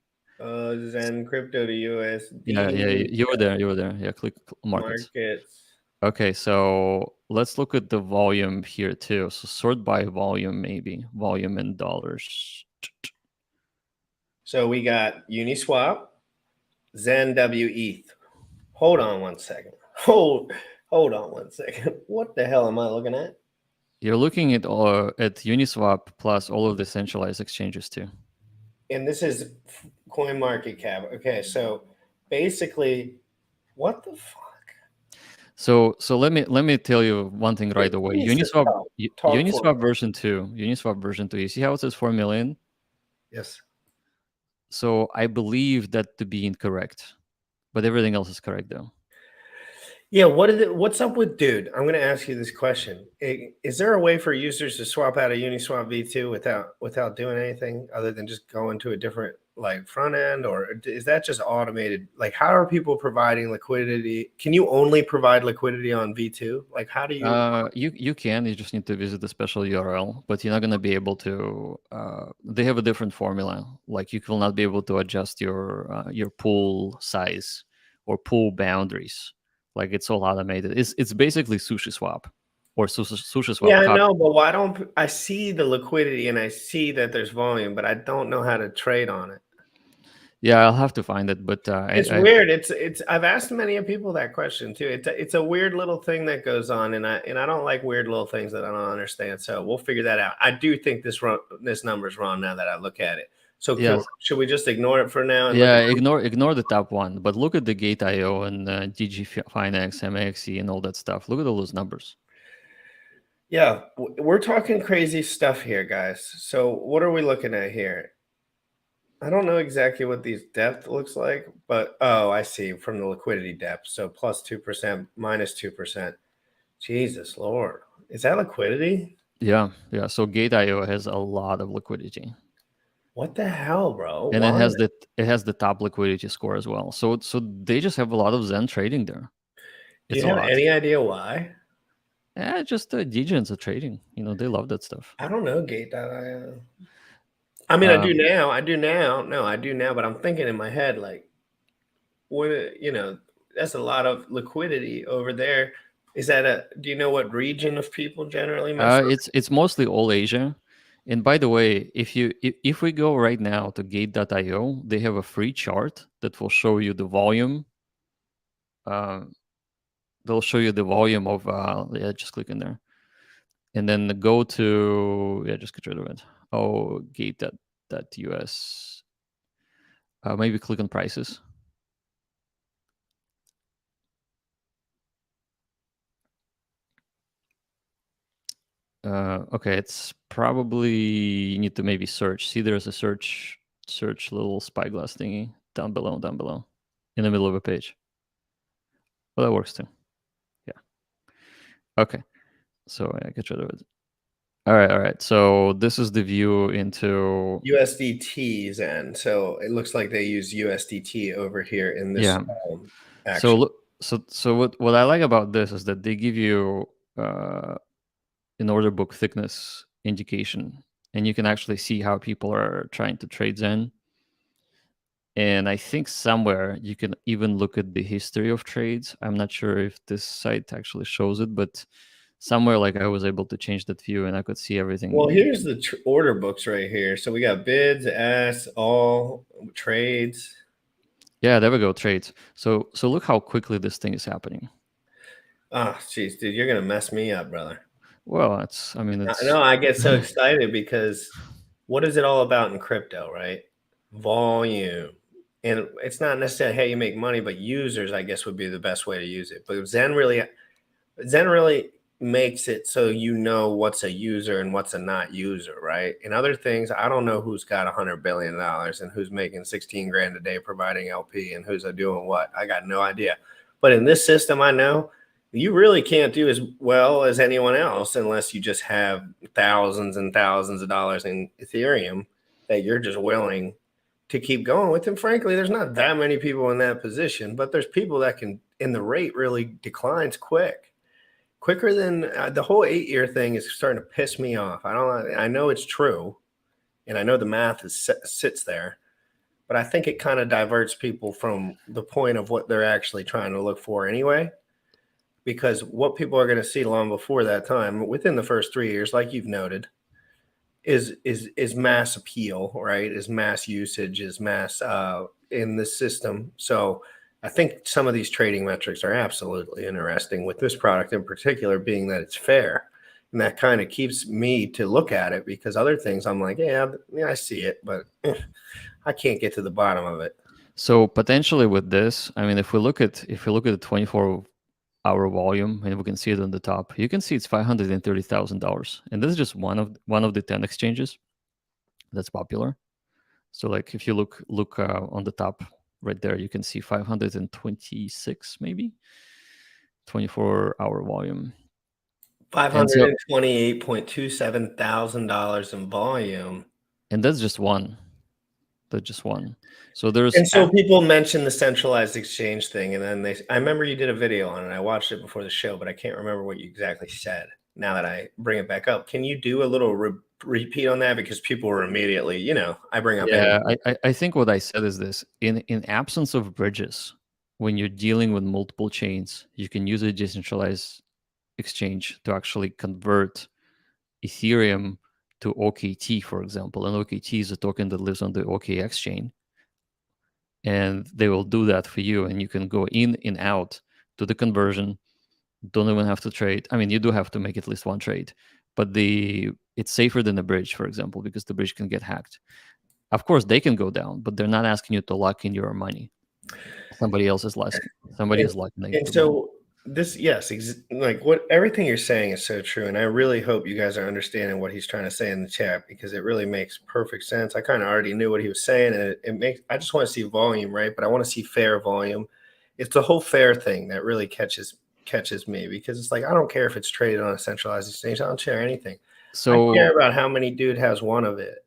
[SPEAKER 1] Zen crypto to USD.
[SPEAKER 15] Yeah, you were there. Yeah, click markets. Okay, so let's look at the volume here too. So sort by volume, maybe volume in dollars.
[SPEAKER 1] So we got Uniswap, Zen WETH. Hold on one second. Hold on one second. What the hell am I looking at?
[SPEAKER 15] You're looking at Uniswap plus all of the centralized exchanges too.
[SPEAKER 1] And this is CoinMarketCap. Okay, so basically, what the fuck?
[SPEAKER 15] So let me tell you one thing right away. Uniswap version 2. You see how it says 4 million?
[SPEAKER 1] Yes.
[SPEAKER 15] So I believe that to be incorrect, but everything else is correct though.
[SPEAKER 1] Yeah, what's up with, dude? I'm going to ask you this question. Is there a way for users to swap out a Uniswap V2 without doing anything other than just going to a different like front end, or is that just automated? Like, how are people providing liquidity? Can you only provide liquidity on V2? Like, how do you?
[SPEAKER 15] You can. You just need to visit the special URL, but you're not going to be able to. They have a different formula. Like, you will not be able to adjust your pool size or pool boundaries. Like, it's all automated. It's basically SushiSwap or SushiSwap.
[SPEAKER 1] Yeah, I know, but why don't I see the liquidity and I see that there's volume, but I don't know how to trade on it.
[SPEAKER 15] Yeah, I'll have to find it, but
[SPEAKER 1] it's weird. It's I've asked many people that question too. It's a weird little thing that goes on, and I don't like weird little things that I don't understand. So we'll figure that out. I do think this number's wrong now that I look at it. So
[SPEAKER 15] yes.
[SPEAKER 1] Should we just ignore it for now? And
[SPEAKER 15] yeah, ignore the top one, but look at the Gate.io and DG Finex, MAXE, and all that stuff. Look at all those numbers.
[SPEAKER 1] Yeah, we're talking crazy stuff here, guys. So what are we looking at here? I don't know exactly what these depth looks like, but oh, I see from the liquidity depth. So plus 2%, minus 2%. Jesus Lord, is that liquidity?
[SPEAKER 15] Yeah. So Gate.io has a lot of liquidity.
[SPEAKER 1] What the hell, bro?
[SPEAKER 15] And it has the top liquidity score as well. So they just have a lot of Zen trading there.
[SPEAKER 1] Do you have any idea why?
[SPEAKER 15] Yeah, just the degens are trading. They love that stuff.
[SPEAKER 1] I don't know Gate.io. I mean, I do now. No, I do now, but I'm thinking in my head, like, what, that's a lot of liquidity over there. Is that do you know what region of people generally?
[SPEAKER 15] It's mostly all Asia. And by the way, if we go right now to Gate.io, they have a free chart that will show you the volume. They'll show you the volume of just click in there. And then go to just get rid of it. Oh, Gate.us. Maybe click on prices. Okay, it's probably you need to maybe search. See, there's a search little spyglass thingy down below, in the middle of a page. Well, that works too. Yeah. Okay. So I get rid of it. All right. So this is the view into
[SPEAKER 1] USDT's end. So it looks like they use USDT over here in this
[SPEAKER 15] yeah.
[SPEAKER 1] action.
[SPEAKER 15] So look, so what I like about this is that they give you an order book thickness indication, and you can actually see how people are trying to trade Zen. And I think somewhere you can even look at the history of trades. I'm not sure if this site actually shows it, but somewhere like I was able to change that view and I could see everything.
[SPEAKER 1] Well, here's the order books right here. So we got bids, asks, all trades.
[SPEAKER 15] Yeah, there we go, trades. So look how quickly this thing is happening.
[SPEAKER 1] Oh, jeez, dude, you're gonna mess me up, brother.
[SPEAKER 15] Well, it's. I mean, it's.
[SPEAKER 1] No, I get so excited because what is it all about in crypto, right? Volume. And it's not necessarily how you make money, but users, I guess, would be the best way to use it. But Zen really makes it so you know what's a user and what's a not user, right? In other things, I don't know who's got $100 billion and who's making 16 grand a day providing LP and who's doing what. I got no idea. But in this system, I know you really can't do as well as anyone else unless you just have thousands and thousands of dollars in Ethereum that you're just willing to keep going with. And frankly, there's not that many people in that position, but there's people that can, and the rate really declines quicker than the whole 8-year thing is starting to piss me off. I know it's true, and I know the math sits there, but I think it kind of diverts people from the point of what they're actually trying to look for anyway. Because what people are going to see long before that time, within the first 3 years, like you've noted, is mass appeal, right? Is mass usage, is mass in this system. So I think some of these trading metrics are absolutely interesting with this product in particular, being that it's fair. And that kind of keeps me to look at it, because other things I'm like, yeah, I see it, but I can't get to the bottom of it.
[SPEAKER 15] So potentially with this, I mean, if we look at the 24-hour volume, and we can see it on the top, you can see it's $530,000, and this is just one of the 10 exchanges that's popular. So like if you look on the top right there, you can see 526 maybe 24-hour volume.
[SPEAKER 1] $528,270 in volume,
[SPEAKER 15] and that's just one. That's just one. So there's
[SPEAKER 1] people mention the centralized exchange thing, and then I remember you did a video on it. I watched it before the show, but I can't remember what you exactly said. Now that I bring it back up, can you do a little repeat on that, because people were immediately, I bring up.
[SPEAKER 15] Yeah, I think what I said is this: in absence of bridges, when you're dealing with multiple chains, you can use a decentralized exchange to actually convert Ethereum to OKT, for example. And OKT is a token that lives on the OKX chain, and they will do that for you, and you can go in and out to the conversion. Don't even have to trade. I mean, you do have to make at least one trade, but it's safer than a bridge, for example, because the bridge can get hacked. Of course, they can go down, but they're not asking you to lock in your money. Somebody else is locking. Somebody is locking it.
[SPEAKER 1] And so this, yes, like what everything you're saying is so true, and I really hope you guys are understanding what he's trying to say in the chat, because it really makes perfect sense. I kind of already knew what he was saying, and I just want to see volume, right? But I want to see fair volume. It's the whole fair thing that really catches me, because it's like, I don't care if it's traded on a centralized exchange. I don't share anything.
[SPEAKER 15] So
[SPEAKER 1] I care about how many dude has one of it.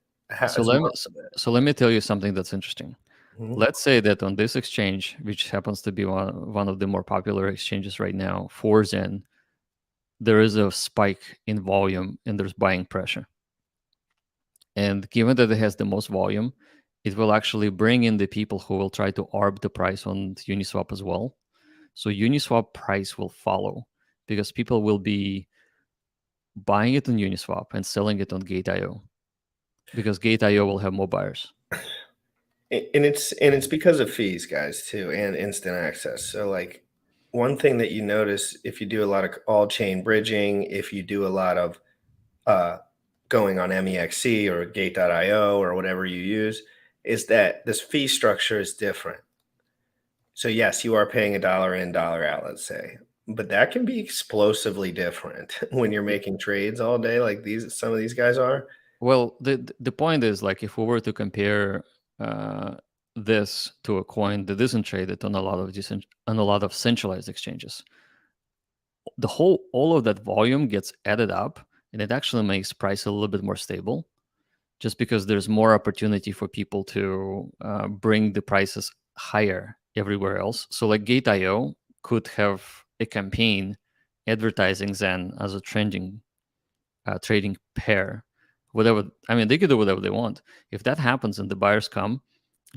[SPEAKER 15] So let me tell you something that's interesting.
[SPEAKER 1] Mm-hmm.
[SPEAKER 15] Let's say that on this exchange, which happens to be one of the more popular exchanges right now for Zen, there is a spike in volume and there's buying pressure. And given that it has the most volume, it will actually bring in the people who will try to arb the price on Uniswap as well. So Uniswap price will follow, because people will be buying it on Uniswap and selling it on Gate.io, because Gate.io will have more buyers.
[SPEAKER 1] And it's because of fees, guys, too, and instant access. So like, one thing that you notice if you do a lot of all-chain bridging, if you do a lot of going on MEXC or Gate.io or whatever you use, is that this fee structure is different. So yes, you are paying $1 in, $1 out, let's say, but that can be explosively different when you're making trades all day, like some of these guys are.
[SPEAKER 15] Well, the point is, like, if we were to compare this to a coin that isn't traded on a lot of centralized exchanges, all of that volume gets added up, and it actually makes price a little bit more stable, just because there's more opportunity for people to bring the prices higher everywhere else. So like Gate.io could have a campaign advertising Zen as a trending trading pair, whatever. I mean, they could do whatever they want. If that happens and the buyers come,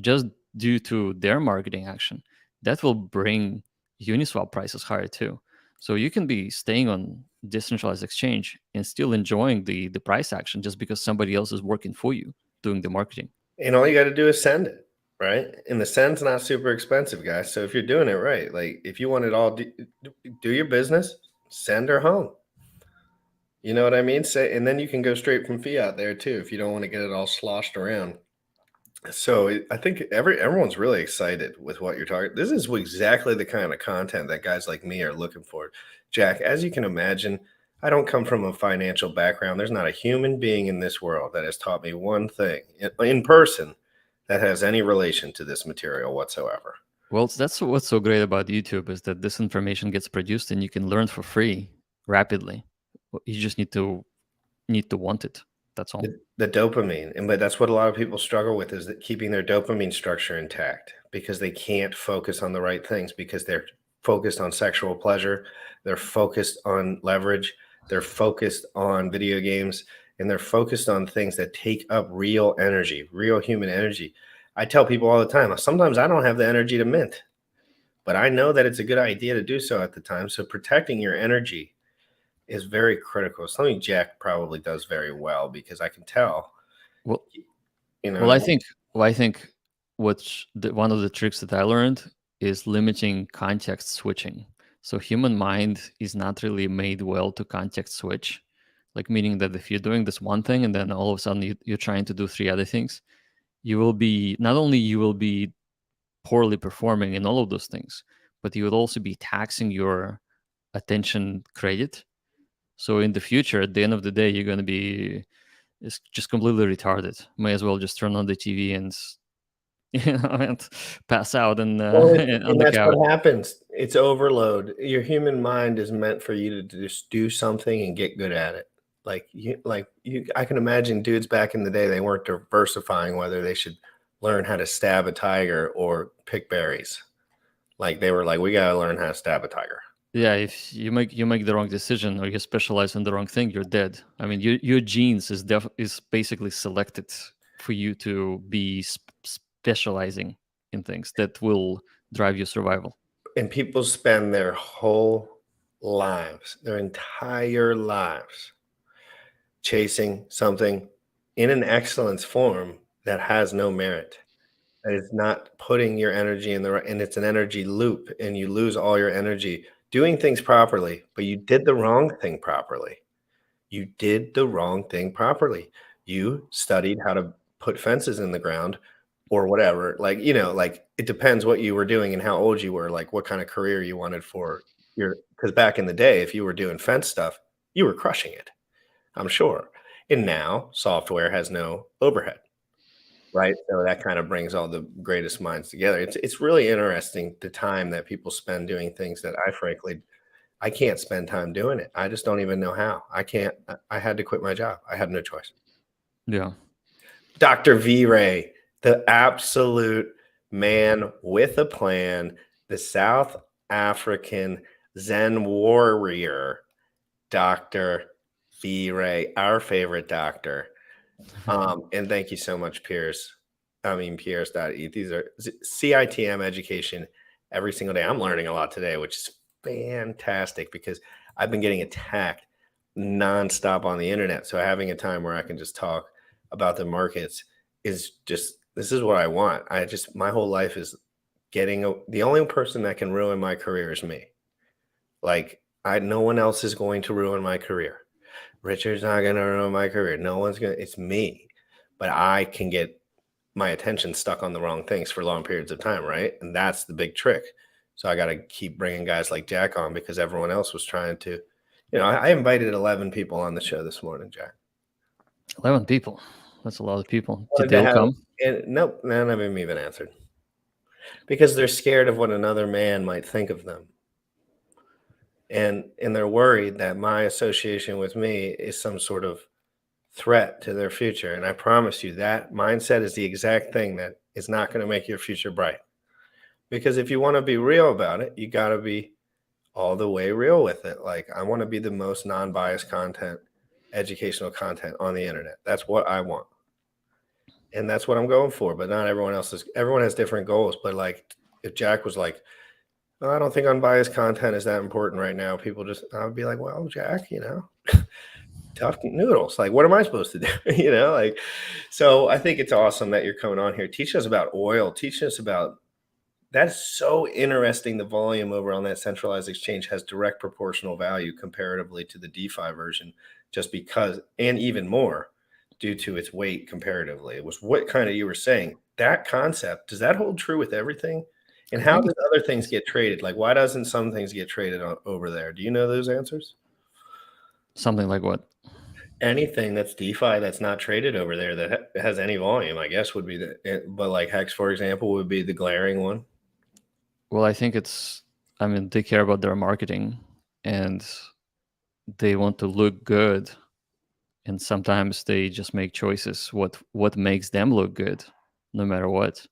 [SPEAKER 15] just due to their marketing action, that will bring Uniswap prices higher too. So you can be staying on decentralized exchange and still enjoying the price action just because somebody else is working for you doing the marketing.
[SPEAKER 1] And all you got to do is send it, right? And the send's not super expensive, guys. So if you're doing it right, like if you want it all, do your business, send her home. You know what I mean? Say, and then you can go straight from fiat there too if you don't want to get it all sloshed around. So I think everyone's really excited with what you're talking. This is exactly the kind of content that guys like me are looking for. Jack, as you can imagine, I don't come from a financial background. There's not a human being in this world that has taught me one thing in person that has any relation to this material whatsoever.
[SPEAKER 15] Well, that's what's so great about YouTube, is that this information gets produced and you can learn for free rapidly. You just need to want it. That's all.
[SPEAKER 1] The dopamine, but that's what a lot of people struggle with, is that keeping their dopamine structure intact, because they can't focus on the right things, because they're focused on sexual pleasure, they're focused on leverage, they're focused on video games, and they're focused on things that take up real energy, real human energy. I tell people all the time, sometimes I don't have the energy to mint, but I know that it's a good idea to do so at the time. So protecting your energy is very critical. Something Jack probably does very well, because I can tell.
[SPEAKER 15] Well,
[SPEAKER 1] you know.
[SPEAKER 15] Well, I think one of the tricks that I learned is limiting context switching. So human mind is not really made well to context switch, like meaning that if you're doing this one thing and then all of a sudden you're trying to do 3 other things, you will be poorly performing in all of those things, but you would also be taxing your attention credit. So in the future, at the end of the day, you're going to be just completely retarded. May as well just turn on the TV and and pass out and on the couch.
[SPEAKER 1] What happens. It's overload. Your human mind is meant for you to just do something and get good at it. I can imagine dudes back in the day, they weren't diversifying whether they should learn how to stab a tiger or pick berries. Like they were like, we got to learn how to stab a tiger.
[SPEAKER 15] Yeah, if you make the wrong decision or you specialize in the wrong thing, you're dead. I mean, your genes is basically selected for you to be specializing in things that will drive your survival.
[SPEAKER 1] And people spend their whole lives, their entire lives, chasing something in an excellence form that has no merit. That is not putting your energy in the right, and it's an energy loop, and you lose all your energy doing things properly, but you did the wrong thing properly. You did the wrong thing properly. You studied how to put fences in the ground or whatever. Like, it depends what you were doing and how old you were, like what kind of career you wanted for because back in the day, if you were doing fence stuff, you were crushing it, I'm sure. And now software has no overhead, right? So that kind of brings all the greatest minds together. It's really interesting, the time that people spend doing things that I can't spend time doing it. I just don't even know how. I had to quit my job. I had no choice.
[SPEAKER 15] Yeah.
[SPEAKER 1] Dr. V-Ray, the absolute man with a plan, the South African Zen warrior, Dr. V-Ray, our favorite doctor. And thank you so much, Piers. Piers.eth. These are CITM education every single day. I'm learning a lot today, which is fantastic, because I've been getting attacked nonstop on the internet. So having a time where I can just talk about the markets this is what I want. My whole life is the only person that can ruin my career is me. Like, no one else is going to ruin my career. Richard's not going to ruin my career. No one's going to, it's me. But I can get my attention stuck on the wrong things for long periods of time, right? And that's the big trick. So I got to keep bringing guys like Jack on, because everyone else was trying to, I invited 11 people on the show this morning, Jack.
[SPEAKER 15] 11 people. That's a lot of people. Did they all come?
[SPEAKER 1] Nope, none of them even answered. Because they're scared of what another man might think of them. and they're worried that my association with me is some sort of threat to their future. And I promise you that mindset is the exact thing that is not going to make your future bright. Because if you want to be real about it, you got to be all the way real with it. Like, I want to be the most non-biased content, educational content on the internet. That's what I want. And that's what I'm going for. But not everyone else is. Everyone has different goals. But like, if Jack was like, oh, I don't think unbiased content is that important right now, people just, I would be like, well, Jack, tough noodles. Like, what am I supposed to do? Like, so I think it's awesome that you're coming on here. Teach us about oil. Teach us about, that's so interesting. The volume over on that centralized exchange has direct proportional value comparatively to the DeFi version, just because, and even more due to its weight comparatively. It was what kind of you were saying. That concept, does that hold true with everything? And how does other things get traded? Like, why doesn't some things get traded over there? Do you know those answers?
[SPEAKER 15] Something like what?
[SPEAKER 1] Anything that's DeFi that's not traded over there that has any volume, I guess, would be but like Hex, for example, would be the glaring one.
[SPEAKER 15] Well, I think they care about their marketing and they want to look good. And sometimes they just make choices what makes them look good, no matter what.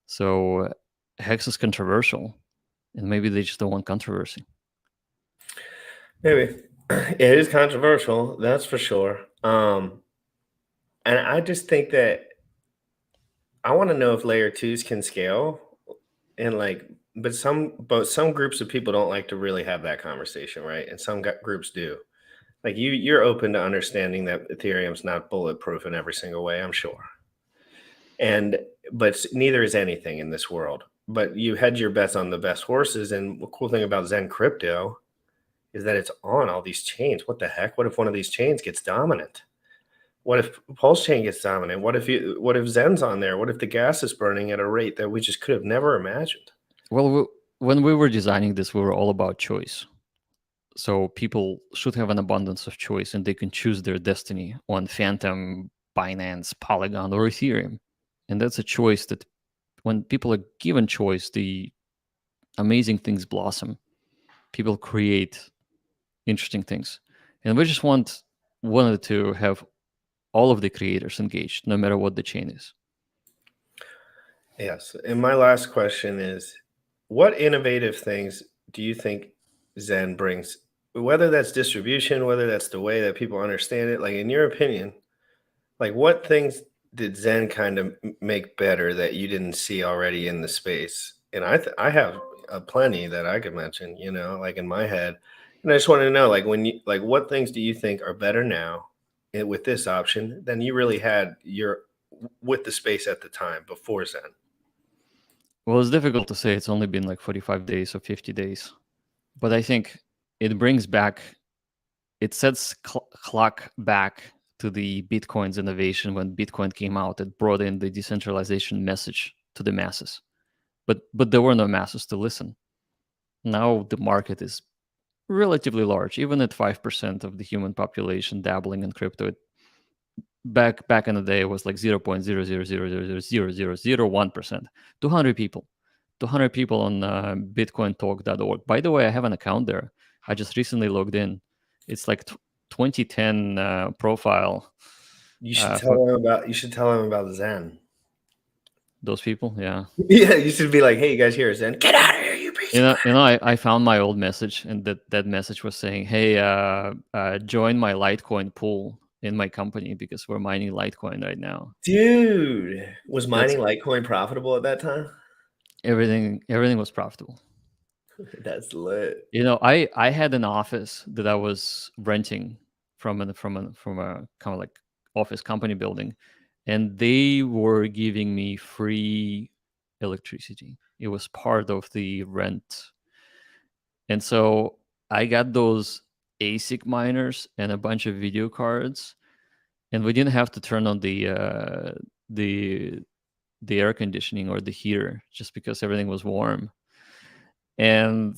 [SPEAKER 15] So Hex is controversial, and maybe they just don't want controversy.
[SPEAKER 1] Maybe. It is controversial, that's for sure. And I just think that I want to know if layer 2s can scale, and like, but some groups of people don't like to really have that conversation, right? And some groups do. Like, you're open to understanding that Ethereum's not bulletproof in every single way, I'm sure. But neither is anything in this world. But you hedge your bets on the best horses. And the cool thing about Zen crypto is that it's on all these chains. What the heck? What if one of these chains gets dominant? What if Pulse Chain gets dominant? What if Zen's on there? What if the gas is burning at a rate that we just could have never imagined?
[SPEAKER 15] Well, when we were designing this, we were all about choice. So people should have an abundance of choice, and they can choose their destiny on Phantom, Binance, Polygon, or Ethereum. And that's a choice that when people are given choice, the amazing things blossom. People create interesting things. And we just wanted to have all of the creators engaged, no matter what the chain is.
[SPEAKER 1] Yes. And my last question is, what innovative things do you think Zen brings? Whether that's distribution, whether that's the way that people understand it, like, in your opinion, like, what things did Zen kind of make better that you didn't see already in the space? And I have plenty that I could mention, like in my head. And I just want to know, like, what things do you think are better now with this option than you really had with the space at the time before Zen?
[SPEAKER 15] Well, it's difficult to say. It's only been like 45 days or 50 days. But I think it brings back, it sets clock back to the Bitcoin's innovation when Bitcoin came out. It brought in the decentralization message to the masses. But there were no masses to listen. Now the market is relatively large, even at 5% of the human population dabbling in crypto. Back in the day, it was like 0.000000001%. 200 people on bitcointalk.org. By the way, I have an account there. I just recently logged in. It's like 2010 profile.
[SPEAKER 1] You should tell them about Zen.
[SPEAKER 15] Those people, yeah.
[SPEAKER 1] Yeah, you should be like, hey, you guys hear Zen? Get out of here, you piece of crap.
[SPEAKER 15] I found my old message, and that message was saying, hey, join my Litecoin pool in my company because we're mining Litecoin right now.
[SPEAKER 1] Dude, was mining Litecoin profitable at that time?
[SPEAKER 15] Everything was profitable.
[SPEAKER 1] That's lit.
[SPEAKER 15] I had an office that I was renting from a kind of like office company building, and they were giving me free electricity. It was part of the rent. And so I got those ASIC miners and a bunch of video cards, and we didn't have to turn on the air conditioning or the heater just because everything was warm. And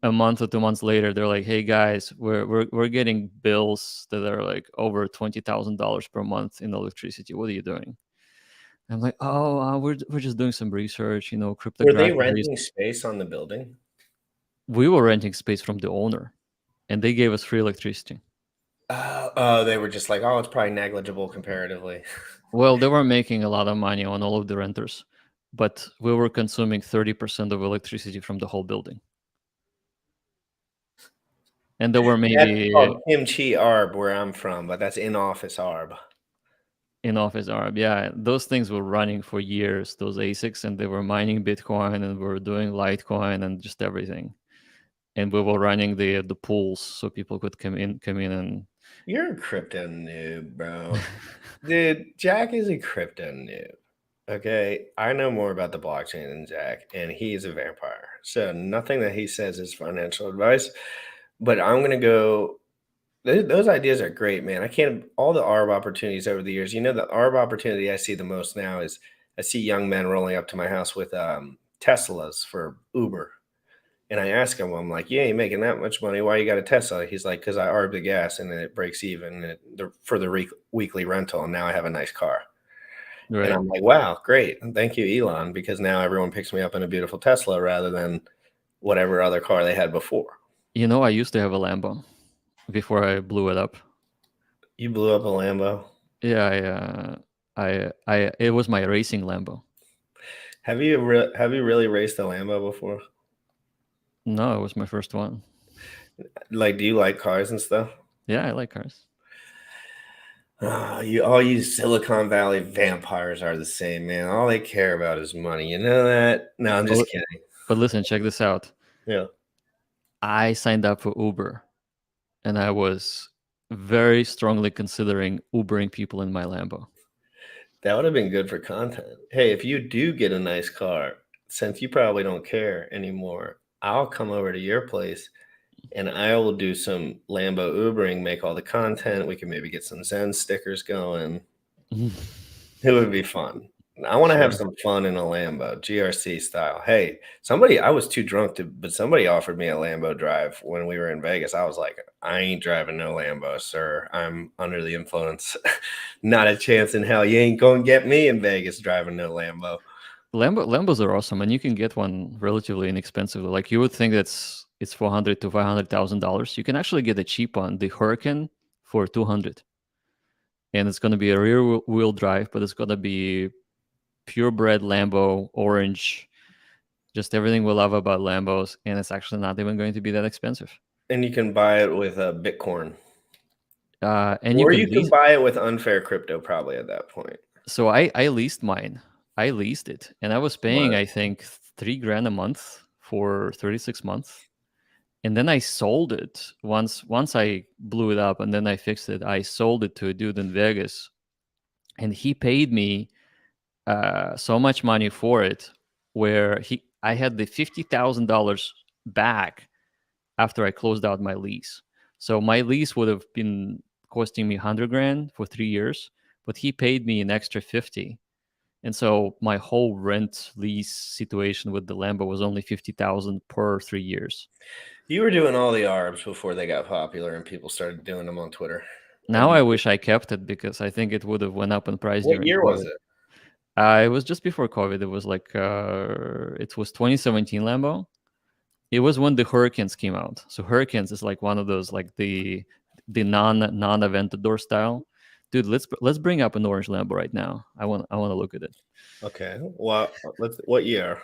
[SPEAKER 15] a month or 2 months later, they're like, "Hey guys, we're getting bills that are like over $20,000 per month in electricity. What are you doing?" I'm like, "Oh, we're just doing some research, cryptography."
[SPEAKER 1] Were they renting space on the building?
[SPEAKER 15] we were renting space from the owner, and they gave us free electricity.
[SPEAKER 1] Oh, they were just like, oh, it's probably negligible comparatively.
[SPEAKER 15] Well, they were making a lot of money on all of the renters, but we were consuming 30% of electricity from the whole building. And there were
[SPEAKER 1] That's
[SPEAKER 15] maybe
[SPEAKER 1] called kimchi arb where I'm from, but that's in-office arb.
[SPEAKER 15] in-office arb. Yeah, those things were running for years, those ASICs, and they were mining Bitcoin, and we were doing Litecoin and just everything. And we were running the pools so people could come in and
[SPEAKER 1] You're a crypto noob, bro. Dude, Jack is a crypto noob. Okay, I know more about the blockchain than Jack, and he's a vampire. So nothing that he says is financial advice. But I'm gonna go. Those ideas are great, man. I can't. All the ARB opportunities over the years. You know, the ARB opportunity I see the most now is I see young men rolling up to my house with Teslas for Uber. And I ask him, I'm like, you ain't making that much money. Why you got a Tesla? He's like, because I arb the gas and then it breaks even for the weekly rental. And now I have a nice car.
[SPEAKER 15] Right.
[SPEAKER 1] And I'm like, wow, great. Thank you, Elon, because now everyone picks me up in a beautiful Tesla rather than whatever other car they had before.
[SPEAKER 15] You know, I used to have a Lambo before I blew it up.
[SPEAKER 1] You blew up a Lambo?
[SPEAKER 15] Yeah, it was my racing Lambo.
[SPEAKER 1] Have you really raced a Lambo before?
[SPEAKER 15] No, it was my first one.
[SPEAKER 1] Like, do you like cars and stuff?
[SPEAKER 15] Yeah, I like cars.
[SPEAKER 1] All you Silicon Valley vampires are the same, man. All they care about is money. You know that? No, I'm just kidding.
[SPEAKER 15] But listen, check this out.
[SPEAKER 1] Yeah.
[SPEAKER 15] I signed up for Uber, and I was very strongly considering Ubering people in my Lambo.
[SPEAKER 1] That would have been good for content. Hey, if you do get a nice car, since you probably don't care anymore, I'll come over to your place and I will do some Lambo Ubering, make all the content. We can maybe get some Zen stickers going. It would be fun. I want to have some fun in a Lambo, GRC style. Hey, I was too drunk but somebody offered me a Lambo drive when we were in Vegas. I was like, I ain't driving no Lambo, sir. I'm under the influence. Not a chance in hell. You ain't going to get me in Vegas driving no Lambo.
[SPEAKER 15] Lambos are awesome, and you can get one relatively inexpensively. Like, you would think it's $400,000 to $500,000. You can actually get a cheap one, the Hurricane, for $200,000, and it's going to be a rear wheel drive, but it's going to be purebred Lambo, orange, just everything we love about Lambos, and it's actually not even going to be that expensive.
[SPEAKER 1] And you can buy it with Bitcoin.
[SPEAKER 15] And
[SPEAKER 1] or you can buy it with unfair crypto probably at that point.
[SPEAKER 15] So I leased mine. I leased it, and I was paying, I think, $3,000 a month for 36 months. And then I sold it once I blew it up, and then I fixed it. I sold it to a dude in Vegas, and he paid me so much money for it, where I had the $50,000 back after I closed out my lease. So my lease would have been costing me $100,000 for 3 years, but he paid me an extra $50,000. And so my whole rent lease situation with the Lambo was only $50,000 per 3 years.
[SPEAKER 1] You were doing all the ARBs before they got popular and people started doing them on Twitter.
[SPEAKER 15] Now I wish I kept it, because I think it would have went up in price.
[SPEAKER 1] What year was it?
[SPEAKER 15] It was just before COVID. It was like it was 2017 Lambo. It was when the Hurricanes came out. So Hurricanes is like one of those, like the non-Aventador style. Dude, let's bring up an orange Lambo right now. I want to look at it.
[SPEAKER 1] Okay. Well, what year?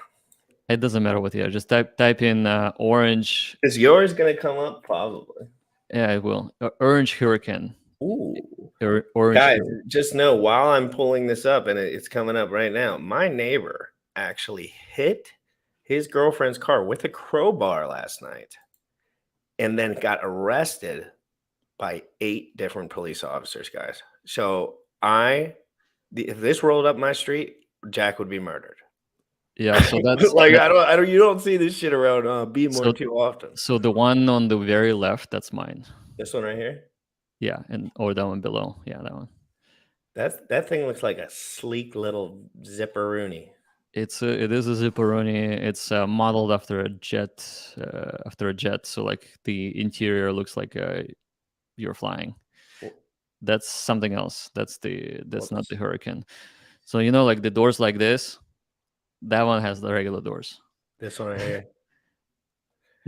[SPEAKER 15] It doesn't matter what year. Just type in orange.
[SPEAKER 1] Is yours gonna come up? Probably.
[SPEAKER 15] Yeah, it will. Orange Hurricane.
[SPEAKER 1] Ooh.
[SPEAKER 15] Orange.
[SPEAKER 1] Guys,
[SPEAKER 15] Hurricane.
[SPEAKER 1] just know while I'm pulling this up, and it's coming up right now, my neighbor actually hit his girlfriend's car with a crowbar last night and then got arrested by 8 different police officers, guys. So if this rolled up my street, Jack would be murdered.
[SPEAKER 15] Yeah, so that's
[SPEAKER 1] like you don't see this shit around Bmore too often.
[SPEAKER 15] So the one on the very left, that's mine.
[SPEAKER 1] This one right here?
[SPEAKER 15] Yeah, or that one below. Yeah, that one.
[SPEAKER 1] That thing looks like a sleek little zipperoonie.
[SPEAKER 15] It is a zipperoni. It's modeled after a jet. So like the interior looks like you're flying. That's something else. That's not the Hurricane. So like the doors like this. That one has the regular doors.
[SPEAKER 1] This one right here.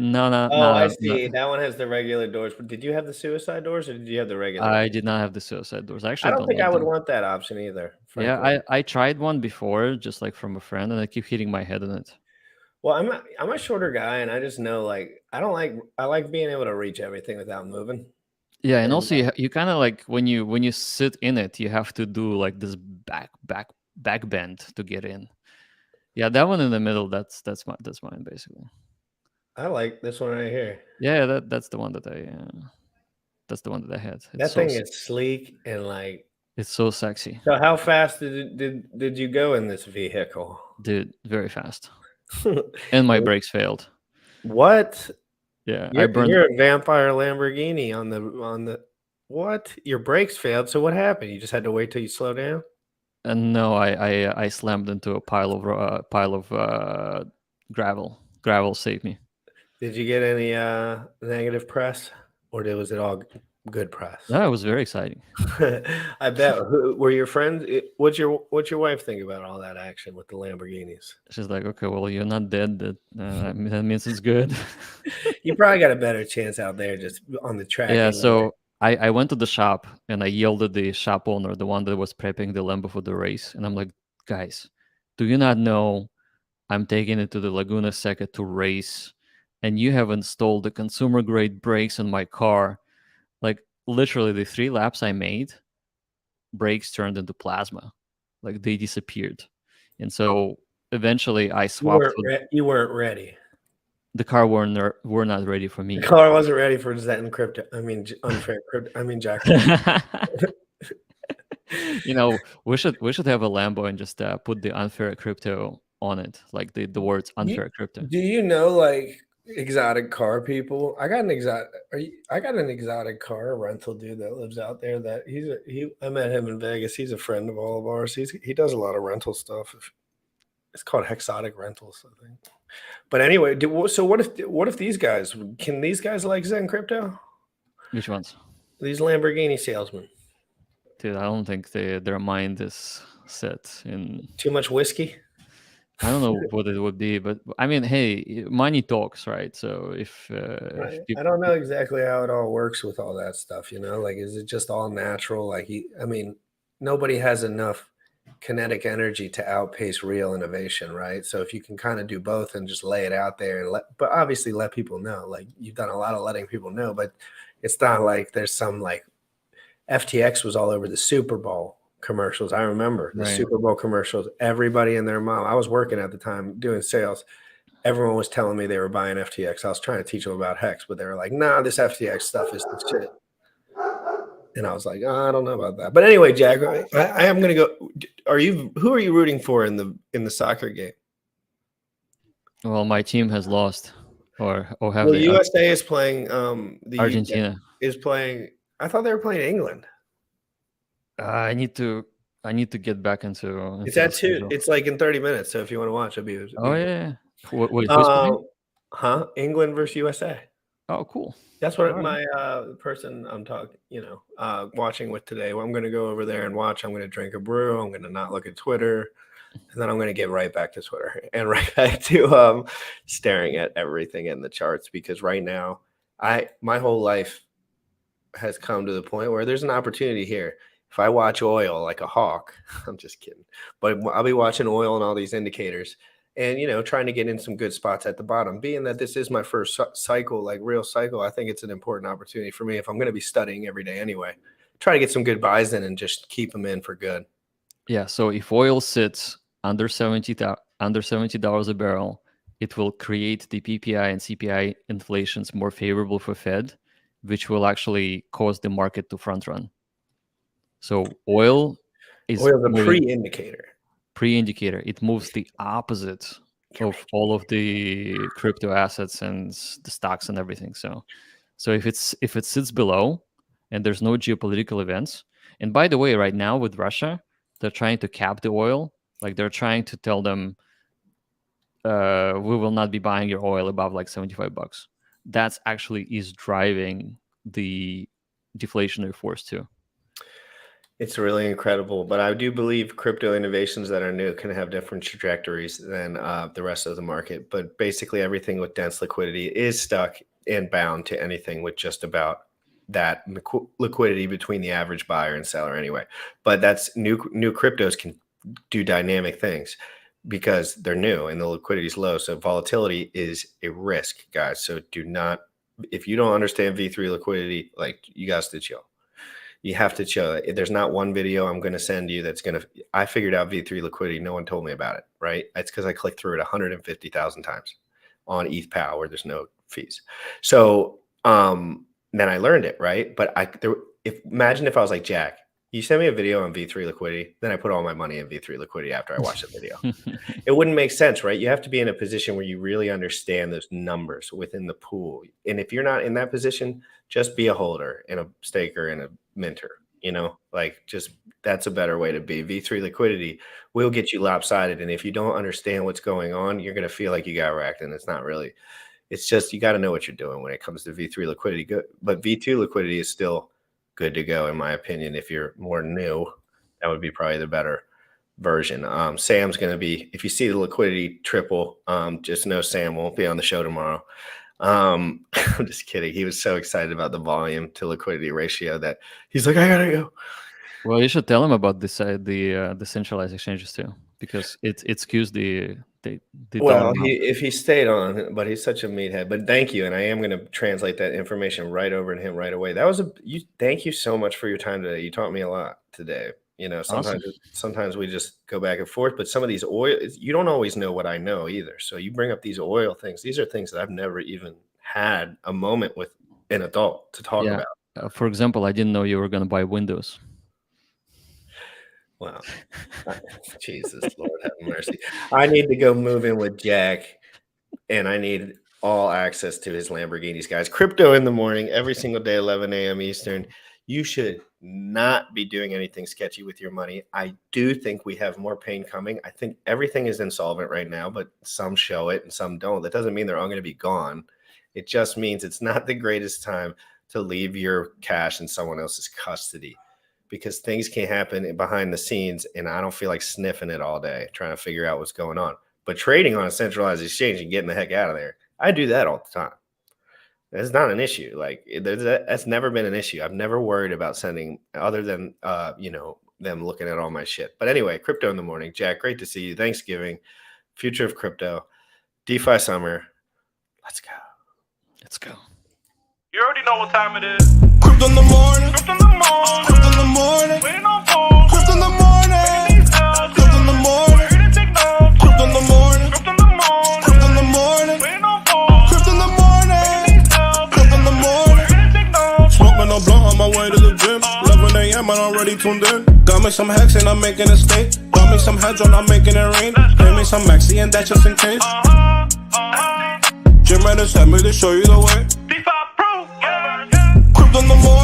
[SPEAKER 15] No, no,
[SPEAKER 1] Oh,
[SPEAKER 15] no,
[SPEAKER 1] I
[SPEAKER 15] no, no.
[SPEAKER 1] see. That one has the regular doors. But did you have the suicide doors or did you have the regular?
[SPEAKER 15] I did not have the suicide doors. I
[SPEAKER 1] I
[SPEAKER 15] actually
[SPEAKER 1] don't
[SPEAKER 15] don't
[SPEAKER 1] think
[SPEAKER 15] like
[SPEAKER 1] I would
[SPEAKER 15] them.
[SPEAKER 1] want that option either,
[SPEAKER 15] Yeah,
[SPEAKER 1] frankly.
[SPEAKER 15] I tried one before, just like from a friend, and I keep hitting my head on it.
[SPEAKER 1] Well, I'm a shorter guy, and I just know like I like being able to reach everything without moving.
[SPEAKER 15] Yeah, and
[SPEAKER 1] And
[SPEAKER 15] also you kind of like when you sit in it, you have to do like this back bend to get in. Yeah, that one in the middle, that's mine basically.
[SPEAKER 1] I like this one right here.
[SPEAKER 15] Yeah, that's the one that I had. It's
[SPEAKER 1] That
[SPEAKER 15] so
[SPEAKER 1] thing is sleek and like.
[SPEAKER 15] it's so sexy,
[SPEAKER 1] So how fast did you go in this vehicle?
[SPEAKER 15] dude. Very fast, and my brakes failed.
[SPEAKER 1] What?
[SPEAKER 15] Yeah, I burned.
[SPEAKER 1] You're a vampire Lamborghini on the. What? Your brakes failed. So what happened? You just had to wait till you slow down.
[SPEAKER 15] And no, I slammed into a pile of gravel. Gravel saved me.
[SPEAKER 1] Did you get any negative press, or was it all good press?
[SPEAKER 15] No, it was very exciting.
[SPEAKER 1] I bet. Were your friends? What's your wife think about all that action with the Lamborghinis?
[SPEAKER 15] She's like, okay, well, you're not dead. That means it's good.
[SPEAKER 1] You probably got a better chance out there just on the track.
[SPEAKER 15] Yeah.
[SPEAKER 1] anyway.
[SPEAKER 15] So I went to the shop and I yelled at the shop owner, the one that was prepping the Lambo for the race, and I'm like, guys, do you not know I'm taking it to the Laguna Seca to race, and you have installed the consumer grade brakes on my car? Like literally the 3 laps I made, brakes turned into plasma. Like they disappeared. And so eventually I swapped.
[SPEAKER 1] You weren't ready.
[SPEAKER 15] The car were not ready for me.
[SPEAKER 1] The car wasn't ready for Zen crypto. I mean, unfair crypto. I mean, Jack.
[SPEAKER 15] You know, we should have a Lambo and just put the unfair crypto on it, like the words unfair crypto.
[SPEAKER 1] Do you know like exotic car people? I got an exotic car rental dude that lives out there. That I met him in Vegas. He's a friend of all of ours. He does a lot of rental stuff. It's called Hexotic Rentals, I think. But anyway, so what if these guys like Zen crypto?
[SPEAKER 15] Which ones?
[SPEAKER 1] These Lamborghini salesmen.
[SPEAKER 15] Dude, I don't think their mind is set in
[SPEAKER 1] too much whiskey.
[SPEAKER 15] I don't know what it would be, but I mean, hey, money talks, right? So if
[SPEAKER 1] I don't know exactly how it all works with all that stuff, like, is it just all natural? Like, nobody has enough kinetic energy to outpace real innovation, right? So if you can kind of do both and just lay it out there but obviously let people know, like you've done a lot of letting people know, but it's not like there's some like FTX was all over the Super Bowl commercials. I remember the Super Bowl commercials, everybody and their mom. I was working at the time doing sales. Everyone was telling me they were buying FTX. I was trying to teach them about Hex, but they were like, nah, this FTX stuff is the shit. And I was like, oh, I don't know about that. But anyway, Jack, I am going to go. Who are you rooting for in the soccer game?
[SPEAKER 15] Well, my team has lost or have
[SPEAKER 1] well, the USA is playing the
[SPEAKER 15] Argentina
[SPEAKER 1] is playing. I thought they were playing England.
[SPEAKER 15] I need to get back into
[SPEAKER 1] it's at 2. It's like in 30 minutes. So if you want to watch, it'll be.
[SPEAKER 15] Oh yeah. Wait, who's playing?
[SPEAKER 1] England versus USA.
[SPEAKER 15] Oh, cool.
[SPEAKER 1] That's what my person I'm talking, watching with today. Well, I'm going to go over there and watch. I'm going to drink a brew. I'm going to not look at Twitter, and then I'm going to get right back to Twitter and right back to staring at everything in the charts, because right now, my whole life has come to the point where there's an opportunity here. If I watch oil like a hawk, I'm just kidding, but I'll be watching oil and all these indicators. And, trying to get in some good spots at the bottom. Being that this is my first cycle, like real cycle, I think it's an important opportunity for me if I'm going to be studying every day anyway. Try to get some good buys in and just keep them in for good.
[SPEAKER 15] Yeah. So if oil sits under $70 a barrel, it will create the PPI and CPI inflations more favorable for Fed, which will actually cause the market to front run. So oil is
[SPEAKER 1] a pre-indicator.
[SPEAKER 15] Pre-indicator. It moves the opposite of all of the crypto assets and the stocks and everything. So if it sits below and there's no geopolitical events, and by the way, right now with Russia, they're trying to cap the oil. Like they're trying to tell them, we will not be buying your oil above like $75. That's actually is driving the deflationary force too.
[SPEAKER 1] It's really incredible, but I do believe crypto innovations that are new can have different trajectories than the rest of the market. But basically, everything with dense liquidity is stuck and bound to anything with just about that liquidity between the average buyer and seller anyway. But that's new cryptos can do dynamic things because they're new and the liquidity is low. So volatility is a risk, guys. So do not, if you don't understand V3 liquidity, like, you guys to chill. You have to chill. There's not one video I'm going to send you that's going to, I figured out V3 liquidity. No one told me about it, right? It's because I clicked through it 150,000 times on ETH-POW where there's no fees. So then I learned it, right? But imagine if I was like, Jack, you send me a video on V3 liquidity, then I put all my money in V3 liquidity after I watch the video. It wouldn't make sense, right? You have to be in a position where you really understand those numbers within the pool. And if you're not in that position, just be a holder and a staker and a minter, you know, like, just, that's a better way to be. V3 liquidity will get you lopsided. And if you don't understand what's going on, you're going to feel like you got wrecked. And it's not really, it's just, you got to know what you're doing when it comes to V3 liquidity. But V2 liquidity is still good to go, in my opinion. If you're more new, that would be probably the better version. Sam's going to be, if you see the liquidity triple, just know Sam won't be on the show tomorrow. I'm just kidding. He was so excited about the volume to liquidity ratio that he's like, I gotta go.
[SPEAKER 15] Well, you should tell him about this the decentralized exchanges too, because it skews the
[SPEAKER 1] well, if he stayed on, but he's such a meathead. But thank you, and I am going to translate that information right over to him right away. That was thank you so much for your time today. You taught me a lot today. You know, sometimes we just go back and forth, but some of these oil, you don't always know what I know either. So you bring up these oil things. These are things that I've never even had a moment with an adult to talk about.
[SPEAKER 15] For example, I didn't know you were going to buy Windows.
[SPEAKER 1] Wow. Jesus, Lord have mercy. I need to go move in with Jack, and I need all access to his Lamborghinis, guys. Crypto in the morning, every single day, 11 a.m. Eastern. You should not be doing anything sketchy with your money. I do think we have more pain coming. I think everything is insolvent right now, but some show it and some don't. That doesn't mean they're all going to be gone. It just means it's not the greatest time to leave your cash in someone else's custody, because things can happen behind the scenes, and I don't feel like sniffing it all day trying to figure out what's going on. But trading on a centralized exchange and getting the heck out of there, I do that all the time. It's not an issue. Like, that's never been an issue. I've never worried about sending, other than you know, them looking at all my shit. But anyway, crypto in the morning. Jack, great to see you. Thanksgiving, future of crypto, DeFi summer. Let's go.
[SPEAKER 15] Let's go.
[SPEAKER 2] You already know what time it is. Crypto in the morning. Crypto in the morning. Crypto in the morning. Waiting on phone. Crypto in the morning. Crypto in the morning. Crypto in the morning. Crypto in the morning. Crypto in the morning. Waiting on phone. Crypto in the morning. Crypto in the morning. Smoking a blunt on my way to the gym. 11 a.m. I'm already tuned in. Got me some hacks and I'm making a stake. Got me some heads on, I'm making it rain. Pay me some maxi and that's just in case. Jim Reddit sent me to show you the way. Crypto in the morning.